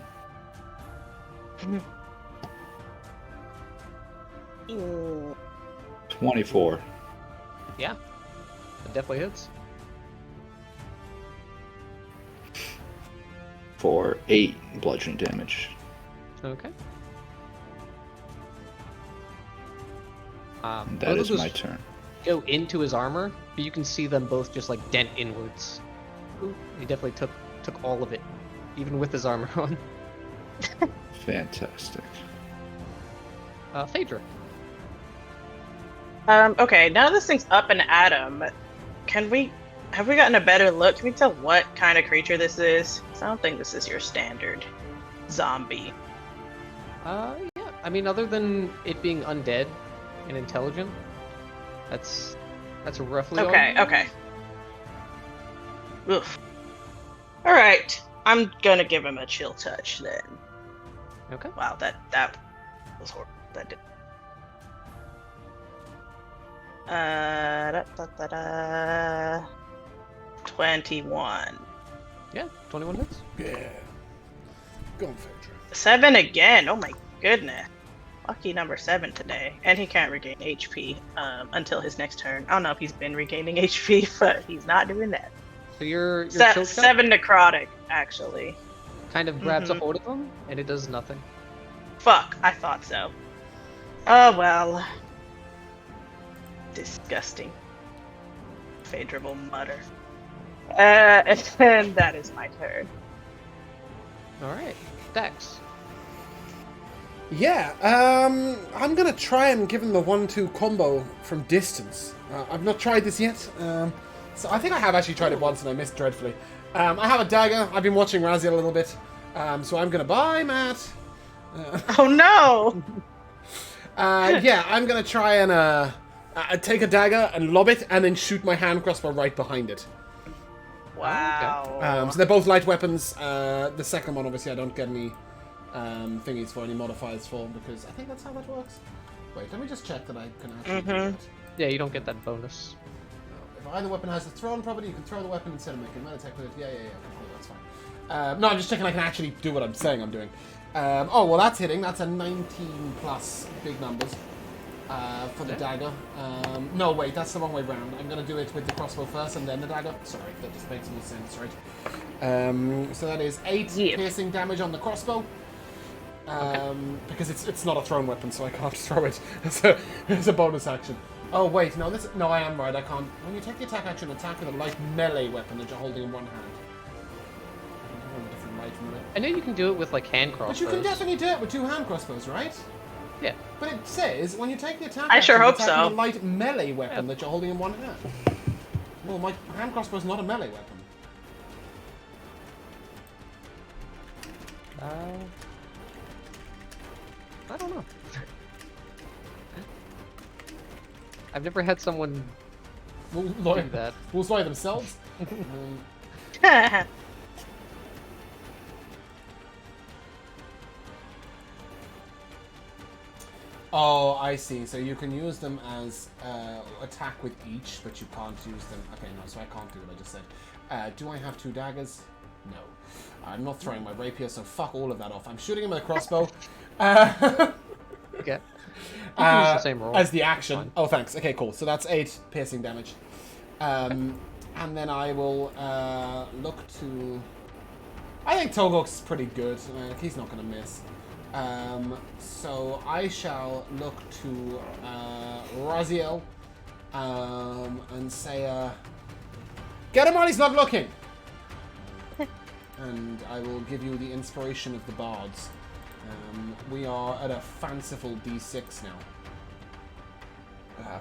Ooh. 24. Yeah. It definitely hits. For 8 bludgeoning damage. Okay. That Both of is those my turn. go into his armor, but you can see them both just like dent inwards. He definitely took all of it, even with his armor on. Fantastic. Phaedra. Okay, now this thing's up and at him. Have we gotten a better look? Can we tell what kind of creature this is? 'Cause I don't think this is your standard zombie. Yeah. I mean, other than it being undead and intelligent, that's roughly all. Okay. Oof. All right, I'm gonna give him a chill touch then. Okay. Wow, that was horrible. That did. 21. Yeah. 21 hits. Yeah. Go on, Phaedra. 7 again. Oh my goodness. Lucky number 7 today. And he can't regain HP until his next turn. I don't know if he's been regaining HP, but he's not doing that. So your chill shot 7 necrotic, actually. kind of grabs a hold of him, and it does nothing. Fuck, I thought so. Oh well. Disgusting. Phaedra will mutter. And that is my turn. All right, Dax. Yeah, I'm gonna try and give him the 1-2 combo from distance. I've not tried this yet, so I think I have actually tried it once and I missed dreadfully. I have a dagger. I've been watching Raziel a little bit, so I'm gonna buy Matt. Oh no! Yeah, I'm gonna try and take a dagger and lob it, and then shoot my hand crossbow right behind it. Wow. So they're both light weapons. The second one, obviously, I don't get any thingies for, any modifiers for, because I think that's how that works. Wait, let me just check that I can actually do that. Yeah, you don't get that bonus. If either weapon has the thrown property, you can throw the weapon instead of making an attack with it. Yeah, cool, that's fine. No, I'm just checking I can actually do what I'm saying I'm doing. Oh, well, that's hitting. That's a 19 plus big numbers for the dagger. No, wait, that's the wrong way round. I'm going to do it with the crossbow first and then the dagger. Sorry, that just makes more sense, right? So that is 8 piercing damage on the crossbow. Because it's not a thrown weapon, so I can't throw it. It's a bonus action. Oh wait, no, I am right. I can't. When you take the attack action, attack with a light melee weapon that you're holding in one hand. I can hold a different light melee. I know you can do it with like hand crossbows. But you can definitely do it with 2 hand crossbows, right? Yeah. But it says when you take the attack I action, sure hope attack with so. a light melee weapon that you're holding in one hand. Well, my hand crossbow is not a melee weapon. I don't know. I've never had someone do that. Rules by themselves. Oh, I see. So you can use them as attack with each, but you can't use them. Okay, no, so I can't do what I just said. Do I have 2 daggers? No. I'm not throwing my rapier, so fuck all of that off. I'm shooting him with a crossbow. Okay. You can use the same roll. As the action. Fine. Oh, thanks. Okay, cool. So that's 8 piercing damage. And then I will look to... I think Togok's pretty good. He's not going to miss. So I shall look to Raziel and say, get him while he's not looking! And I will give you the inspiration of the bards. We are at a fanciful D6 now.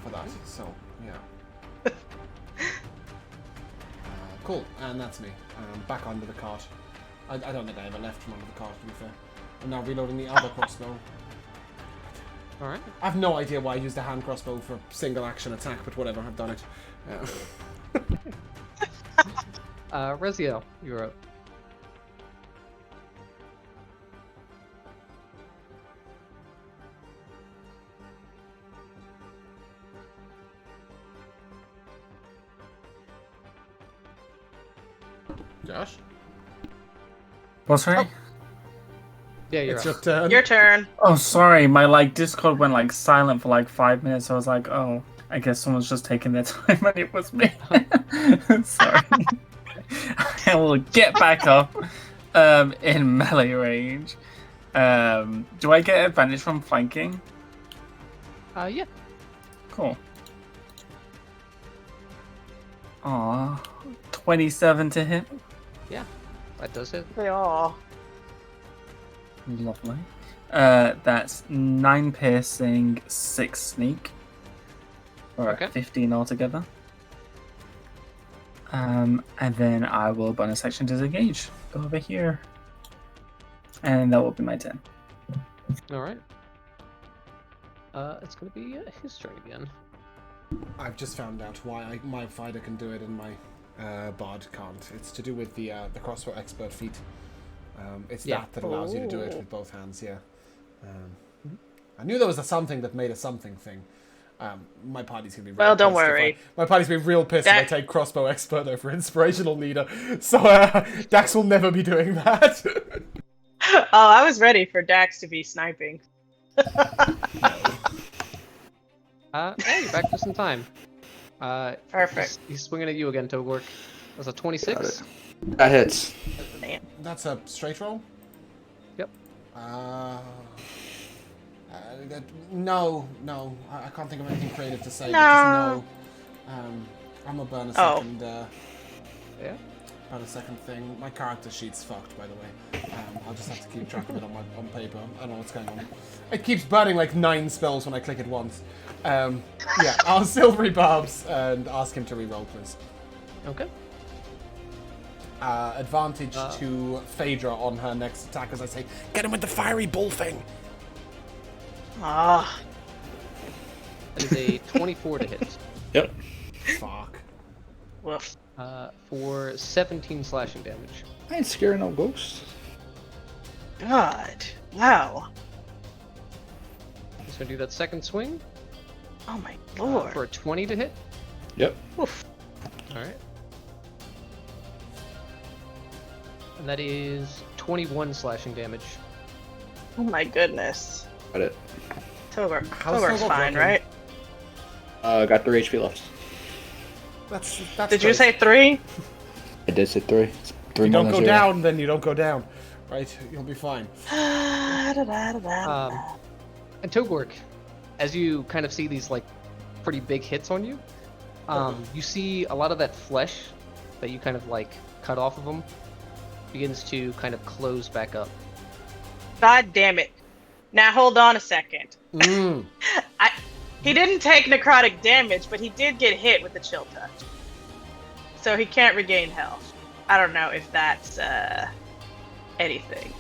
For that, so, yeah. Cool, and that's me. Back onto the cart. I don't think I ever left from under the cart, to be fair. I'm now reloading the other crossbow. Alright. I have no idea why I used a hand crossbow for single action attack, but whatever, I've done it. Reziel, you're up. Josh? What's right? Yeah, you're It's up. your turn. Your turn. Oh, sorry. My Discord went silent for 5 minutes. I was like, oh, I guess someone's just taking their time, and it was me. Sorry. I will get back up in melee range. Do I get advantage from flanking? Yeah. Cool. Aw, 27 to hit. That does hit. They all. Lovely. That's 9 piercing, 6 sneak. Alright, Okay. 15 altogether. And then I will bonus action disengage. Go over here. And that will be my turn. Alright. It's gonna be his turn again. I've just found out why my fighter can do it and my bard can't. It's to do with the crossbow expert feat. It's Yeah. that allows you to do it with both hands. Yeah. I knew there was a something that made a something thing. My party's gonna be real Well, don't pissed if worry. my party's gonna be real pissed if I That- take crossbow expert over inspirational leader. So Dax will never be doing that. Oh, I was ready for Dax to be sniping. Yeah, you're back just in time. Perfect. He's swinging at you again, Togork. That's a 26. That hits. That's a straight roll. Yep. No, I can't think of anything creative to say. No. Because no. I'm gonna burn a Oh. second. Yeah. Burn a second thing. My character sheet's fucked, by the way. I'll just have to keep track of it on paper. I don't know what's going on. It keeps burning 9 spells when I click it once. Yeah, I'll silvery barbs and ask him to reroll, please. Okay. Advantage to Phaedra on her next attack as I say, get him with the fiery bull thing. Ah. That is a 24 to hit. Yep. Fuck. Woof. For 17 slashing damage. I ain't scaring no ghosts. God. Wow. He's gonna do that second swing Oh my lord. for a 20 to hit. Yep. Oof. Alright. And that is 21 slashing damage. Oh my goodness. Got it. Togork's How's Togork fine, looking? right? Got 3 HP left. That's Did you great. say 3? I did say 3. It's 3 You more don't than go 0. down, then you don't go down. Right? You'll be fine. And Togork, as you kind of see these pretty big hits on you, you see a lot of that flesh that you kind of cut off of him begins to kind of close back up. God damn it. Now hold on a second. Mm. He didn't take necrotic damage, but he did get hit with the chill touch. So he can't regain health. I don't know if that's anything.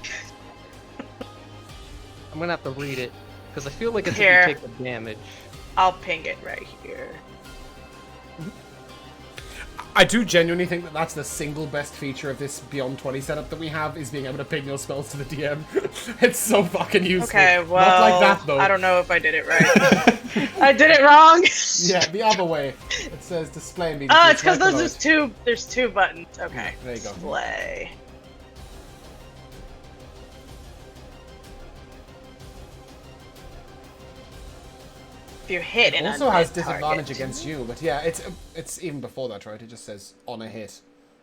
I'm gonna have to read it because I feel like it's Here. if you take the damage. I'll ping it right here. I do genuinely think that that's the single best feature of this Beyond 20 setup that we have, is being able to ping your spells to the DM. It's so fucking useful. Okay, well, Not like that, though. I don't know if I did it right. I did it wrong. Yeah, the other way. It says display me. Oh, it's because there's two buttons. Okay. There you go. Display. If you hit It an also has undead disadvantage target. against you, but yeah, it's even before that, right? It just says on a hit.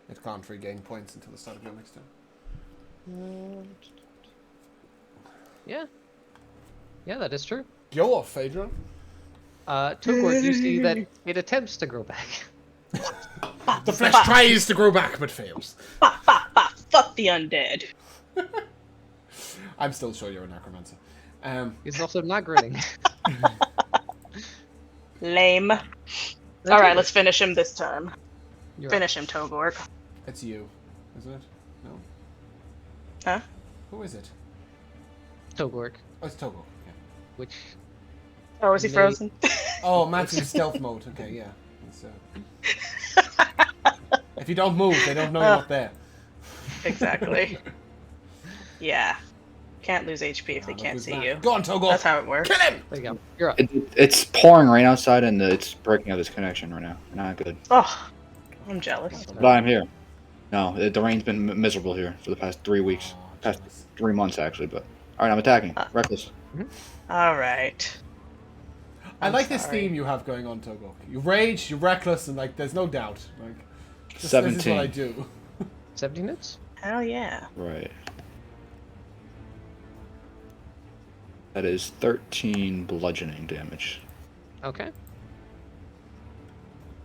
It can't regain points until the start of your next turn. Yeah. Yeah, that is true. Go off, Phaedra. Togork, you see that it attempts to grow back. The flesh tries to grow back, but fails. Fuck the undead. I'm still sure you're a necromancer. He's also not grinning. Lame. That's Alright, it. let's finish him this time. You're Finish him, Togork. It's you, isn't it? No? Huh? Who is it? Togork, Oh, it's Togo. Okay. which Oh, is he Nate. frozen? Oh, Matt's in stealth mode. Okay, yeah. It's, If you don't move, they don't know you're not there. Exactly. Yeah. Can't lose HP if they Look can't who's see back. you. Go on, Togo. That's how it works. Kill him! There you go. You're up. It's pouring rain outside, and it's breaking up his connection right now. Not good. Oh, I'm jealous. But I'm here. No, the rain's been miserable here for the past 3 weeks. Past 3 months, actually. But all right, I'm attacking. Reckless. All right. I like this sorry. theme you have going on, Togo. You rage, you're reckless, and like there's no doubt. Like this is what I 17. do. 17 hits? Hell yeah. Right. That is 13 bludgeoning damage. Okay.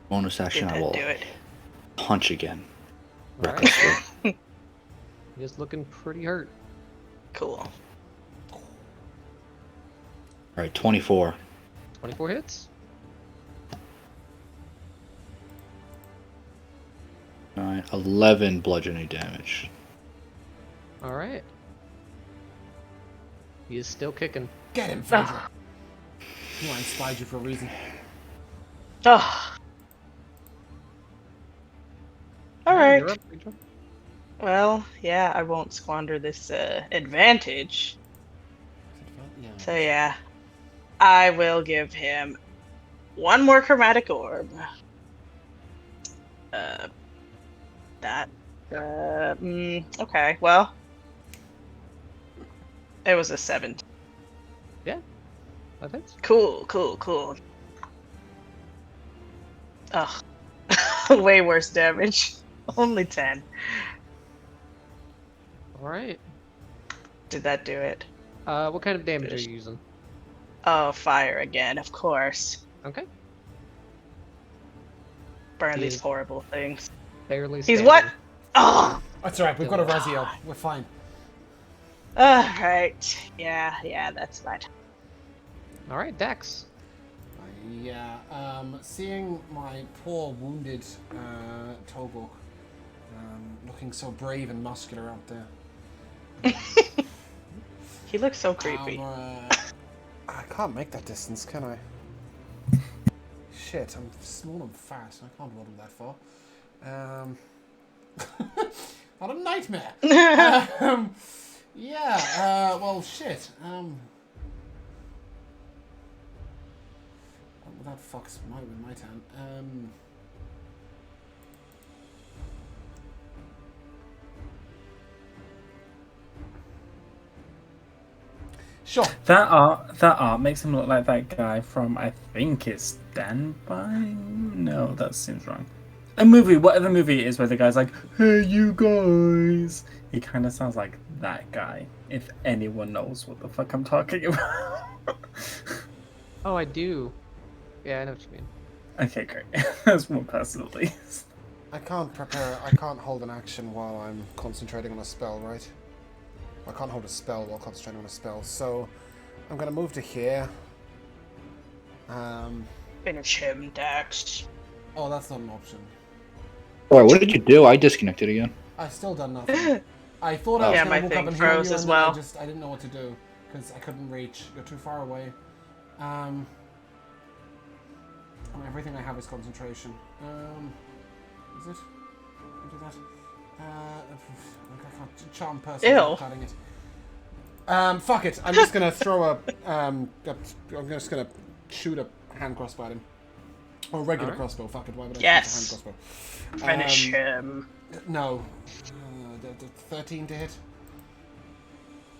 Bonus action, I Didn't will do it. punch again. All right. Recklessly. He's looking pretty hurt. Cool. Alright, 24. 24 hits? 9, 11 bludgeoning damage. All right. He is still kicking. Get him, Phaedra. You know, I inspired you for a reason. Oh. All Yeah, right. you're up, Rachel. Well, yeah, I won't squander this advantage. Yeah. So yeah, I will give him one more chromatic orb. Okay, well, it was a 7. Yeah. That hits. Cool. Ugh, way worse damage. Only 10. All right. Did that do it? What kind of damage are you using? Oh, fire again, of course. Okay. Burn He these is horrible things. Barely. He's standing. what? Oh! That's alright, we've got a Raziel. We're fine. Alright. Yeah, that's fine. All right, Dax. Yeah, seeing my poor wounded Togo looking so brave and muscular out there. He looks so creepy. I can't make that distance, can I? Shit, I'm small and fat. I can't waddle that far. What a nightmare. Yeah, well, shit. That fucks might have been my turn. Sure. That art makes him look like that guy from, I think it's Stand By. No, that seems wrong. A movie, whatever movie it is, where the guy's like, "Hey, you guys." He kind of sounds like that guy. If anyone knows what the fuck I'm talking about. Oh, I do. Yeah, I know what you mean. Okay, great. That's more personal, at least. I can't hold an action while I'm concentrating on a spell, right? I can't hold a spell while concentrating on a spell, so I'm gonna move to here. Finish him, Dax. Oh, that's not an option. Alright, what did you do? I disconnected again. I've still done nothing. I thought I was Yeah, gonna my walk thing up and heal froze you, as and then well. I didn't know what to do because I couldn't reach. You're too far away. Everything I have is concentration. Is it? I'll do that. I can't charm person. Ew. Cutting it. Fuck it. I'm just gonna throw a. I'm just gonna shoot a hand crossbow at him, or a regular Alright. crossbow. Fuck it. Why would I Yes. shoot a hand crossbow? Finish him. No. 13 to hit.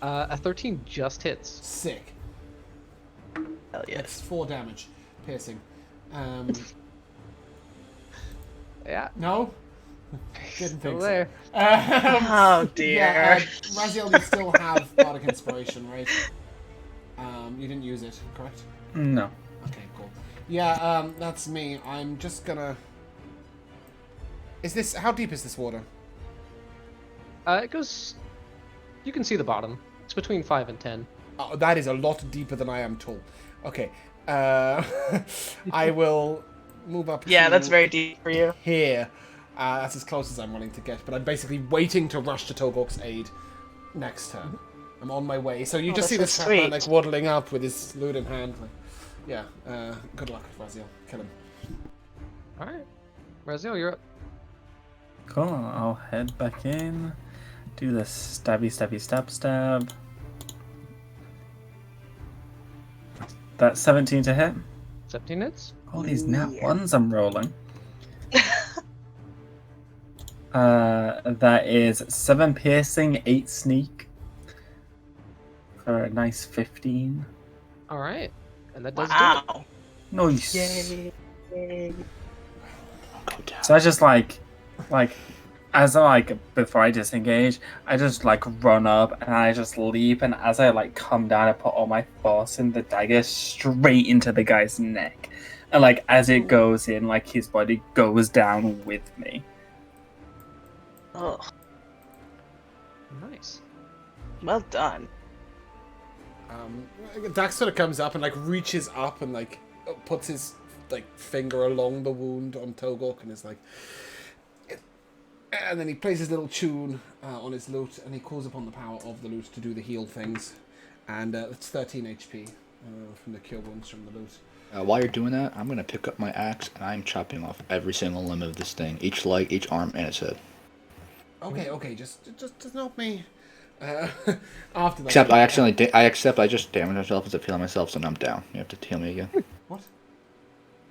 A 13 just hits. Sick. Hell It's yes. 4 damage, piercing. Yeah. No. Didn't Still think there. so. Oh dear. Yeah, Raziel, you still have bardic inspiration, right? You didn't use it, correct? No. Okay, cool. Yeah, that's me. I'm just gonna. Is this how deep is this water? It goes. You can see the bottom. It's between 5 and 10. Oh, that is a lot deeper than I am tall. Okay. I will move up. Yeah, to that's very deep for you. here. That's as close as I'm willing to get, but I'm basically waiting to rush to Togok's aid next turn. I'm on my way. So you just see that's this so man sweet. like waddling up with his lute in hand. Like, yeah. Good luck, Raziel. Kill him. All right. Raziel, you're up. Cool. I'll head back in. Do the stabby, stabby, stab, stab. That's 17 to hit. 17 hits. All these nat Yeah. ones I'm rolling. That is 7 piercing, 8 sneak. For a nice 15. All right, and that does do Wow. Nice. Yay. Go down. So I just like, as I before I disengage, I just run up and I just leap, and as I come down, I put all my force in the dagger straight into the guy's neck, and as it goes in, his body goes down with me. Oh, it. Nice. well done. Dax sort of comes up and reaches up and puts his finger along the wound on Togok and is and then he plays his little tune on his lute and he calls upon the power of the lute to do the heal things, and it's 13 HP from the cure wounds from the lute. While you're doing that, I'm gonna pick up my axe and I'm chopping off every single limb of this thing, each leg, each arm, and its head. Okay, just not me. After that. Except I just damaged myself instead of healing myself, so now I'm down. You have to heal me again. What?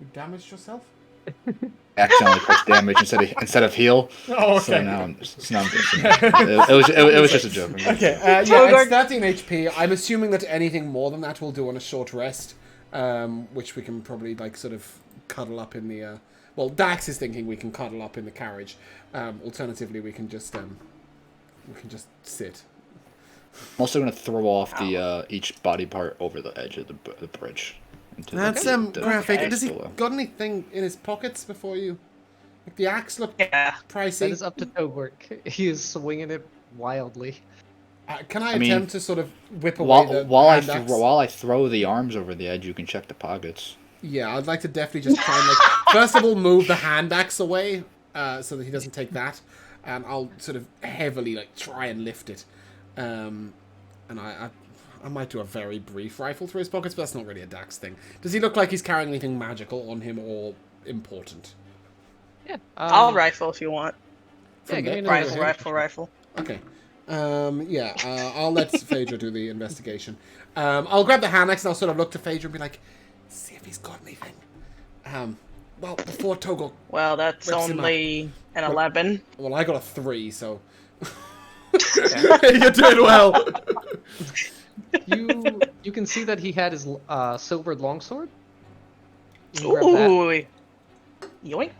You damaged yourself? Accidentally pressed damage instead of heal. Oh, okay. So now I'm good. It was just a joke. Okay, yeah, it's 13 HP. I'm assuming that anything more than that will do on a short rest, which we can probably sort of cuddle up in the. Well, Dax is thinking we can cuddle up in the carriage. Alternatively, we can just sit. I'm also gonna throw off the each body part over the edge of the bridge. That's the graphic. okay. Does he below. got anything in his pockets before you? The axe looked Yeah. pricey. That is up to Togok. He is swinging it wildly. Can I mean, attempt to sort of whip away the while hand axe? while I throw the arms over the edge, you can check the pockets. Yeah, I'd like to definitely just try and first of all move the hand axe away so that he doesn't take that, and I'll sort of heavily try and lift it, and I might do a very brief rifle through his pockets, but that's not really a Dax thing. Does he look like he's carrying anything magical on him or important? Yeah. I'll rifle if you want. Yeah, give me there? another Rifle. Okay. I'll let Phaedra do the investigation. I'll grab the hand axe and I'll sort of look to Phaedra and be like, see if he's got anything. Well, before Togo. Well, that's Rips him only an 11. Well, I got a 3, so. You're doing well. You can see that he had his silvered longsword. You can grab that. Ooh. Yoink.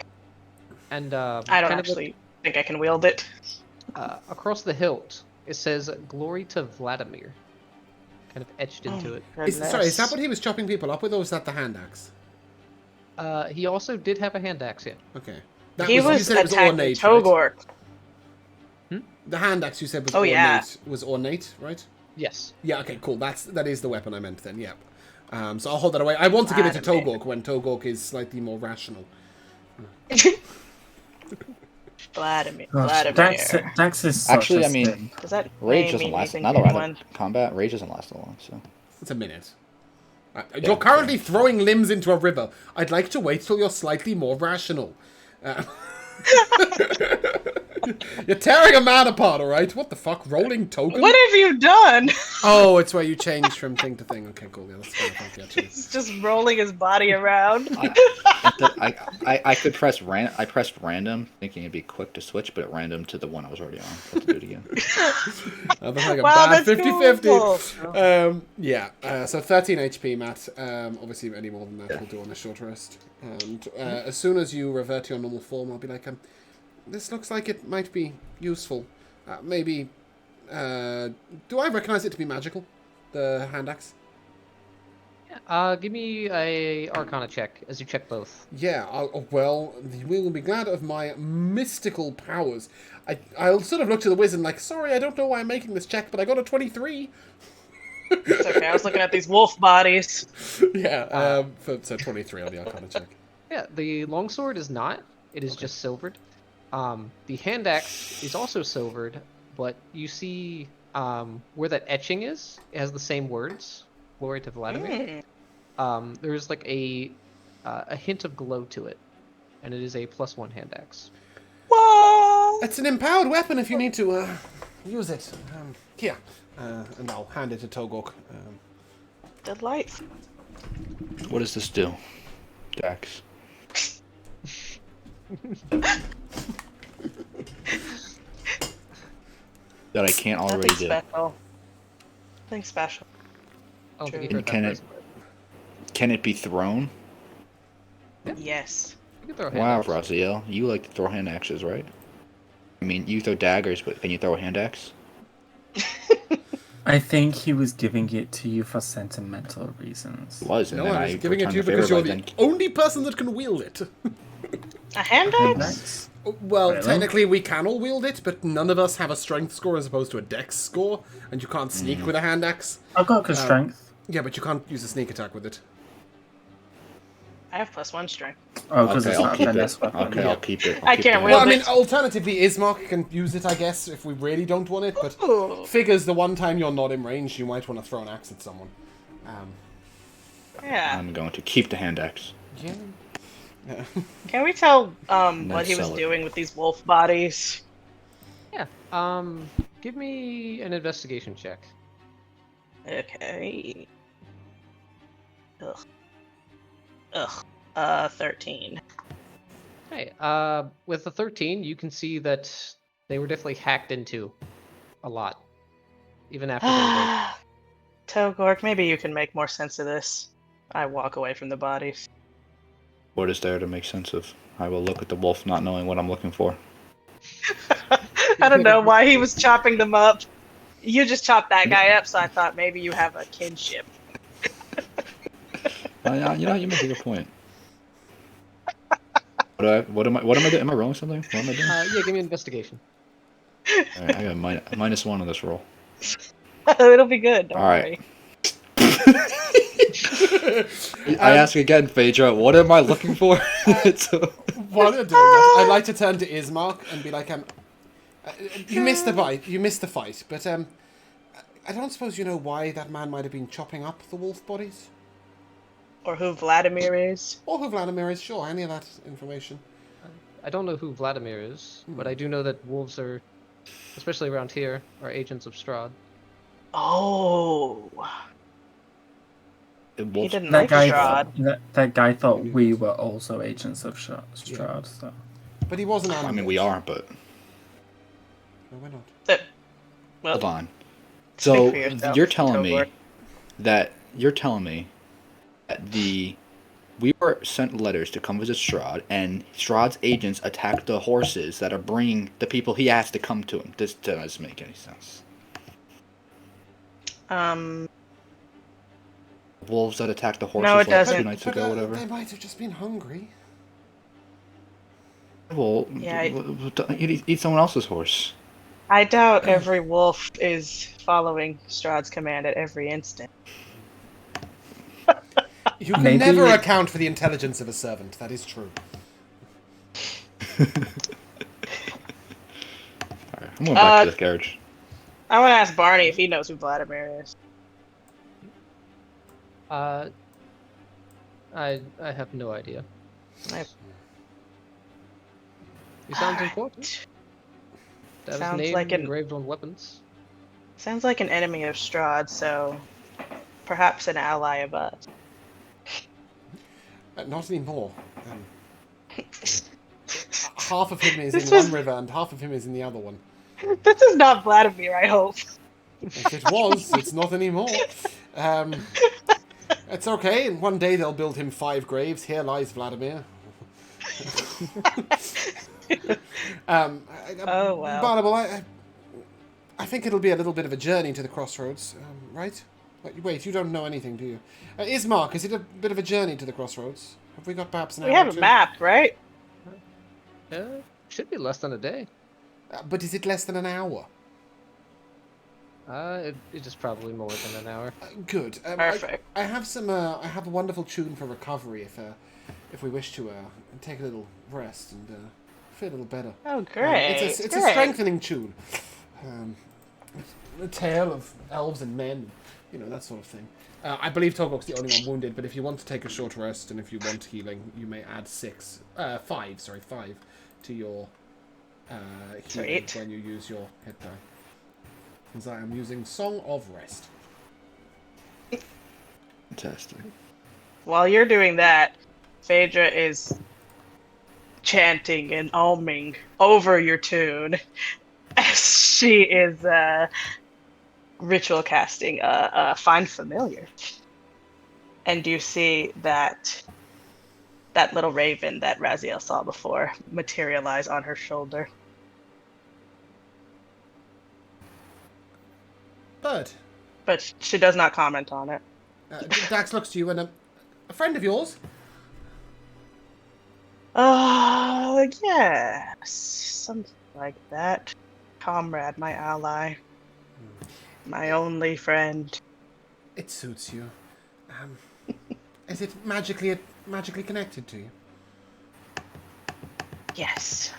And I don't kind of actually think I can wield it. across the hilt, it says "Glory to Vladimir," kind of etched into it. Is that what he was chopping people up with, or was that the hand axe? He also did have a hand axe, yeah. Okay. He you was said it attacking ornate, right? Togor. The hand axe you said was Oh, ornate. yeah. Was ornate, right? Yes. Yeah, okay, cool. That is the weapon I meant then, yep. So I'll hold that away. I want to give it to Vladimir. Togok when Togok is slightly more rational. Vladimir. Dax is such Actually, a I mean, stain. Does that Rage name doesn't mean last. anything Now to that we're anyone? out of combat, rage doesn't last that long. So It's a minute. You're currently throwing limbs into a river. I'd like to wait till you're slightly more rational. You're tearing a man apart, alright? What the fuck? Rolling token? What have you done? Oh, it's where you change from thing to thing. Okay, cool. Yeah, that's kind of funky, actually. He's just rolling his body around. I could press I pressed random, thinking it'd be quick to switch, but it random to the one I was already on. I have to do it again. That was like a Wow, bad that's 50-50. So 13 HP, Matt. Obviously, any more than that will do on a short rest. And as soon as you revert to your normal form, I'll be like, this looks like it might be useful. Maybe. Do I recognize it to be magical? The hand axe? Give me a Arcana check as you check both. Yeah, well, we will be glad of my mystical powers. I'll sort of look to the wizard like, sorry, I don't know why I'm making this check, but I got a 23. It's okay, I was looking at these wolf bodies. Yeah, so 23 on the Arcana check. Yeah, the longsword is not. It is just silvered. The hand axe is also silvered, but you see where that etching is, it has the same words. Glory to Vladimir. There's like a hint of glow to it, and it is a +1 hand axe. What? It's an empowered weapon if you need to use it. Here. And I'll hand it to Togok. Delightful. What does this do, Dax? That I can't already Nothing do. special. Nothing special. I don't think True. you've heard that Can it- phrase, but Can it be thrown? Yes. you can throw Wow, hand Raziel, you like to throw hand axes, right? I mean, you throw daggers, but can you throw a hand axe? I think he was giving it to you for sentimental reasons. Was, and No, then I was giving it to returned you the favor because you're by the then- only person that can wield it. A hand axe? Nice. Well, Really? technically we can all wield it, but none of us have a strength score as opposed to a dex score, and you can't sneak with a hand axe. I've got good strength. Yeah, but you can't use a sneak attack with it. I have +1 strength. Oh, because Okay, it's I'll not a keep finesse it. weapon. Okay, I'll keep it. I can't the wield Well, I it. mean, alternatively, Ismark can use it, I guess, if we really don't want it, but Ooh. figures the one time you're not in range, you might want to throw an axe at someone. Yeah. I'm going to keep the hand axe. Yeah. Can we tell what he was sell it. doing with these wolf bodies? Yeah. Give me an investigation check. Okay. Ugh. 13. Hey, with the 13, you can see that they were definitely hacked into a lot, even after daybreak. Togork, maybe you can make more sense of this. I walk away from the bodies. What is there to make sense of? I will look at the wolf, not knowing what I'm looking for. I don't know why he was chopping them up. You just chopped that guy up, so I thought maybe you have a kinship. You know, you make a good point. What am I doing? Am I rolling something? What am I doing? Yeah, give me an investigation. Alright, I got a -1 on this roll. It'll be good. Don't All right. worry. I ask again, Phaedra, what am I looking for? While you're doing that, I'd like to turn to Ismark and be like, you missed the fight, but I don't suppose you know why that man might have been chopping up the wolf bodies? Or who Vladimir is. Or who Vladimir is, sure, any of that information. I don't know who Vladimir is, but I do know that wolves are, especially around here, are agents of Strahd. Oh. He Wolf, didn't That like guy, Strahd. that guy thought we were also agents of Strahd. So. But he wasn't I mean, we are, but No, we're not. Well, hold on. speak So for yourself, you're telling me Togor. that we were sent letters to come visit Strahd, and Strahd's agents attacked the horses that are bringing the people he asked to come to him. This doesn't make any sense. Wolves that attacked the horses No, it like doesn't. 2 nights ago, whatever. They might have just been hungry. Well, Yeah, eat someone else's horse. I doubt every wolf is following Strahd's command at every instant. You can Maybe- never account for the intelligence of a servant, that is true. Alright, I'm going back to the carriage. I want to ask Barney if he knows who Vladimir is. I have no idea. I- He sounds important. That his Sounds name like an- engraved on weapons. Sounds like an enemy of Strahd, so perhaps an ally of us. Not anymore. Half of him is This in was- one river and half of him is in the other one. This is not Vladimir, I hope. If it was, it's not anymore. It's okay, and one day they'll build him 5 graves. Here lies Vladimir. Oh, wow. Barnable, I think it'll be a little bit of a journey to the crossroads, right? Wait, you don't know anything, do you? Ismark, is it a bit of a journey to the crossroads? Have we got perhaps an hour We have or a two? map, right? Should be less than a day. But is it less than an hour? It is probably more than an hour. Good. Perfect. I have some. I have a wonderful tune for recovery if we wish to take a little rest and feel a little better. Oh, great. It's a great. strengthening tune. A tale of elves and men, that sort of thing. I believe Togok's the only one wounded, but if you want to take a short rest and if you want healing, you may add 5 to your Sweet. when you use your hit die. Because I am using Song of Rest. Fantastic. While you're doing that, Phaedra is chanting and oming over your tune as she is ritual casting Find Familiar. And you see that little raven that Raziel saw before materialize on her shoulder. Bird. But she does not comment on it. Dax looks to you and a friend of yours. Yes. Something like that. Comrade, my ally. My only friend. It suits you. Is it magically connected to you? Yes.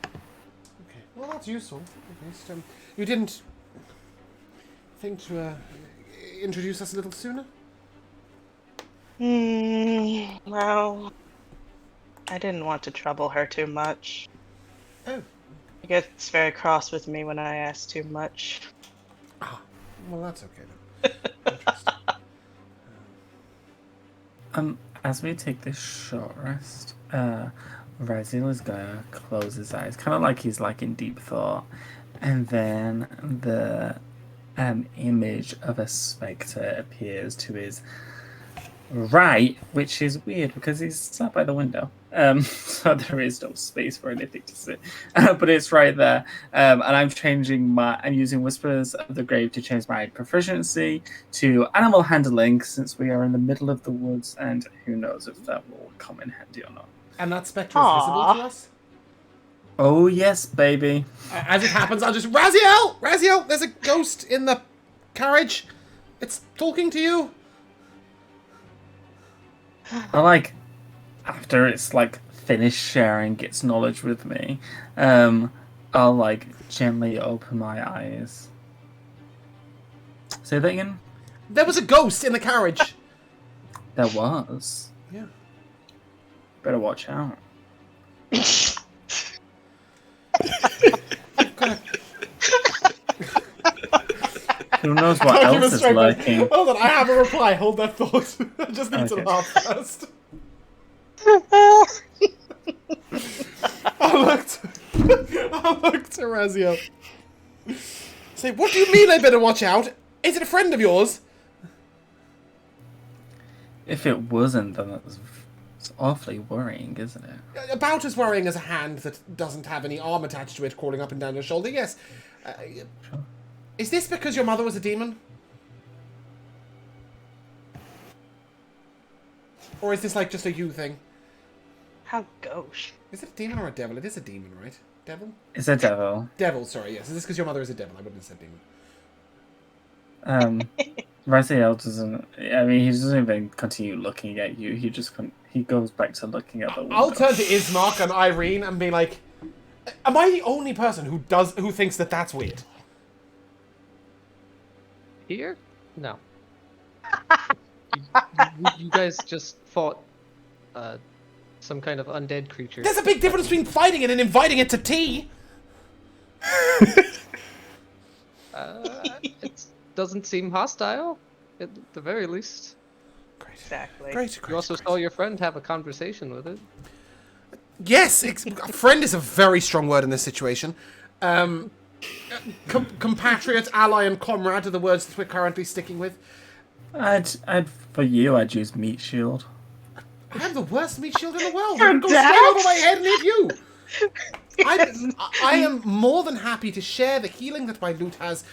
Okay. Well, that's useful. At least, you didn't think to introduce us a little sooner? Well, I didn't want to trouble her too much. Oh. She gets very cross with me when I ask too much. Ah. Well, that's okay then. Interesting. As we take this short rest, Raziel is gonna close his eyes, kind of like he's like in deep thought, and then the image of a spectre appears to his right, which is weird because he's sat by the window, so there is no space for anything to sit, but it's right there. And I'm using Whispers of the Grave to change my proficiency to animal handling, since we are in the middle of the woods, and who knows if that will come in handy or not. And that spectre is visible to us? Oh yes, baby. As it happens, I'll just Raziel, there's a ghost in the carriage. It's talking to you. I like, after it's like finished sharing its knowledge with me, I'll like gently open my eyes. Say that again? There was a ghost in the carriage. There was. Yeah. Better watch out. Who knows what else is lurking? Hold on, I have a reply. Hold that thought. I just need to laugh first. I looked to Raziel. Say, what do you mean I better watch out? Is it a friend of yours? If it wasn't, then it's awfully worrying, isn't it? About as worrying as a hand that doesn't have any arm attached to it crawling up and down your shoulder, yes. Sure. Is this because your mother was a demon? Or is this like just a you thing? How gauche. Is it a demon or a devil? It is a demon, right? Devil? It's a devil. Devil, sorry, yes. Is this because your mother is a devil? I wouldn't have said demon. Raziel doesn't. I mean, he doesn't even continue looking at you. He just he goes back to looking at the window. I'll turn to Ismark and Irene and be like, am I the only person who thinks that that's weird? Here? No. you guys just fought some kind of undead creature. There's a big difference between fighting it and inviting it to tea. It doesn't seem hostile, at the very least. Great. Exactly. Great. You also saw your friend have a conversation with it. Yes, friend is a very strong word in this situation. Compatriot, ally, and comrade are the words that we're currently sticking with. For you, I'd use meat shield. I have the worst meat shield in the world. For I go Dax? straight over my head and hit you. I am more than happy to share the healing that my loot has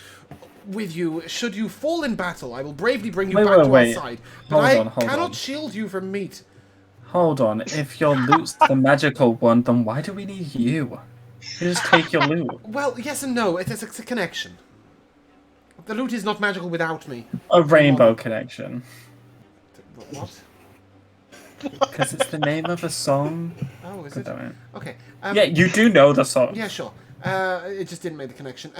with you. Should you fall in battle, I will bravely bring you back to our side. But Hold I cannot on. shield you from meat. Hold on. If your loot's the magical one, then why do we need you? You just take your loot. Well, yes and no. It's a connection. The loot is not magical without me. A rainbow connection. What? Because it's the name of a song. Oh, is God it? damn it. Okay. Yeah, you do know the song. Yeah, sure. It just didn't make the connection.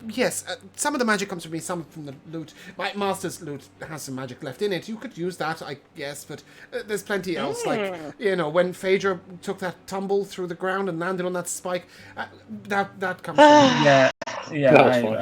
Yes, some of the magic comes from me, some from the loot. My master's loot has some magic left in it. You could use that, I guess, but there's plenty else. Like, when Phaedra took that tumble through the ground and landed on that spike, that comes from me. Yeah, That was fun.